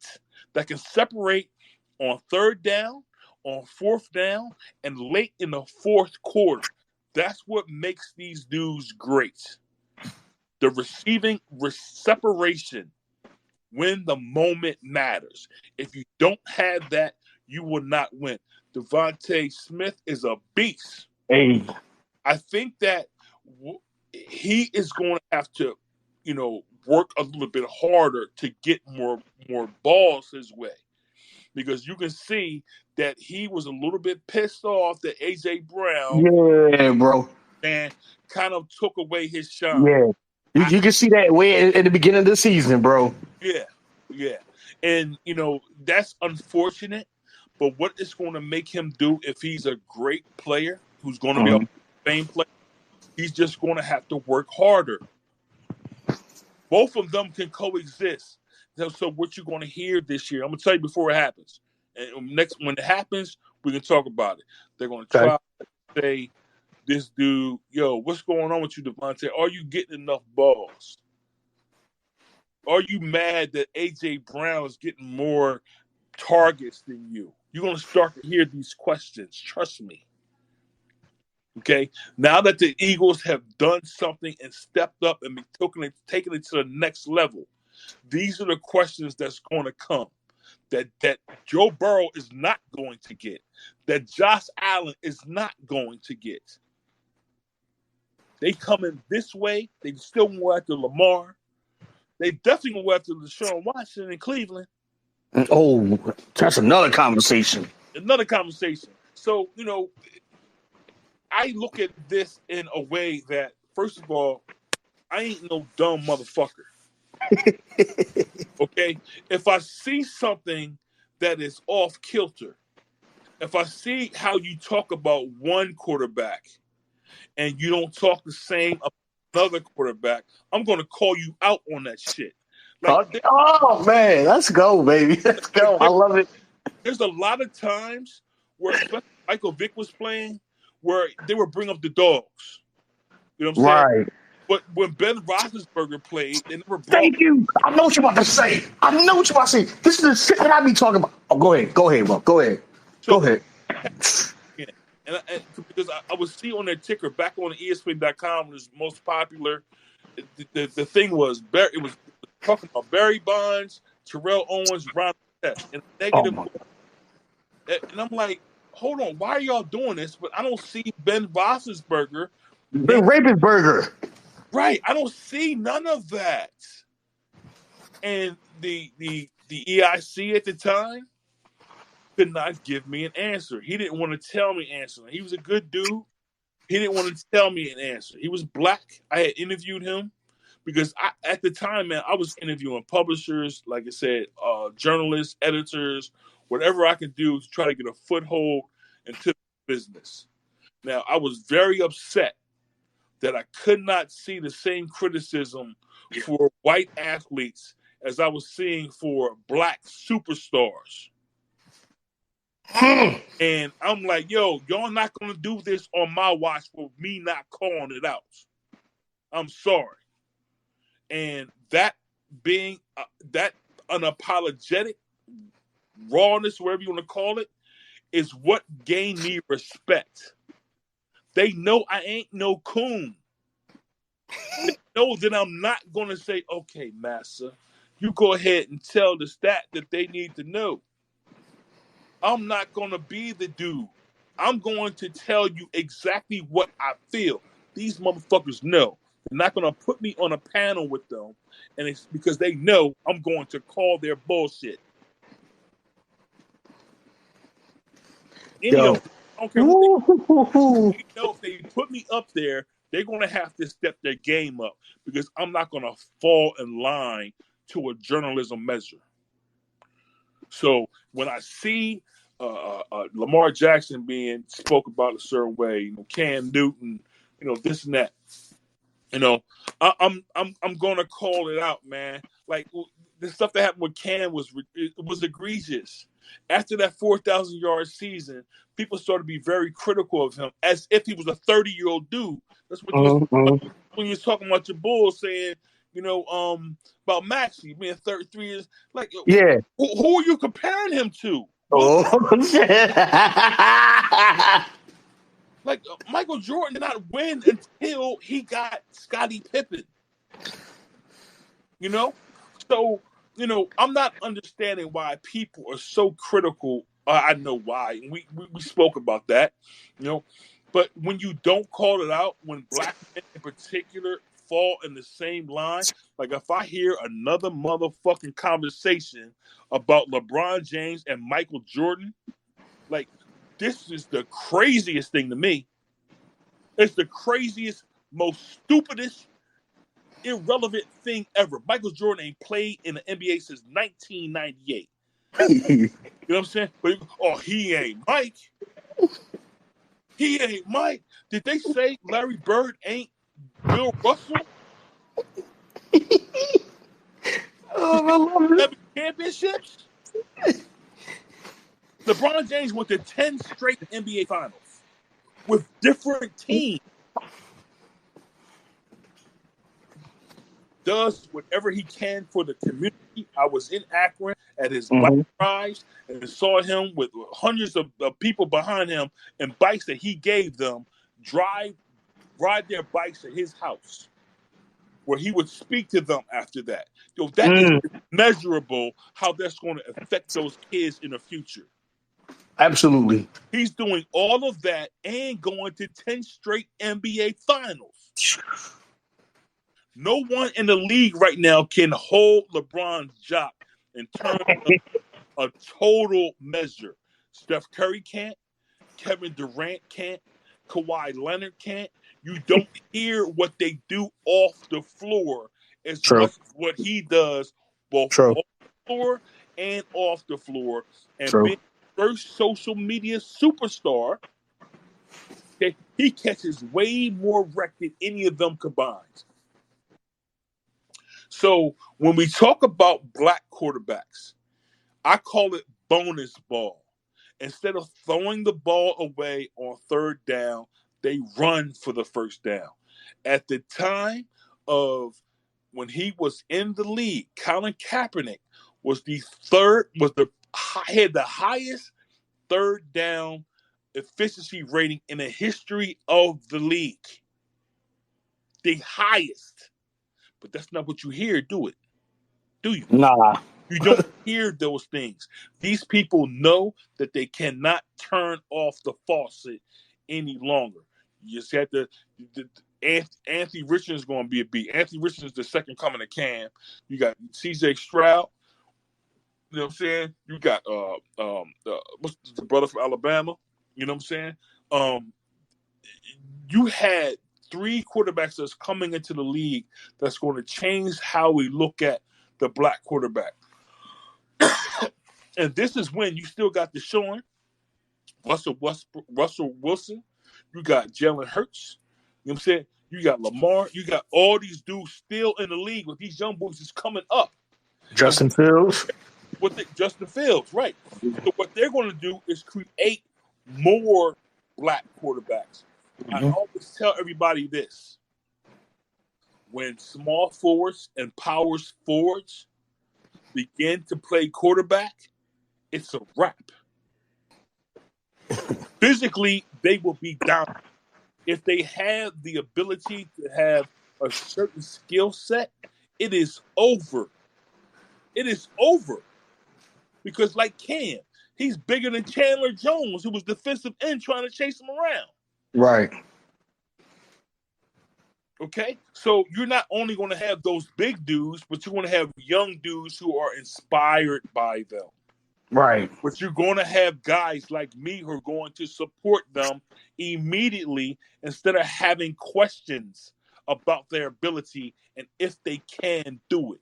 that can separate on 3rd down, on 4th down, and late in the 4th quarter. That's what makes these dudes great. The receiving separation when the moment matters. If you don't have that, you will not win. Devontae Smith is a beast. Hey. I think that he is going to have to, work a little bit harder to get more balls his way. Because you can see that he was a little bit pissed off that A.J. Brown bro. and kind of took away his shine. Yeah. You can see that way at the beginning of the season, bro. Yeah. And, that's unfortunate. But what it's going to make him do if he's a great player who's going to be a same player, he's just going to have to work harder. Both of them can coexist. So what you're going to hear this year, I'm going to tell you before it happens. And when it happens, we can talk about it. They're going to try to say, this dude, yo, what's going on with you, Devontae? Are you getting enough balls? Are you mad that A.J. Brown is getting more targets than you? You're going to start to hear these questions. Trust me. Okay? Now that the Eagles have done something and stepped up and taken it to the next level, these are the questions that's going to come that Joe Burrow is not going to get, that Josh Allen is not going to get. They come in this way. They still go after Lamar. They definitely going to go after Deshaun Watson in Cleveland. Oh, that's another conversation. So, I look at this in a way that, first of all, I ain't no dumb motherfucker. Okay? If I see something that is off kilter, if I see how you talk about one quarterback and you don't talk the same about another quarterback, I'm going to call you out on that shit. Oh, man. Let's go, baby. Let's go. I love it. There's a lot of times where, especially Michael Vick was playing, where they would bring up the dogs. You know what I'm saying? Right. But when Ben Roethlisberger played, they never brought. Thank you. I know what you're about to say. This is the shit that I be talking about. Oh, go ahead, bro. Go ahead. And because I would see on their ticker back on ESPN.com, was most popular. The thing was it was talking about Barry Bonds, Terrell Owens, Ron Test, in a Oh negative. my. And I'm like, hold on, why are y'all doing this? But I don't see Ben Roethlisberger. Ben Ravensburger. Right, I don't see none of that. And the EIC at the time could not give me an answer. He didn't want to tell me an answer. He was a good dude. He didn't want to tell me an answer. He was black. I had interviewed him because at the time, man, I was interviewing publishers, like I said, journalists, editors, whatever I could do to try to get a foothold into the business. Now, I was very upset that I could not see the same criticism for white athletes as I was seeing for black superstars. And I'm like, yo, y'all not going to do this on my watch for me not calling it out. I'm sorry. And that being that unapologetic rawness, whatever you want to call it, is what gained me respect. They know I ain't no coon. They know that I'm not going to say, okay, massa, you go ahead and tell the stat that they need to know. I'm not going to be the dude. I'm going to tell you exactly what I feel. These motherfuckers know. They're not going to put me on a panel with them, and it's because they know I'm going to call their bullshit. Any Yo. of them, I don't care who they know. If they put me up there, they're going to have to step their game up because I'm not going to fall in line to a journalism measure. So when I see Lamar Jackson being spoke about a certain way, Cam Newton, this and that, I'm going to call it out, man. Like the stuff that happened with Cam was egregious. After that 4,000-yard season, people started to be very critical of him, as if he was a 30-year-old dude. That's what you was when you was talking about your Bulls, saying, about Maxey being 33 years. Like, yeah. who are you comparing him to? Oh shit. Like Michael Jordan did not win until he got Scottie Pippen. So I'm not understanding why people are so critical. I know why. We spoke about that. But when you don't call it out, when black men in particular fall in the same line, like if I hear another motherfucking conversation about LeBron James and Michael Jordan, like this is the craziest thing to me. It's the craziest, most stupidest, irrelevant thing ever. Michael Jordan ain't played in the NBA since 1998. You know what I'm saying? But he ain't Mike. He ain't Mike. Did they say Larry Bird ain't Bill Russell? Oh, I love it. 7 championships? LeBron James went to 10 straight NBA finals with different teams. Does whatever he can for the community. I was in Akron at his bike rides and saw him with hundreds of people behind him and bikes that he gave them ride their bikes at his house, where he would speak to them after that. That is measurable how that's going to affect those kids in the future. Absolutely. He's doing all of that and going to 10 straight NBA finals. No one in the league right now can hold LeBron's job in terms of a total measure. Steph Curry can't. Kevin Durant can't. Kawhi Leonard can't. You don't hear what they do off the floor as much as what he does both on the floor and off the floor. And being the first social media superstar, he catches way more wreck than any of them combined. So when we talk about black quarterbacks, I call it bonus ball. Instead of throwing the ball away on third down, they run for the first down. At the time of when he was in the league, Colin Kaepernick had the highest third down efficiency rating in the history of the league. The highest. But that's not what you hear, do you? Nah. You don't hear those things. These people know that they cannot turn off the faucet any longer. You just have to. Anthony Richardson is going to be a beat. Anthony Richardson is the second coming of Cam. You got C.J. Stroud. You know what I'm saying? You got what's the brother from Alabama? You know what I'm saying? You had 3 quarterbacks that's coming into the league that's going to change how we look at the black quarterback. And this is when you still got Deshaun, Russell Wilson, you got Jalen Hurts, you know what I'm saying? You got Lamar, you got all these dudes still in the league with these young boys is coming up. Justin Fields. Justin Fields, right. So what they're going to do is create more black quarterbacks. I always tell everybody this. When small forwards and powers forwards begin to play quarterback, it's a wrap. Physically, they will be down. If they have the ability to have a certain skill set, it is over. It is over. Because like Cam, he's bigger than Chandler Jones, who was defensive end trying to chase him around. Right. Okay? So you're not only going to have those big dudes, but you're going to have young dudes who are inspired by them. Right. But you're going to have guys like me who are going to support them immediately instead of having questions about their ability and if they can do it.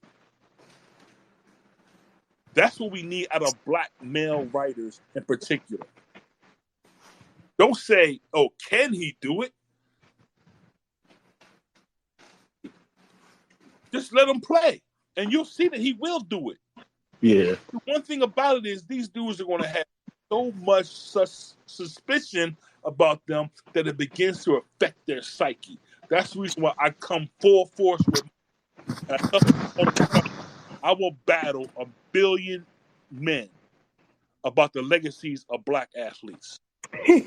That's what we need out of black male writers in particular. Don't say, oh, can he do it? Just let him play, and you'll see that he will do it. Yeah. The one thing about it is these dudes are going to have so much suspicion about them that it begins to affect their psyche. That's the reason why I come full force with I will battle 1 billion men about the legacies of black athletes. I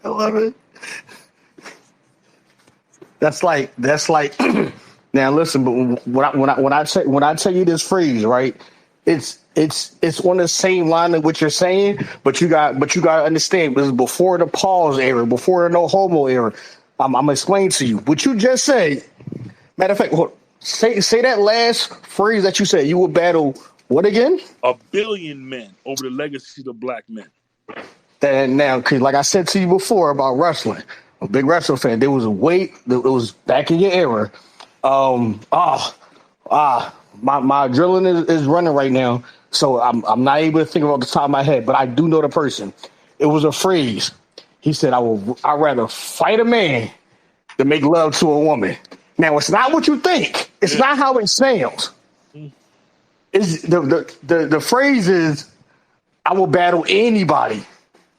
love it. That's like now listen, but when I tell you this phrase, right? It's on the same line of what you're saying, but you got to understand, this is before the pause era, before the no homo era. I'm gonna explain to you what you just said. Matter of fact, say that last phrase that you said. You will battle what again? 1 billion men over the legacy of black men. And now, because like I said to you before about wrestling, I'm a big wrestling fan. There was a weight. It was back in your era. My adrenaline is running right now, so I'm not able to think about the top of my head, but I do know the person. It was a phrase. He said, I'd rather fight a man than make love to a woman. Now, it's not what you think. It's not how it sounds. It's the phrase is, I will battle anybody.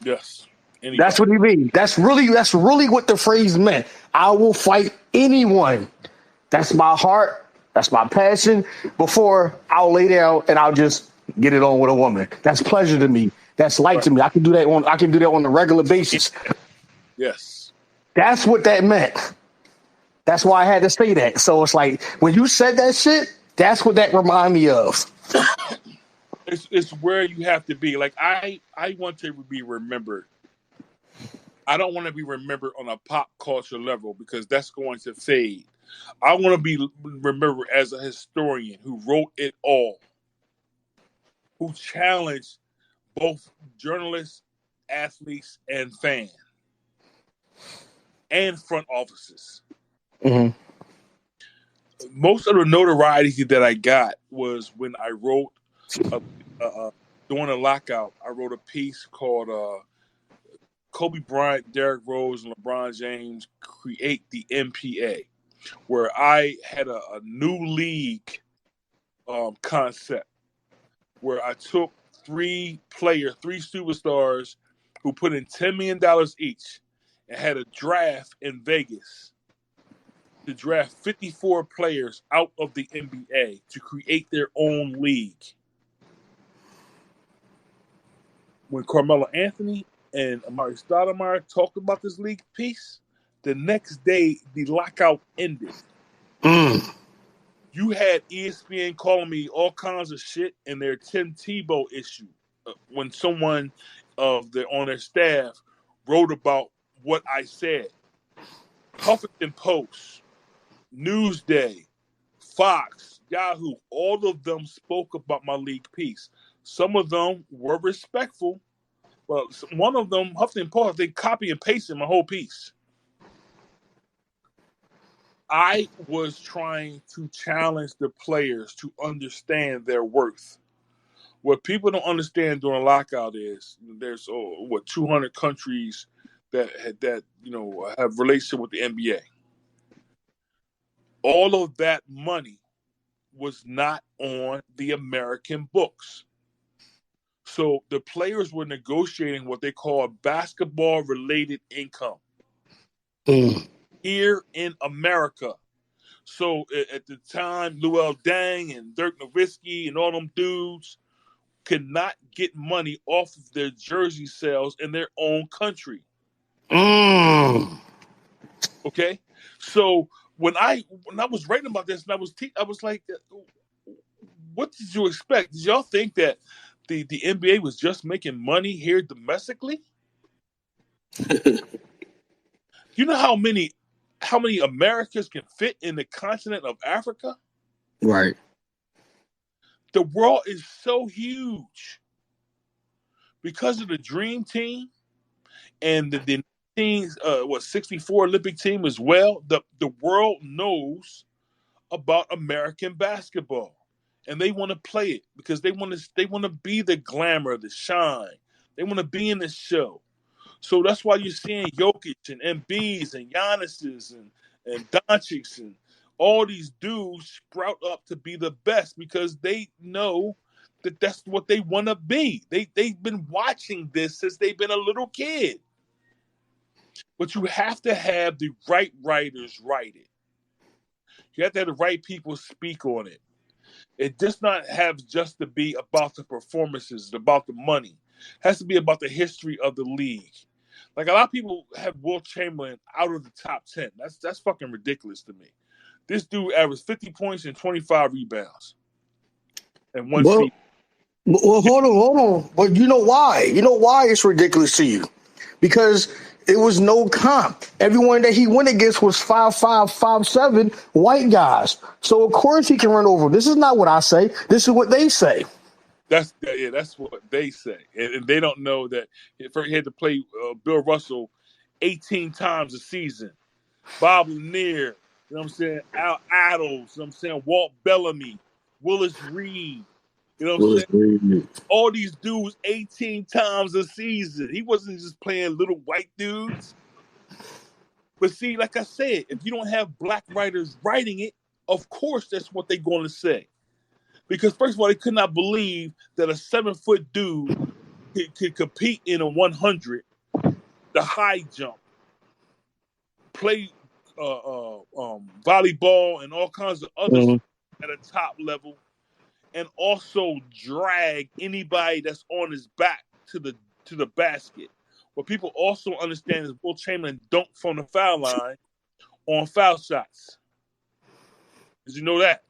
Yes. Anybody. That's what he means. That's really what the phrase meant. I will fight anyone. That's my heart. That's my passion. Before I'll lay down and I'll just get it on with a woman. That's pleasure to me. That's light to me. I can do that on a regular basis. Yes. That's what that meant. That's why I had to say that. So it's like when you said that shit, that's what that reminded me of. It's where you have to be. Like I want to be remembered. I don't want to be remembered on a pop culture level because that's going to fade. I want to be remembered as a historian who wrote it all, who challenged both journalists, athletes, and fans, and front offices. Mm-hmm. Most of the notoriety that I got was when I wrote, during the lockout, I wrote a piece called Kobe Bryant, Derrick Rose, and LeBron James Create the NBA, where I had a new league concept where I took 3 superstars who put in $10 million each and had a draft in Vegas to draft 54 players out of the NBA to create their own league. When Carmelo Anthony and Amari Stoudemire talked about this league piece, the next day the lockout ended. You had ESPN calling me all kinds of shit in their Tim Tebow issue when someone on their staff wrote about what I said. Huffington Post, Newsday, Fox, Yahoo, all of them spoke about my league piece. Some of them were respectful, but one of them, Huffington Post, they copy and pasted my whole piece. I was trying to challenge the players to understand their worth. What people don't understand during lockout is there's 200 countries that have relationship with the NBA. All of that money was not on the American books. So the players were negotiating what they call basketball related income here in America. So at the time, Luol Deng and Dirk Nowitzki and all them dudes could not get money off of their jersey sales in their own country. Okay, so when I was writing about this, and I was like, what did you expect? Did y'all think that the NBA was just making money here domestically? You know how many Americans can fit in the continent of Africa? Right. The world is so huge because of the Dream Team and the teams, 64 Olympic team as well. The world knows about American basketball, and they want to play it because they want to be the glamour, the shine. They want to be in the show. So that's why you're seeing Jokic and Embiid's and Giannis's and Doncic's and all these dudes sprout up to be the best because they know that that's what they want to be. They've been watching this since they've been a little kid. But you have to have the right writers write it. You have to have the right people speak on it. It does not have just to be about the performances, about the money. It has to be about the history of the league. Like a lot of people have Wilt Chamberlain out of the top 10. That's fucking ridiculous to me. This dude averaged 50 points and 25 rebounds in one season. Well, hold on. But you know why? You know why it's ridiculous to you? Because it was no comp. Everyone that he went against was 5'5", 5'7" white guys. So of course he can run over. This is not what I say. This is what they say. That's what they say, and they don't know that he had to play Bill Russell 18 times a season. Bob Lanier, you know what I'm saying? Al Adels, you know what I'm saying? Walt Bellamy, Willis Reed, you know what I'm saying? All these dudes 18 times a season. He wasn't just playing little white dudes. But see, like I said, if you don't have black writers writing it, of course that's what they're going to say. Because first of all, they could not believe that a 7-foot dude could compete in a 100, the high jump, play volleyball and all kinds of other stuff at a top level, and also drag anybody that's on his back to the basket. What people also understand is Wilt Chamberlain dunked from the foul line on foul shots. Did you know that?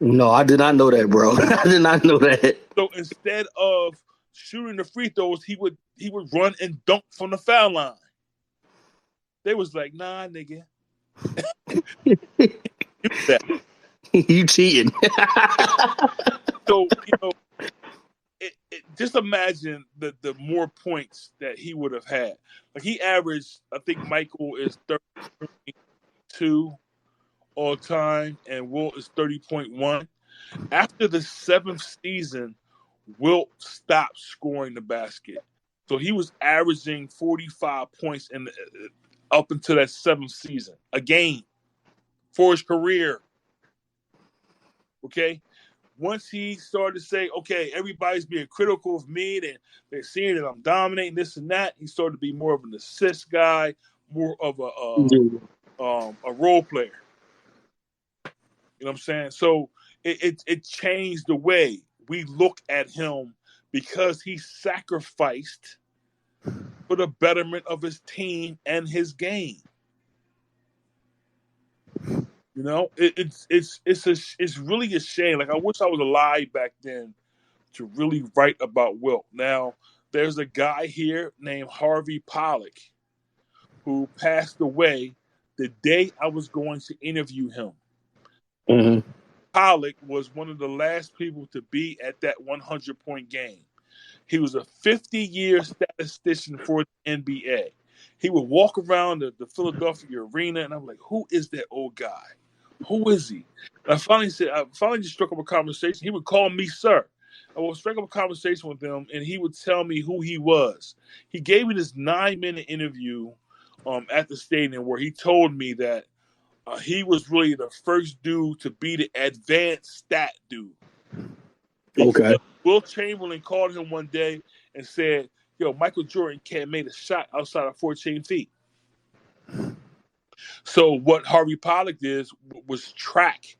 No, I did not know that, bro. I did not know that. So instead of shooting the free throws, he would run and dunk from the foul line. They was like, nah, nigga. You cheating. So, just imagine the more points that he would have had. Like he averaged, I think Michael is 30.2 all time, and Wilt is 30.1. After the 7th season, Wilt stopped scoring the basket. So he was averaging 45 points up until that 7th season, a game for his career. Okay? Once he started to say, okay, everybody's being critical of me, and they're seeing that I'm dominating this and that, he started to be more of an assist guy, more of a role player. You know what I'm saying? So it changed the way we look at him because he sacrificed for the betterment of his team and his game. You know, it's really a shame. Like I wish I was alive back then to really write about Wilt. Now, there's a guy here named Harvey Pollack who passed away the day I was going to interview him. Mm-hmm. Pollack was one of the last people to be at that 100-point game. He was a 50-year statistician for the NBA. He would walk around the Philadelphia arena, and I'm like, who is that old guy? Who is he? And I finally just struck up a conversation. He would call me sir. I would strike up a conversation with him, and he would tell me who he was. He gave me this 9-minute interview at the stadium where he told me that he was really the first dude to be the advanced stat dude. Okay. Because Will Chamberlain called him one day and said, yo, Michael Jordan can't make a shot outside of 14 feet. So what Harvey Pollack did was track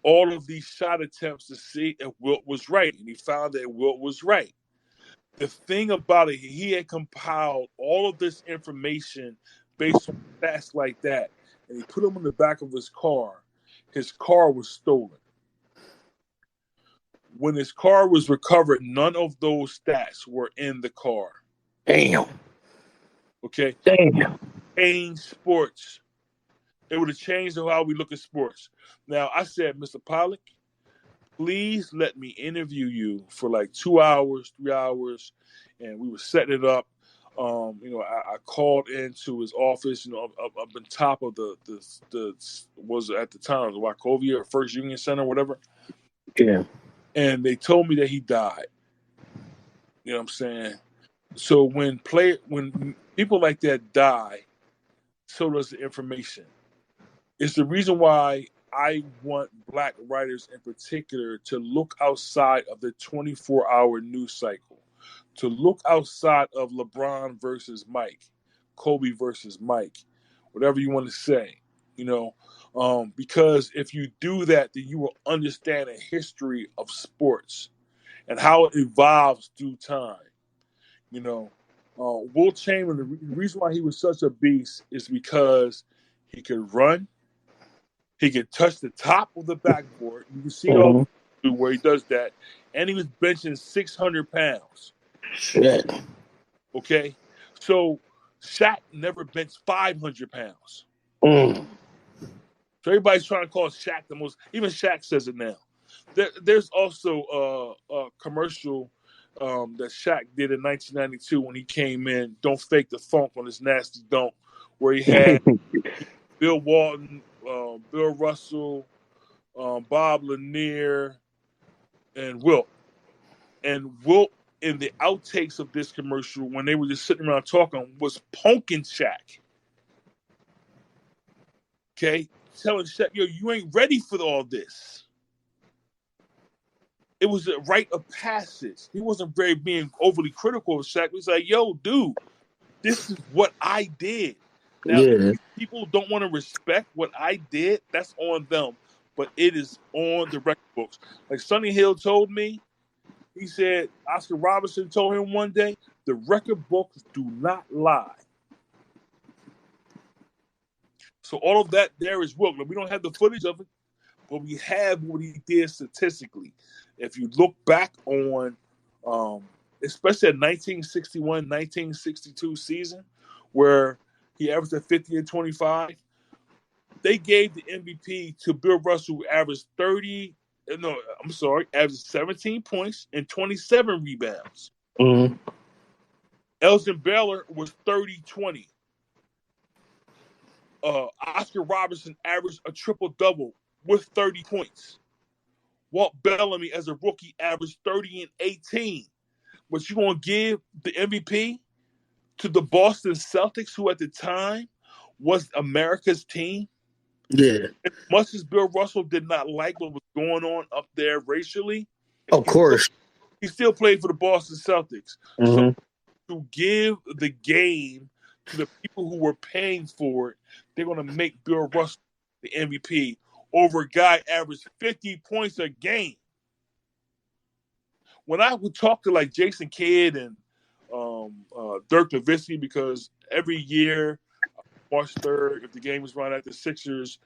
all of these shot attempts to see if Wilt was right. And he found that Wilt was right. The thing about it, he had compiled all of this information based on stats like that. And he put them in the back of his car. His car was stolen. When his car was recovered, none of those stats were in the car. Damn. Okay? Damn. Changed sports. It would have changed how we look at sports. Now, I said, Mr. Pollack, please let me interview you for like 2 hours, 3 hours. And we were setting it up. I called into his office, up on top of the was at the time, the Wachovia or First Union Center, whatever. Yeah. And they told me that he died. You know what I'm saying? So when people like that die, so does the information. It's the reason why I want black writers in particular to look outside of the 24-hour news cycle, to look outside of LeBron versus Mike, Kobe versus Mike, whatever you want to say, because if you do that, then you will understand the history of sports and how it evolves through time. Will Chamberlain, the reason why he was such a beast is because he could run, he could touch the top of the backboard. You can see all where he does that, and he was benching 600 pounds. Shit. Okay, so Shaq never benched 500 pounds. Mm. So everybody's trying to call Shaq the most. Even Shaq says it now. There's also a commercial that Shaq did in 1992 when he came in. Don't fake the funk on his nasty dunk, where he had Bill Walton, Bill Russell, Bob Lanier, and Wilt. And Wilt, in the outtakes of this commercial, when they were just sitting around talking, was punking Shaq. Okay? Telling Shaq, yo, you ain't ready for all this. It was a rite of passage. He wasn't being overly critical of Shaq. He was like, yo, dude, this is what I did. Now, if people don't want to respect what I did, that's on them. But it is on the record books. Like Sonny Hill told me, he said, Oscar Robertson told him one day, the record books do not lie. So all of that there is Wilt. We don't have the footage of it, but we have what he did statistically. If you look back on, especially that 1961-1962 season, where he averaged at 50 and 25, they gave the MVP to Bill Russell, who averaged averaged 17 points and 27 rebounds. Mm-hmm. Elgin Baylor was 30-20. Oscar Robertson averaged a triple-double with 30 points. Walt Bellamy, as a rookie, averaged 30 and 18. But you're going to give the MVP to the Boston Celtics, who at the time was America's team? Yeah. As much as Bill Russell did not like what was going on up there racially, Of course. he still played for the Boston Celtics. Mm-hmm. So to give the game to the people who were paying for it, they're going to make Bill Russell the MVP over a guy averaged 50 points a game. When I would talk to like Jason Kidd and Dirk Nowitzki, because every year, March 3rd, if the game was run at the Sixers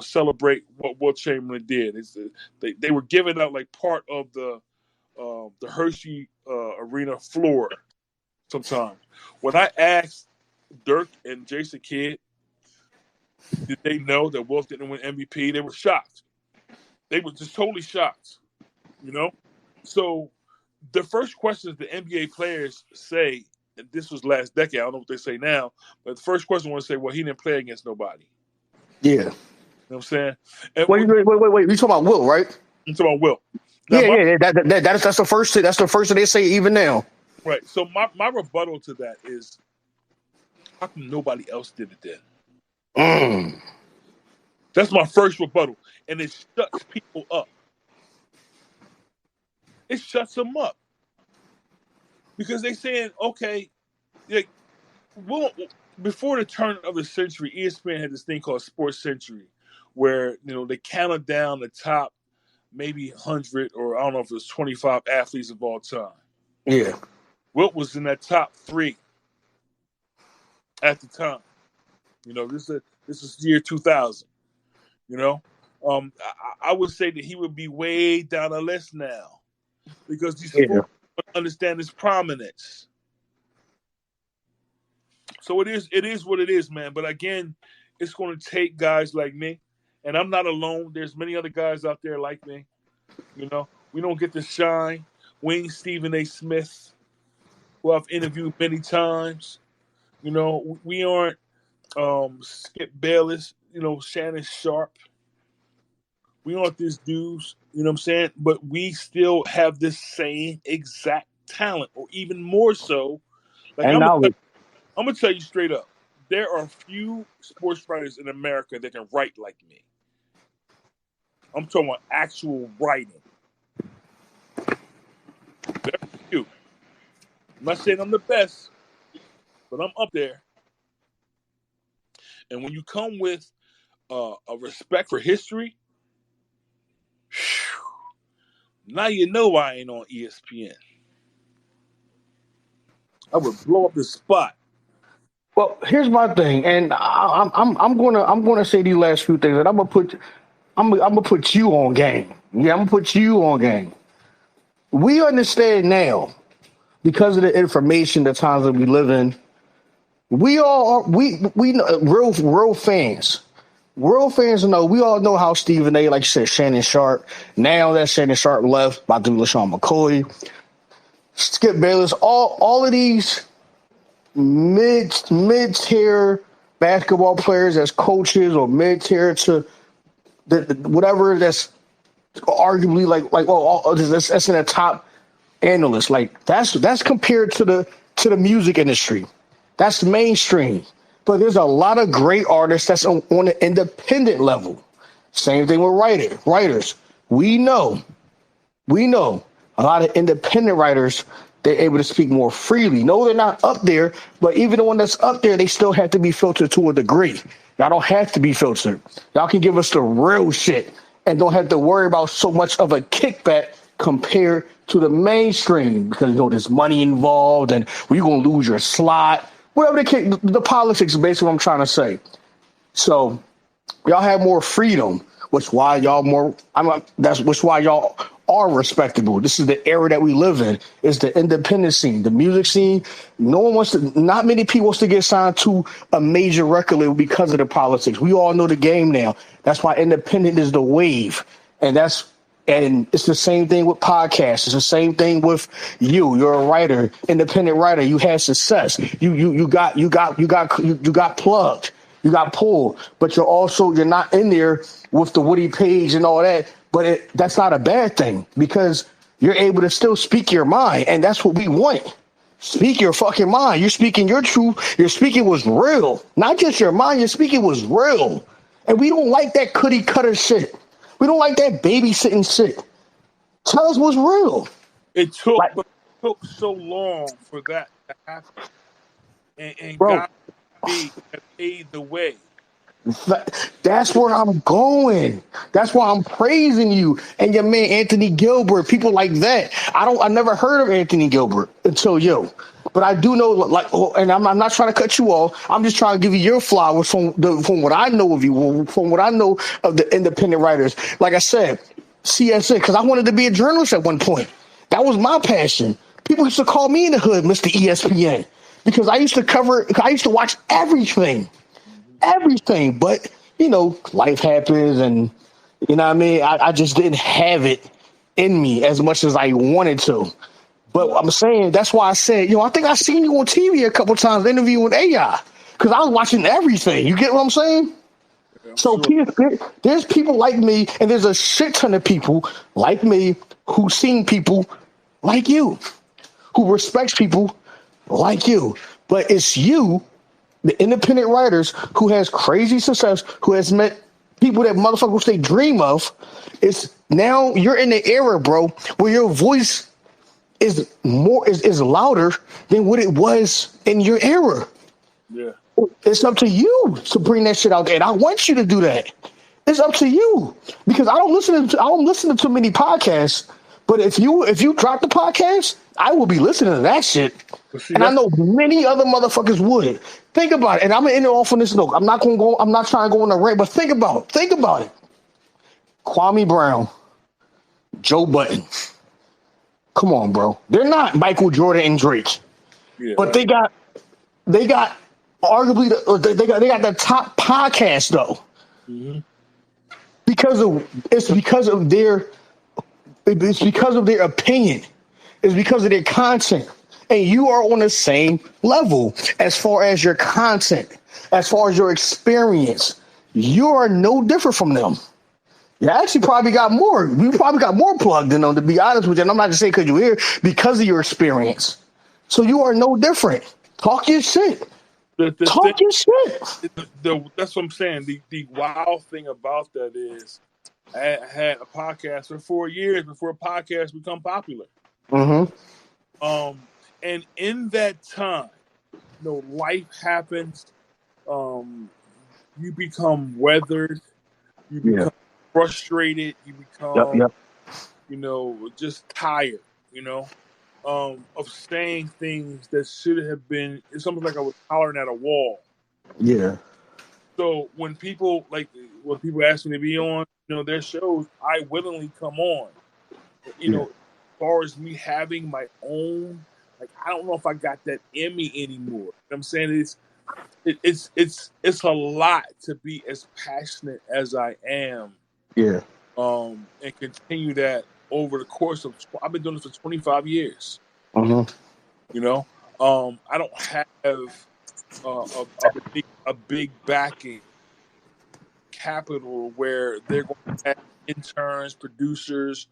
celebrate what Will Chamberlain did. They were giving out like part of the Hershey Arena floor sometimes. When I asked Dirk and Jason Kidd, did they know that Wilt didn't win MVP? They were shocked. They were just totally shocked, you know? So the first questions the NBA players say, and this was last decade, I don't know what they say now, but the first question was say, well, he didn't play against nobody. Yeah. You know what I'm saying? And Wait. You talking about Will, right? I'm talking about Will. Now, That's the first thing. That's the first thing they say even now. Right. So my rebuttal to that is, how come nobody else did it then? That's my first rebuttal, and it shuts people up. It shuts them up because they saying, okay, like, well, before the turn of the century, ESPN had this thing called Sports Century, where they counted down the top maybe 100 or I don't know if it was 25 athletes of all time. Yeah. Wilt was in that top 3 at the time. This is year 2000. I would say that he would be way down the list now because these fools don't understand his prominence. So it is what it is, man. But again, it's going to take guys like me, and I'm not alone. There's many other guys out there like me. We don't get to shine. We ain't Stephen A. Smith, who I've interviewed many times. We aren't Skip Bayless, Shannon Sharp. We aren't these dudes, you know what I'm saying? But we still have the same exact talent, or even more so. Like, I'm gonna tell you straight up, there are few sports writers in America that can write like me. I'm talking about actual writing. There are few. I'm not saying I'm the best, but I'm up there. And when you come with a respect for history, now you know I ain't on ESPN. I would blow up the spot. Well, here's my thing, and I'm gonna say these last few things, and I'm gonna put you on game. Yeah, I'm gonna put you on game. We understand now because of the information, the times that we live in. We all are, we know, real fans. Real fans know, we all know how Stephen A., like you said, Shannon Sharp. Now that Shannon Sharp left, about to do LaShawn McCoy, Skip Bayless, all of these mid-tier basketball players as coaches, or mid-tier to whatever that's arguably that's in the top analyst. Like that's compared to the music industry. That's mainstream. But there's a lot of great artists that's on the independent level. Same thing with writers. We know a lot of independent writers, they're able to speak more freely. No, they're not up there, but even the one that's up there, they still have to be filtered to a degree. Y'all don't have to be filtered. Y'all can give us the real shit and don't have to worry about so much of a kickback compared to the mainstream, because there's money involved and you're going to lose your slot. Whatever the politics is basically what I'm trying to say. So y'all have more freedom, which why y'all are respectable. This is the era that we live in. It's the independent scene, the music scene. Not many people wants to get signed to a major record label because of the politics. We all know the game now. That's why independent is the wave. And it's the same thing with podcasts. It's the same thing with you. You're a writer, independent writer. You had success. You got plugged. You got pulled. But you're not in there with the Woody Page and all that. But that's not a bad thing, because you're able to still speak your mind, and that's what we want. Speak your fucking mind. You're speaking your truth. You're speaking what's real. Not just your mind. You're speaking what's real. And we don't like that cookie cutter shit. We don't like that babysitting shit. Tell us what's real. It took so long for that to happen. And Bro, God paved the way. That's where I'm going. That's why I'm praising you and your man Anthony Gilbert, people like that. I never heard of Anthony Gilbert until But I do know, like, and I'm not trying to cut you off. I'm just trying to give you your flowers from what I know of you, from what I know of the independent writers. Like I said, CSN, because I wanted to be a journalist at one point. That was my passion. People used to call me in the hood Mr. ESPN because I used to cover. I used to watch everything, everything. But life happens, and what I mean. I just didn't have it in me as much as I wanted to. But I'm saying that's why I said, I think I seen you on TV a couple times interviewing AI because I was watching everything. You get what I'm saying? Yeah, I'm So sure. there's people like me, and there's a shit ton of people like me who seen people like you, who respects people like you. But it's you, the independent writers, who has crazy success, who has met people that motherfuckers they dream of. It's now you're in the era, bro, where your voice is louder than what it was in your era. Yeah. It's up to you to bring that shit out there, and I want you to do that. It's up to you because I don't listen to too many podcasts. But if you drop the podcast, I will be listening to that shit, But see, and I that's know many other motherfuckers would. Think about it, and I'm gonna end it off on this note. I'm not gonna go. I'm not trying to go on a rant, but think about it. Kwame Brown, Joe Button. Come on, bro. They're not Michael Jordan and Drake, yeah, but right. they got arguably they got the top podcast though Mm-hmm. it's because of their opinion. It's because of their content. And you are on the same level as far as your content, as far as your experience. You are no different from them. You actually probably got more. You probably got more plugged in them, to be honest with you. And I'm not just saying because you're here, because of your experience. So you are no different. Talk your shit. The thing, Talk your shit. that's what I'm saying. The wild thing about that is I had a podcast for 4 years before podcasts become popular. Mm-hmm. And in that time, life happens. Um, you become weathered. You Yeah. become frustrated. You Yep. become, Yep. just tired. Of saying things that should have been. It's almost like I was hollering at a wall. Yeah. So when people ask me to be on, their shows, I willingly come on. Yeah. As far as me having my own, like I don't know if I got that in me anymore. You know what I'm saying it's a lot to be as passionate as I am, Yeah. and continue that over the course of. I've been doing this for 25 years. Mm-hmm. You know, I don't have a big backing capital where they're going to have interns, producers,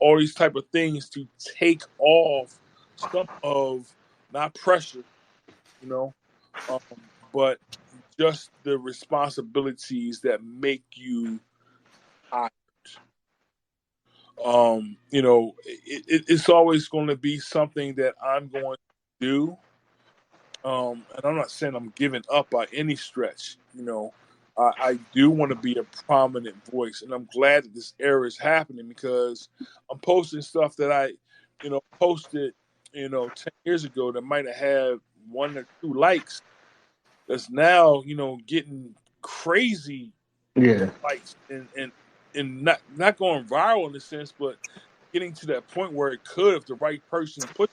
all these type of things to take off some of not pressure, you know, um, but just the responsibilities that make you tired. It's always going to be something that I'm going to do. And I'm not saying I'm giving up by any stretch. I do want to be a prominent voice, and I'm glad that this era is happening because I'm posting stuff that I, posted, 10 years ago that might have had one or two likes. That's now, getting crazy Yeah. likes and not going viral in a sense, but getting to that point where it could if the right person put,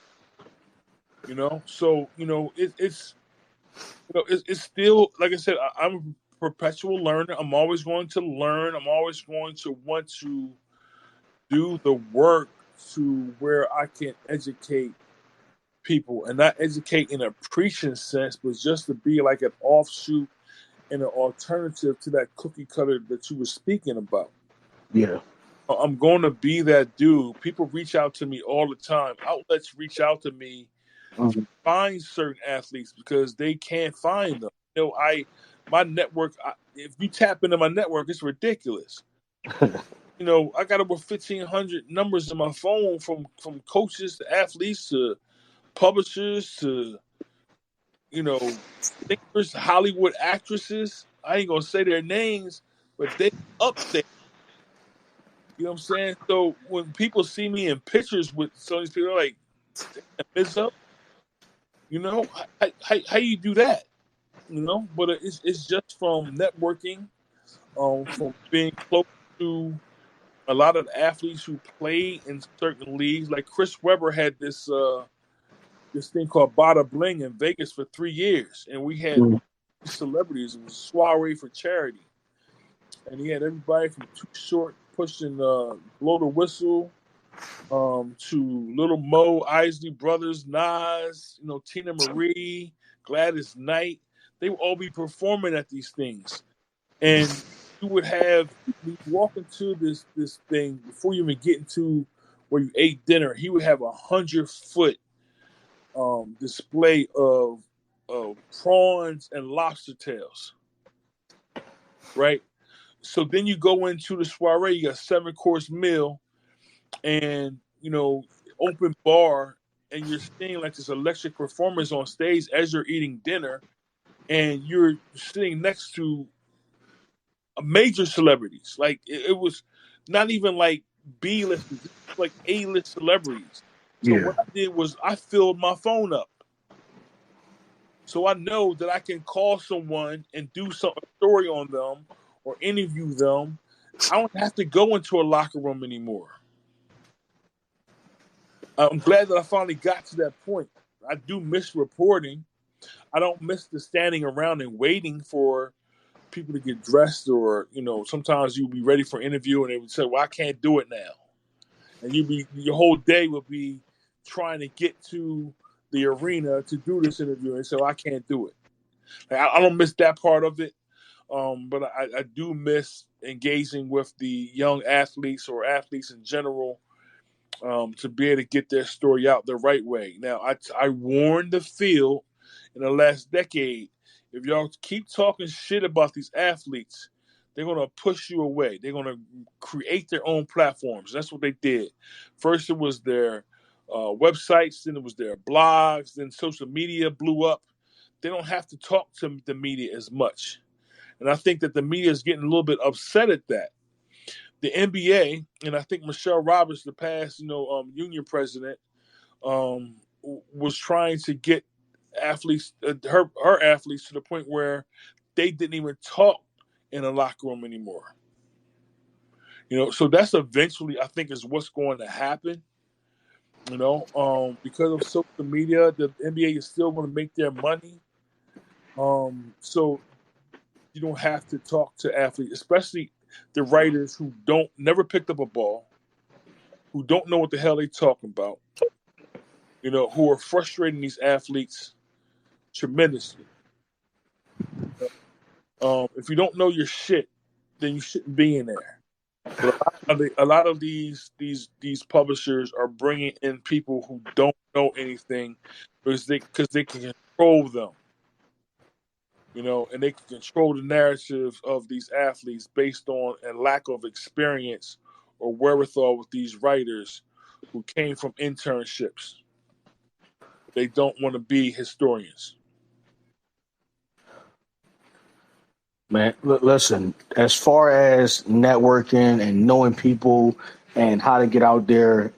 So it's still like I said. I'm a perpetual learner. I'm always going to learn. I'm always going to want to do the work to where I can educate people, and not educate in a preaching sense, but just to be like an offshoot and an alternative to that cookie cutter that you were speaking about. Yeah. I'm going to be that dude. People reach out to me all the time. Outlets reach out to me to Mhm. find certain athletes because they can't find them. My network. If you tap into my network, it's ridiculous. I got over 1,500 numbers in my phone from coaches to athletes to publishers to singers, Hollywood actresses. I ain't gonna say their names, but they up there. You know what I'm saying? So when people see me in pictures with some of these people, they're like, "Damn, Mizzo." You know, how you do that? You know, but it's just from networking, from being close to a lot of the athletes who play in certain leagues. Like Chris Webber had this thing called Bada Bling in Vegas for 3 years, and we had celebrities. It was a soiree for charity, and he had everybody from Too Short pushing Blow the Whistle, to Little Mo, Isley Brothers, Nas, Tina Marie, Gladys Knight. They would all be performing at these things, and you would have you walk into this thing before you even get into where you ate dinner. He would have 100-foot display of prawns and lobster tails, right? So then you go into the soiree. You got 7-course meal, and open bar, and you're seeing like this electric performance on stage as you're eating dinner, and you're sitting next to major celebrities. Like it was not even like B-list, like A-list celebrities. So Yeah. what I did was I filled my phone up, so I know that I can call someone and do a story on them or interview them. I don't have to go into a locker room anymore. I'm glad that I finally got to that point. I do miss reporting. I don't miss the standing around and waiting for people to get dressed, or sometimes you'll be ready for an interview and they would say, "Well, I can't do it now," and your whole day will be trying to get to the arena to do this interview, and so I can't do it. Like, I don't miss that part of it, but I do miss engaging with the young athletes or athletes in general, to be able to get their story out the right way. Now, I warned the field in the last decade, if y'all keep talking shit about these athletes, they're going to push you away. They're going to create their own platforms. That's what they did. First, it was their websites, then it was their blogs, then social media blew up. They don't have to talk to the media as much. And I think that the media is getting a little bit upset at that. The NBA, and I think Michelle Roberts, the past, union president, was trying to get athletes, her athletes, to the point where they didn't even talk in a locker room anymore. So that's eventually, I think, is what's going to happen. Because of social media, the NBA is still going to make their money. So you don't have to talk to athletes, especially the writers who never picked up a ball, who don't know what the hell they talking about, who are frustrating these athletes tremendously. If you don't know your shit, then you shouldn't be in there. But a lot of these publishers are bringing in people who don't know anything because they can control them. And they can control the narrative of these athletes based on a lack of experience or wherewithal with these writers who came from internships. They don't want to be historians. Man, listen, as far as networking and knowing people and how to get out there,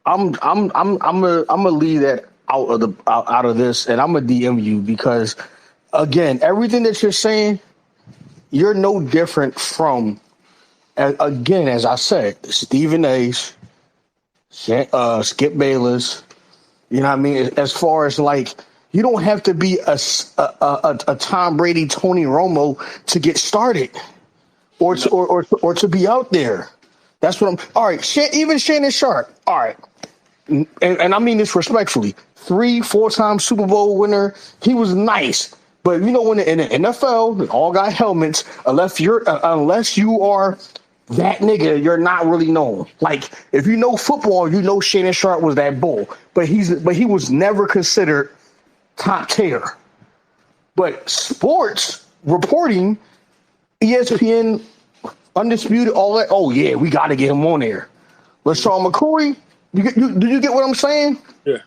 I'm gonna leave that out of this, and I'm gonna DM you because, again, everything that you're saying, you're no different from, again, as I said, Stephen A's, Skip Bayless. You know what I mean? As far as like, you don't have to be a Tom Brady, Tony Romo to get started, or to be out there. That's what I'm. All right, even Shannon Sharp. All right, and I mean this respectfully. 3-4-time Super Bowl winner. He was nice, but when in the NFL, they all got helmets. Unless you are that nigga, you're not really known. Like, if you know football, Shannon Sharp was that bull, but he was never considered top tier. But sports reporting, ESPN, Undisputed, all that. Oh yeah, we got to get him on there. LaShawn McCoy, do you get what I'm saying? Yeah.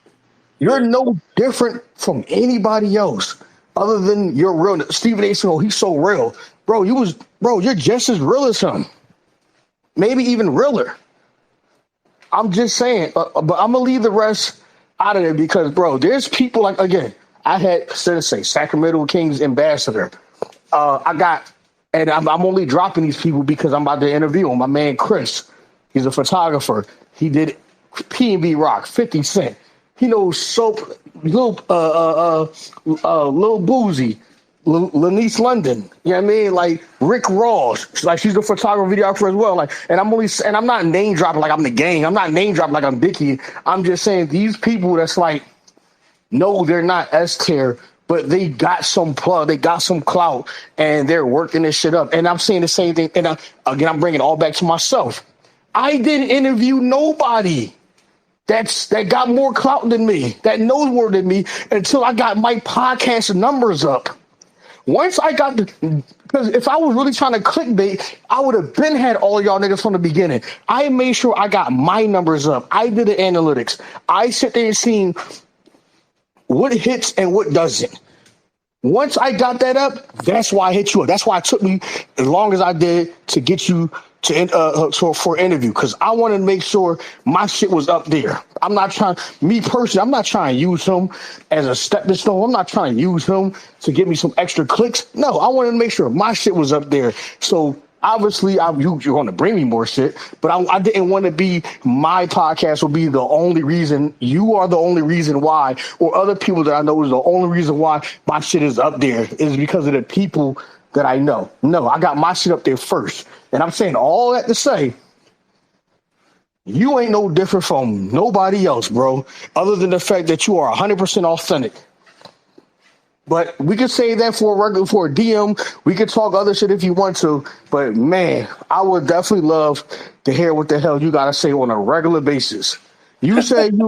You're no different from anybody else, other than you're real. Stephen A. said, "Oh, he's so real, bro. You're just as real as him, maybe even realer." I'm just saying, but I'm gonna leave the rest out of it because, bro, there's people like, again, I had Sensei, Sacramento Kings ambassador. I'm only dropping these people because I'm about to interview him. My man Chris, he's a photographer. He did P&B Rock, 50 Cent. He knows Soap, Lil Boozy, Lanice London. You know what I mean? Like Rick Ross. Like she's a photographer, videographer as well. Like, and I'm not name dropping like I'm the gang. I'm not name dropping like I'm Dickie. I'm just saying these people that's like, no, they're not S tier, but they got some plug, they got some clout, and they're working this shit up. And I'm saying the same thing. And again, I'm bringing it all back to myself. I didn't interview nobody that got more clout than me, that knows more than me, until I got my podcast numbers up. Once I got because if I was really trying to clickbait, I would have been had all y'all niggas from the beginning. I made sure I got my numbers up. I did the analytics. I sit there and seen what hits and what doesn't. Once I got that up, that's why I hit you up. That's why it took me as long as I did to get you for an interview, because I wanted to make sure my shit was up there. I'm not trying, me personally, I'm not trying to use him as a stepping stone. I'm not trying to use him to give me some extra clicks. No, I wanted to make sure my shit was up there. So obviously, you're going to bring me more shit, but I didn't want to be my podcast will be the only reason. You are the only reason why, or other people that I know is the only reason why my shit is up there is because of the people that I know. No, I got my shit up there first. And I'm saying all that to say, you ain't no different from nobody else, bro, other than the fact that you are 100% authentic. But we could say that for a DM. We could talk other shit if you want to. But man, I would definitely love to hear what the hell you gotta say on a regular basis. You said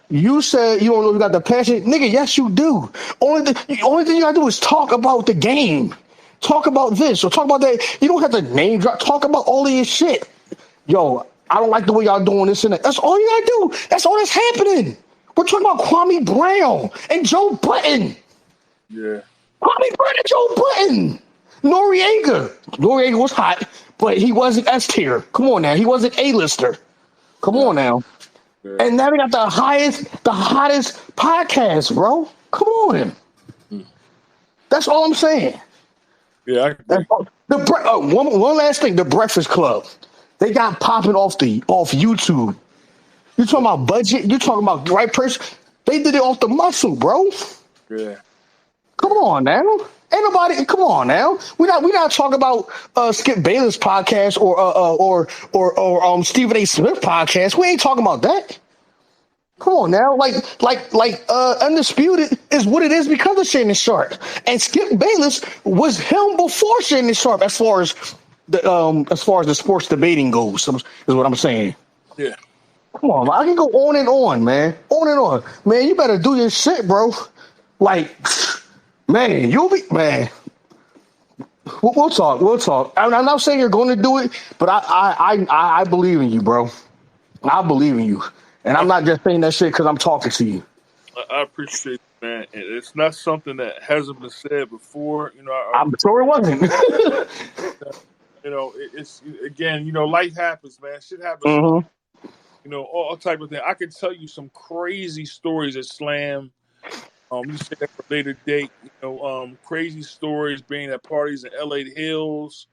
you said you don't know if you got the passion, nigga. Yes, you do. Only thing you gotta do is talk about the game. Talk about this or talk about that. You don't have to name drop. Talk about all of your shit. Yo, I don't like the way y'all doing this and that. That's all you gotta do. That's all that's happening. We're talking about Kwame Brown and Joe Button. Yeah. Kwame Brown and Joe Button. Noriega was hot, but he wasn't S tier. Come on now. He wasn't A-lister. Come on now. Yeah. And now we got the hottest podcast, bro. Come on. That's all I'm saying. Yeah, I agree. One last thing, the Breakfast Club. They got popping off YouTube. You talking about budget? You talking about the right person? They did it off the muscle, bro. Yeah. Come on now. Ain't nobody. Come on now. We not talking about Skip Bayless podcast or Stephen A. Smith podcast. We ain't talking about that. Come on now, like Undisputed is what it is because of Shannon Sharp, and Skip Bayless was him before Shannon Sharp as far as the sports debating goes. Is what I'm saying. Yeah. Come on, I can go on and on, man. On and on, man. You better do your shit, bro. Like, man, you'll be man. We'll talk. We'll talk. I'm not saying you're going to do it, but I believe in you, bro. I believe in you. And I'm not just saying that shit because I'm talking to you. I appreciate it, man. And it's not something that hasn't been said before. You know, I'm sure it wasn't. You know, it's again, you know, life happens, man. Shit happens. Mm-hmm. You know, all type of thing. I can tell you some crazy stories at Slam. You said that for later date. You know, crazy stories being at parties in LA Hills.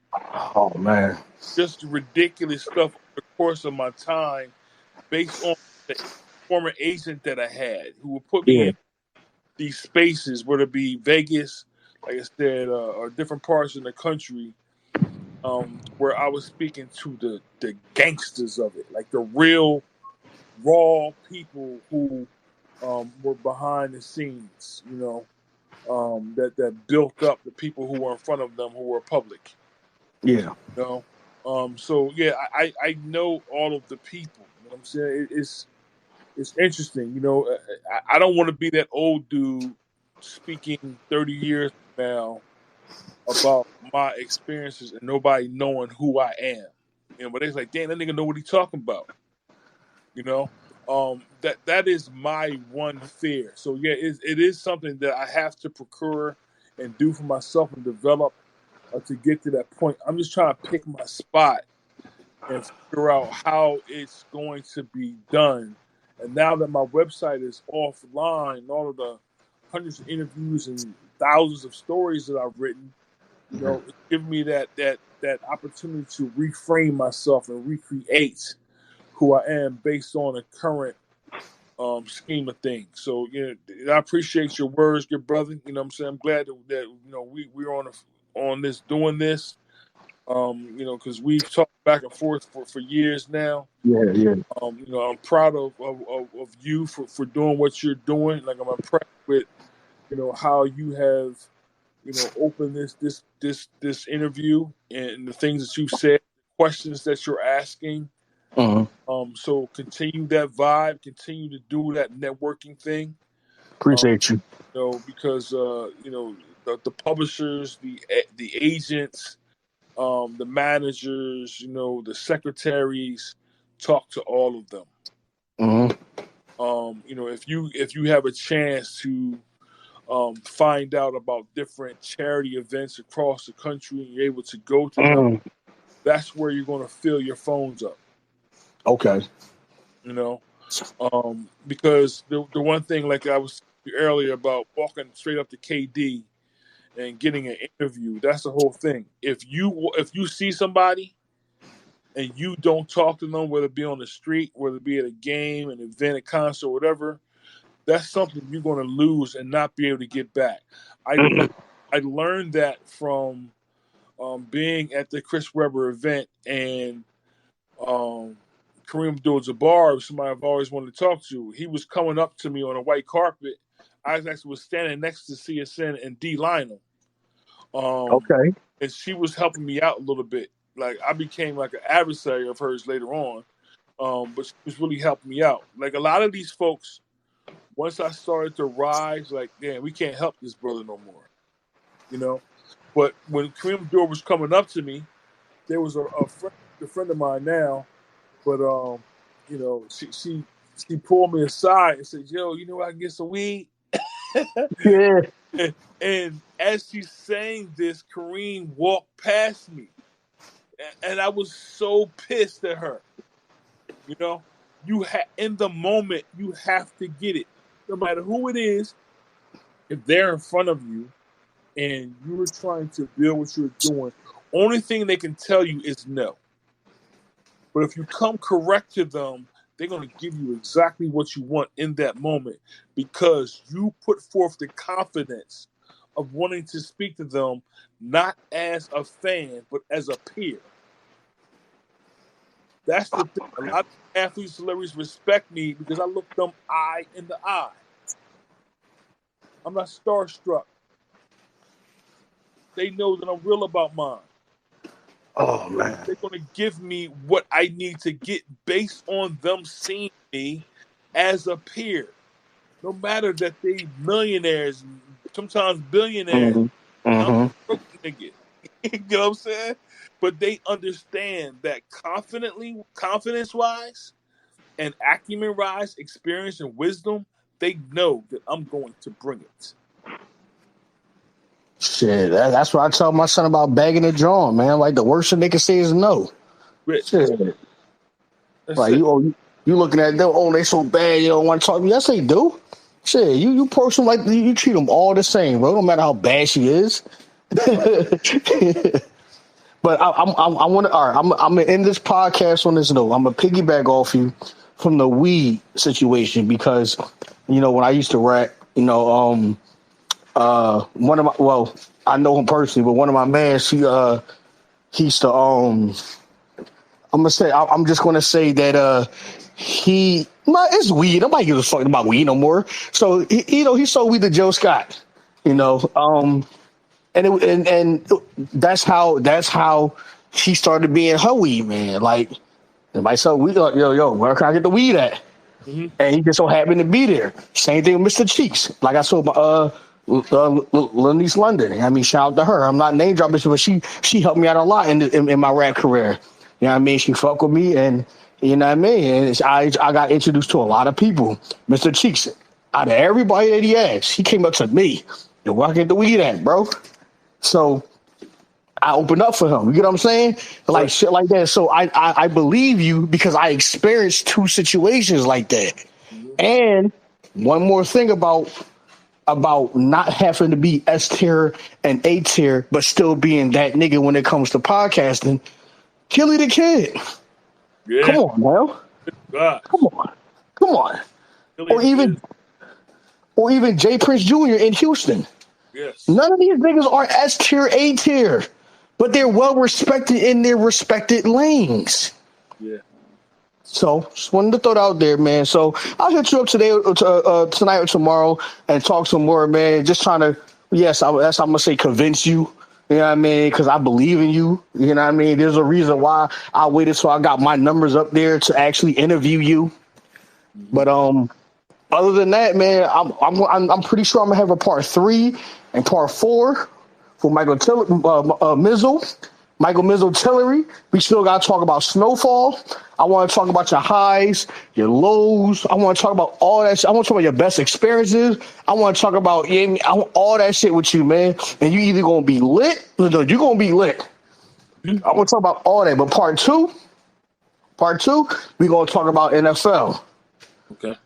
Oh man, just ridiculous stuff over the course of my time, based on the former agent that I had, who would put me in these spaces, whether it be Vegas, like I said, or different parts in the country, where I was speaking to the gangsters of it, like the real, raw people who were behind the scenes, you know, that built up the people who were in front of them, who were public. Yeah. You know? So yeah, I know all of the people. You know what I'm saying? It's interesting. You know, I don't want to be that old dude speaking 30 years from now about my experiences and nobody knowing who I am. You know, but they're like, damn, that nigga know what he's talking about. You know, that is my one fear. So yeah, it is something that I have to procure and do for myself and develop to get to that point. I'm just trying to pick my spot and figure out how it's going to be done. And now that my website is offline, all of the hundreds of interviews and thousands of stories that I've written, it's given me that opportunity to reframe myself and recreate who I am based on a current scheme of things. So I appreciate your words, good brother. You know what I'm saying? I'm glad that we're on this doing this. Because we've talked back and forth for years now. Yeah. I'm proud of you for doing what you're doing. Like, I'm impressed with how you have opened this interview and the things that you've said, questions that you're asking. So continue that vibe, continue to do that networking thing. Appreciate you. Because the publishers, the agents, the managers, the secretaries, talk to all of them. If you have a chance to find out about different charity events across the country and you're able to go to them, that's where you're going to fill your phones up. Okay. Because the one thing, like I was earlier about walking straight up to KD and getting an interview, that's the whole thing. If you see somebody and you don't talk to them, whether it be on the street, whether it be at a game, an event, a concert, whatever, that's something you're going to lose and not be able to get back. I learned that from being at the Chris Webber event, and Kareem Abdul-Jabbar, somebody I've always wanted to talk to. He was coming up to me on a white carpet. I actually was standing next to CSN and D. Lionel. Okay. And she was helping me out a little bit. Like, I became like an adversary of hers later on. But she was really helping me out. Like, a lot of these folks, once I started to rise, like, damn, we can't help this brother no more. But when Kareem Abdul was coming up to me, there was a friend of mine now, but she pulled me aside and said, "Yo, I can get some weed." Yeah. And as she's saying this, Kareem walked past me, and I was so pissed at her. In the moment, you have to get it, no matter who it is. If they're in front of you and you're trying to build what you're doing, only thing they can tell you is no. But if you come correct to them, they're going to give you exactly what you want in that moment, because you put forth the confidence of wanting to speak to them, not as a fan, but as a peer. That's the thing. A lot of athletes, celebrities respect me because I look them eye in the eye. I'm not starstruck. They know that I'm real about mine. Oh, man. They're going to give me what I need to get based on them seeing me as a peer. No matter that they millionaires, sometimes billionaires. I'm a broke nigga. You know what I'm saying? But they understand that confidence-wise and acumen-wise, experience and wisdom, they know that I'm going to bring it. Shit, that's what I tell my son about bagging the drum, man. Like, the worst thing they can say is no. Shit. Like, you looking at them, they so bad, you don't want to talk to me. Yes, they do. Shit, you approach them like you treat them all the same, bro. No matter how bad she is. But I want to. All right, I'm gonna end this podcast on this note. I'm gonna piggyback off you from the weed situation, because when I used to rap, one of my, well, I know him personally, but one of my mans, he used to I'm just gonna say that it's weed. Nobody gives a fuck about weed no more. So he sold weed to Joe Scott. And that's how she started being her weed man. Like, everybody said, "We yo, where can I get the weed at?" And he just so happened to be there. Same thing with Mr. Cheeks. Like, I saw my Little Niece London. I mean, shout out to her. I'm not name dropping, but she helped me out a lot in my rap career. You know what I mean? She fucked with me, and you know what I mean. And I got introduced to a lot of people. Mr. Cheeks, out of everybody that he asked, he came up to me. Yo, where I get the weed at, bro? So I opened up for him. You get what I'm saying? Like, right. Shit like that. So I believe you, because I experienced two situations like that. And one more thing about about not having to be S tier and A tier, but still being that nigga when it comes to podcasting. Killy the Kid. Come Yeah. on, now. God. Come on. Come on. Billy Or the Kid. even Jay Prince Jr. in Houston. Yes. None of these niggas are S tier, A tier, but they're well respected in their respected lanes. Yeah. So just wanted to throw that out there, man. So I'll hit you up today, tonight or tomorrow, and talk some more, man. Just trying to, yes, I'm gonna say convince you. You know what I mean? Because I believe in you. You know what I mean? There's a reason why I waited so I got my numbers up there to actually interview you. Mm-hmm. But other than that, man, I'm pretty sure I'm gonna have a part 3 and part 4 for Mizzo. Michael Mizzo Tillery. We still got to talk about Snowfall. I want to talk about your highs, your lows. I want to talk about all that shit. I want to talk about your best experiences. I want to talk about I want all that shit with you, man. And you either going to be lit or you're going to be lit. I want to talk about all that. But part two, we're going to talk about NFL. Okay.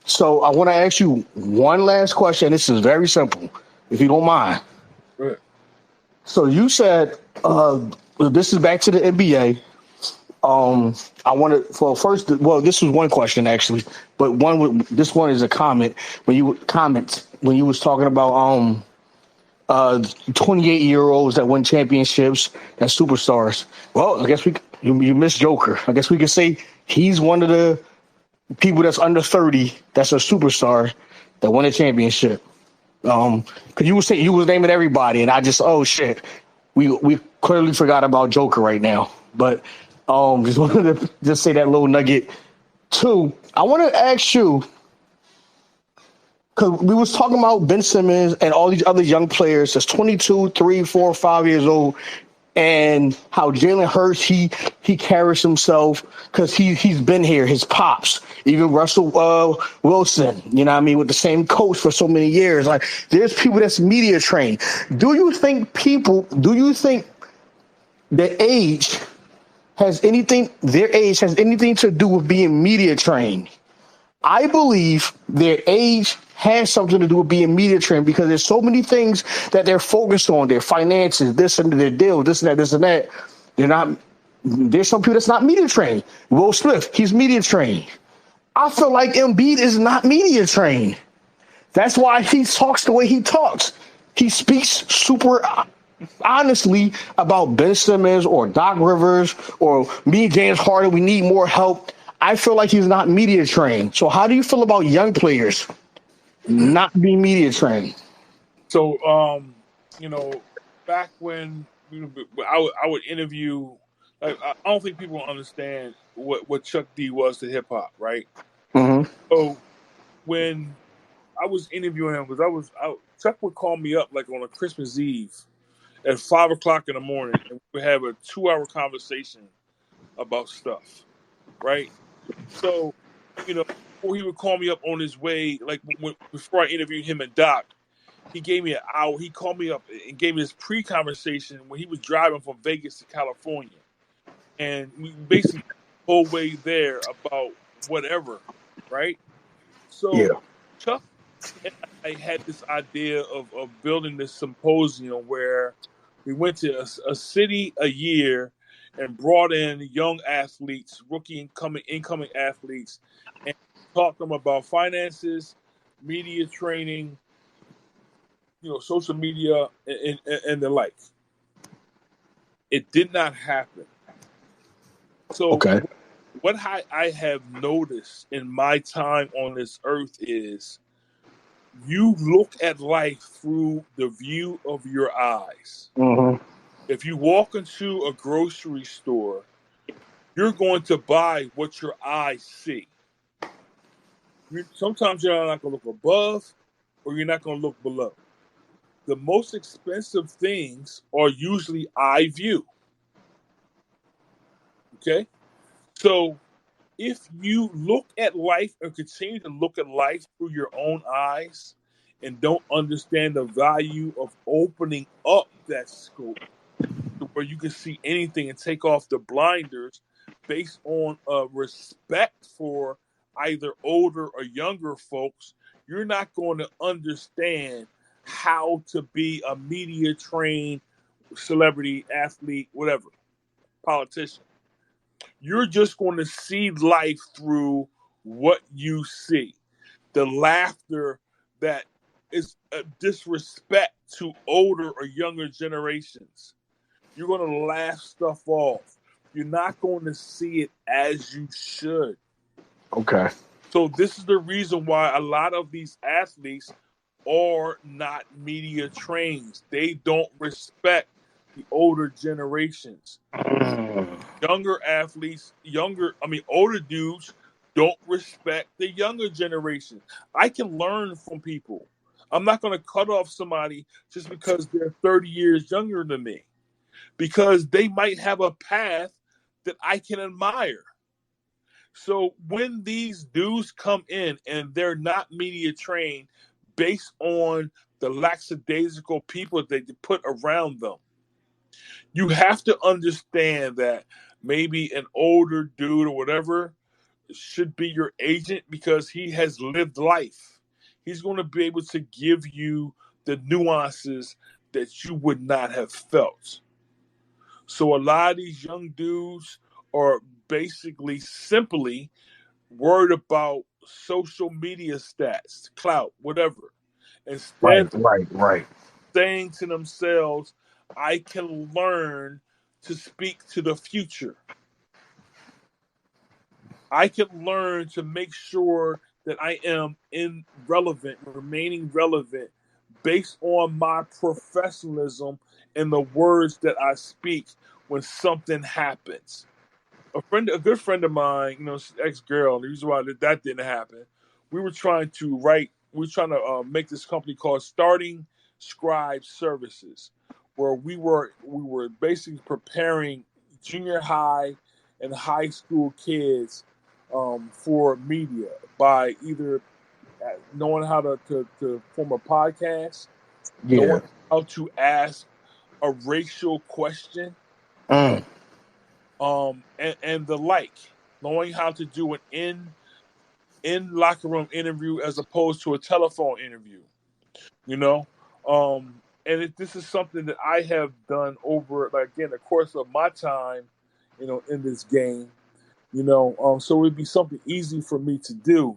So I want to ask you one last question. This is very simple, if you don't mind. Right. So you said this is back to the NBA. I wanted for first. Well, this was one question actually, but this one is a comment when you was talking about 28-year-olds that win championships and superstars. Well, I guess you missed Joker. I guess we could say he's one of the people that's under 30 that's a superstar that won a championship. Because you was naming everybody, and I just shit, we clearly forgot about Joker right now. But just wanted to just say that little nugget. Two, I want to ask you because we was talking about Ben Simmons and all these other young players that's 22, 3, 4, 5 years old, and how Jalen Hurts he carries himself because he's been here. His pops, even Russell Wilson, you know what I mean, with the same coach for so many years. Like there's people that's media trained. Do you think their age has anything to do with being media trained? I believe their age has something to do with being media trained because there's so many things that they're focused on, their finances, this and their deal, this and that, this and that. They're not. There's some people that's not media trained. Will Smith, he's media trained. I feel like Embiid is not media trained. That's why he talks the way he talks. He speaks super honestly about Ben Simmons or Doc Rivers or me, James Harden. We need more help. I feel like he's not media trained. So how do you feel about young players not being media trained? So, back when I would interview, like, I don't think people understand what Chuck D was to hip hop, right? Mm-hmm. So when I was interviewing him, because Chuck would call me up like on a Christmas Eve at 5 o'clock in the morning, and we would have a 2-hour conversation about stuff, right? So, before he would call me up on his way, like before I interviewed him and Doc, he gave me an hour. He called me up and gave me this pre-conversation when he was driving from Vegas to California, and we basically the whole way there about whatever, right? Yeah. So Chuck and I had this idea of building this symposium where we went to a city a year and brought in young athletes, rookie incoming athletes, and taught them about finances, media training, social media, and the like. It did not happen. So Okay. what I have noticed in my time on this earth is you look at life through the view of your eyes. Mm-hmm. If you walk into a grocery store, you're going to buy what your eyes see. Sometimes you're not going to look above or you're not going to look below. The most expensive things are usually eye view. Okay? So if you look at life and continue to look at life through your own eyes and don't understand the value of opening up that scope to where you can see anything and take off the blinders based on respect for either older or younger folks, you're not going to understand how to be a media trained celebrity, athlete, whatever, politician. You're just going to see life through what you see. The laughter that is a disrespect to older or younger generations. You're going to laugh stuff off. You're not going to see it as you should. Okay. So this is the reason why a lot of these athletes are not media trained. They don't respect the older generations. Younger athletes, older dudes don't respect the younger generation. I can learn from people. I'm not going to cut off somebody just because they're 30 years younger than me, because they might have a path that I can admire. So when these dudes come in and they're not media trained based on the lackadaisical people that they put around them, you have to understand that maybe an older dude or whatever should be your agent because he has lived life. He's going to be able to give you the nuances that you would not have felt. So a lot of these young dudes are basically simply worried about social media stats, clout, whatever, instead of Right. saying to themselves, I can learn to speak to the future. I can learn to make sure that I am remaining relevant based on my professionalism and the words that I speak when something happens. A good friend of mine, ex-girl, the reason why that didn't happen, we were trying to make this company called Starting Scribe Services, where we were basically preparing junior high and high school kids for media by either knowing how to form a podcast, Yeah. knowing how to ask a racial question, Mm. and the like, knowing how to do an in locker room interview as opposed to a telephone interview, you know. This is something that I have done over, like, again, the course of my time, in this game, so it'd be something easy for me to do.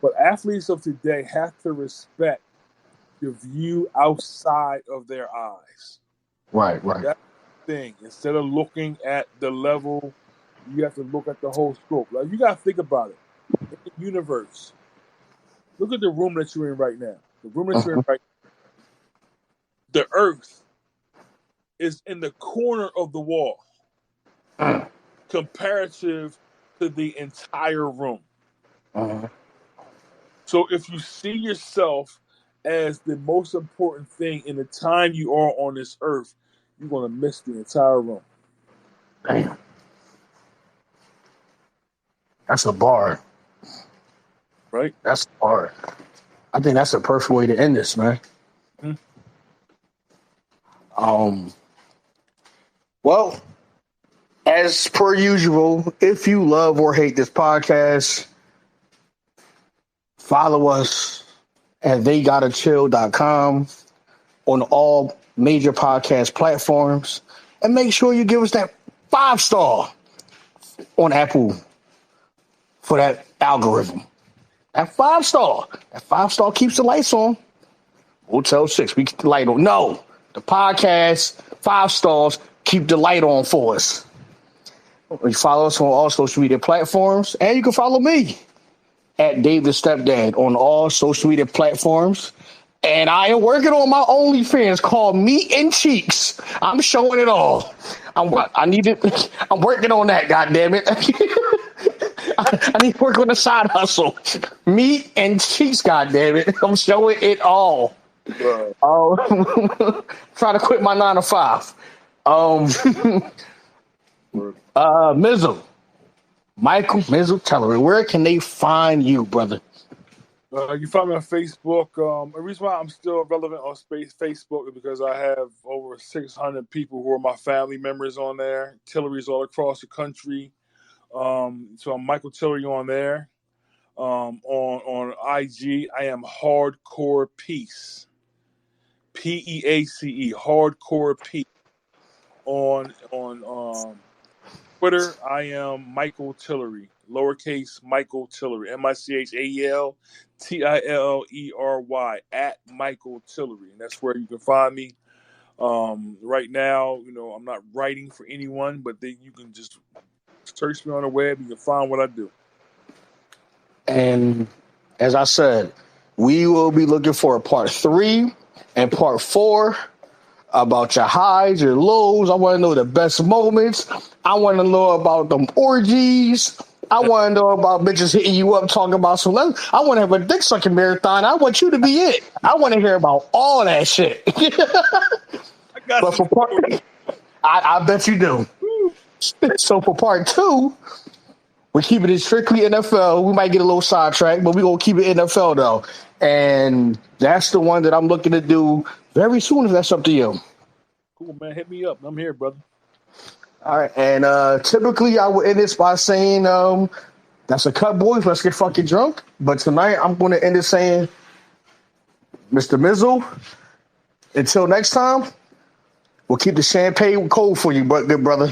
But athletes of today have to respect the view outside of their eyes. Right. That's the thing. Instead of looking at the level, you have to look at the whole scope. Like, you got to think about it. In the universe, look at the room that you're in right now. The room that you're in right now. The Earth is in the corner of the wall comparative to the entire room. So if you see yourself as the most important thing in the time you are on this earth, you're going to miss the entire room. Damn. That's a bar. Right? That's a bar. I think that's a perfect way to end this, man. Mm-hmm. Well, as per usual, if you love or hate this podcast, follow us at theygottachill.com on all major podcast platforms. And make sure you give us that 5-star on Apple for that algorithm. That 5-star. That 5-star keeps the lights on. Hotel 6, we keep the light on. No, the podcast, 5 stars, keep the light on for us. You follow us on all social media platforms, and you can follow me at Dave the Stepdad on all social media platforms. And I am working on my OnlyFans called Meat and Cheeks. I'm showing it all. I'm working on that, goddammit. I need to work on the side hustle. Meat and Cheeks, goddammit. I'm showing it all. Trying to quit my 9 to 5. Mizzo. Michael Mizzo Tillery. Where can they find you, brother? You find me on Facebook. The reason why I'm still relevant on Facebook is because I have over 600 people who are my family members on there. Tillery's all across the country. So I'm Michael Tillery on there. On IG, I am Hardcore Peace. PEACE, Hardcore Peace. On Twitter, I am Michael Tillery, lowercase Michael Tillery, MICHAEL at Michael Tillery, and that's where you can find me. Right now, I'm not writing for anyone, but then you can just search me on the web. You can find what I do. And as I said, we will be looking for a part 3 and part 4 about your highs, your lows. I want to know the best moments. I want to know about them orgies. I want to know about bitches hitting you up talking about some. I want to have a dick sucking marathon. I want you to be it. I want to hear about all that shit. I got but for part, I bet you do. So for part 2, we're keeping it strictly NFL. We might get a little sidetracked, but we're going to keep it NFL, though. And that's the one that I'm looking to do very soon, if that's up to you. Cool, man. Hit me up. I'm here, brother. All right. And typically, I would end this by saying, that's a cut, boys. Let's get fucking drunk. But tonight, I'm going to end it saying, Mr. Mizzo, until next time, we'll keep the champagne cold for you, good brother.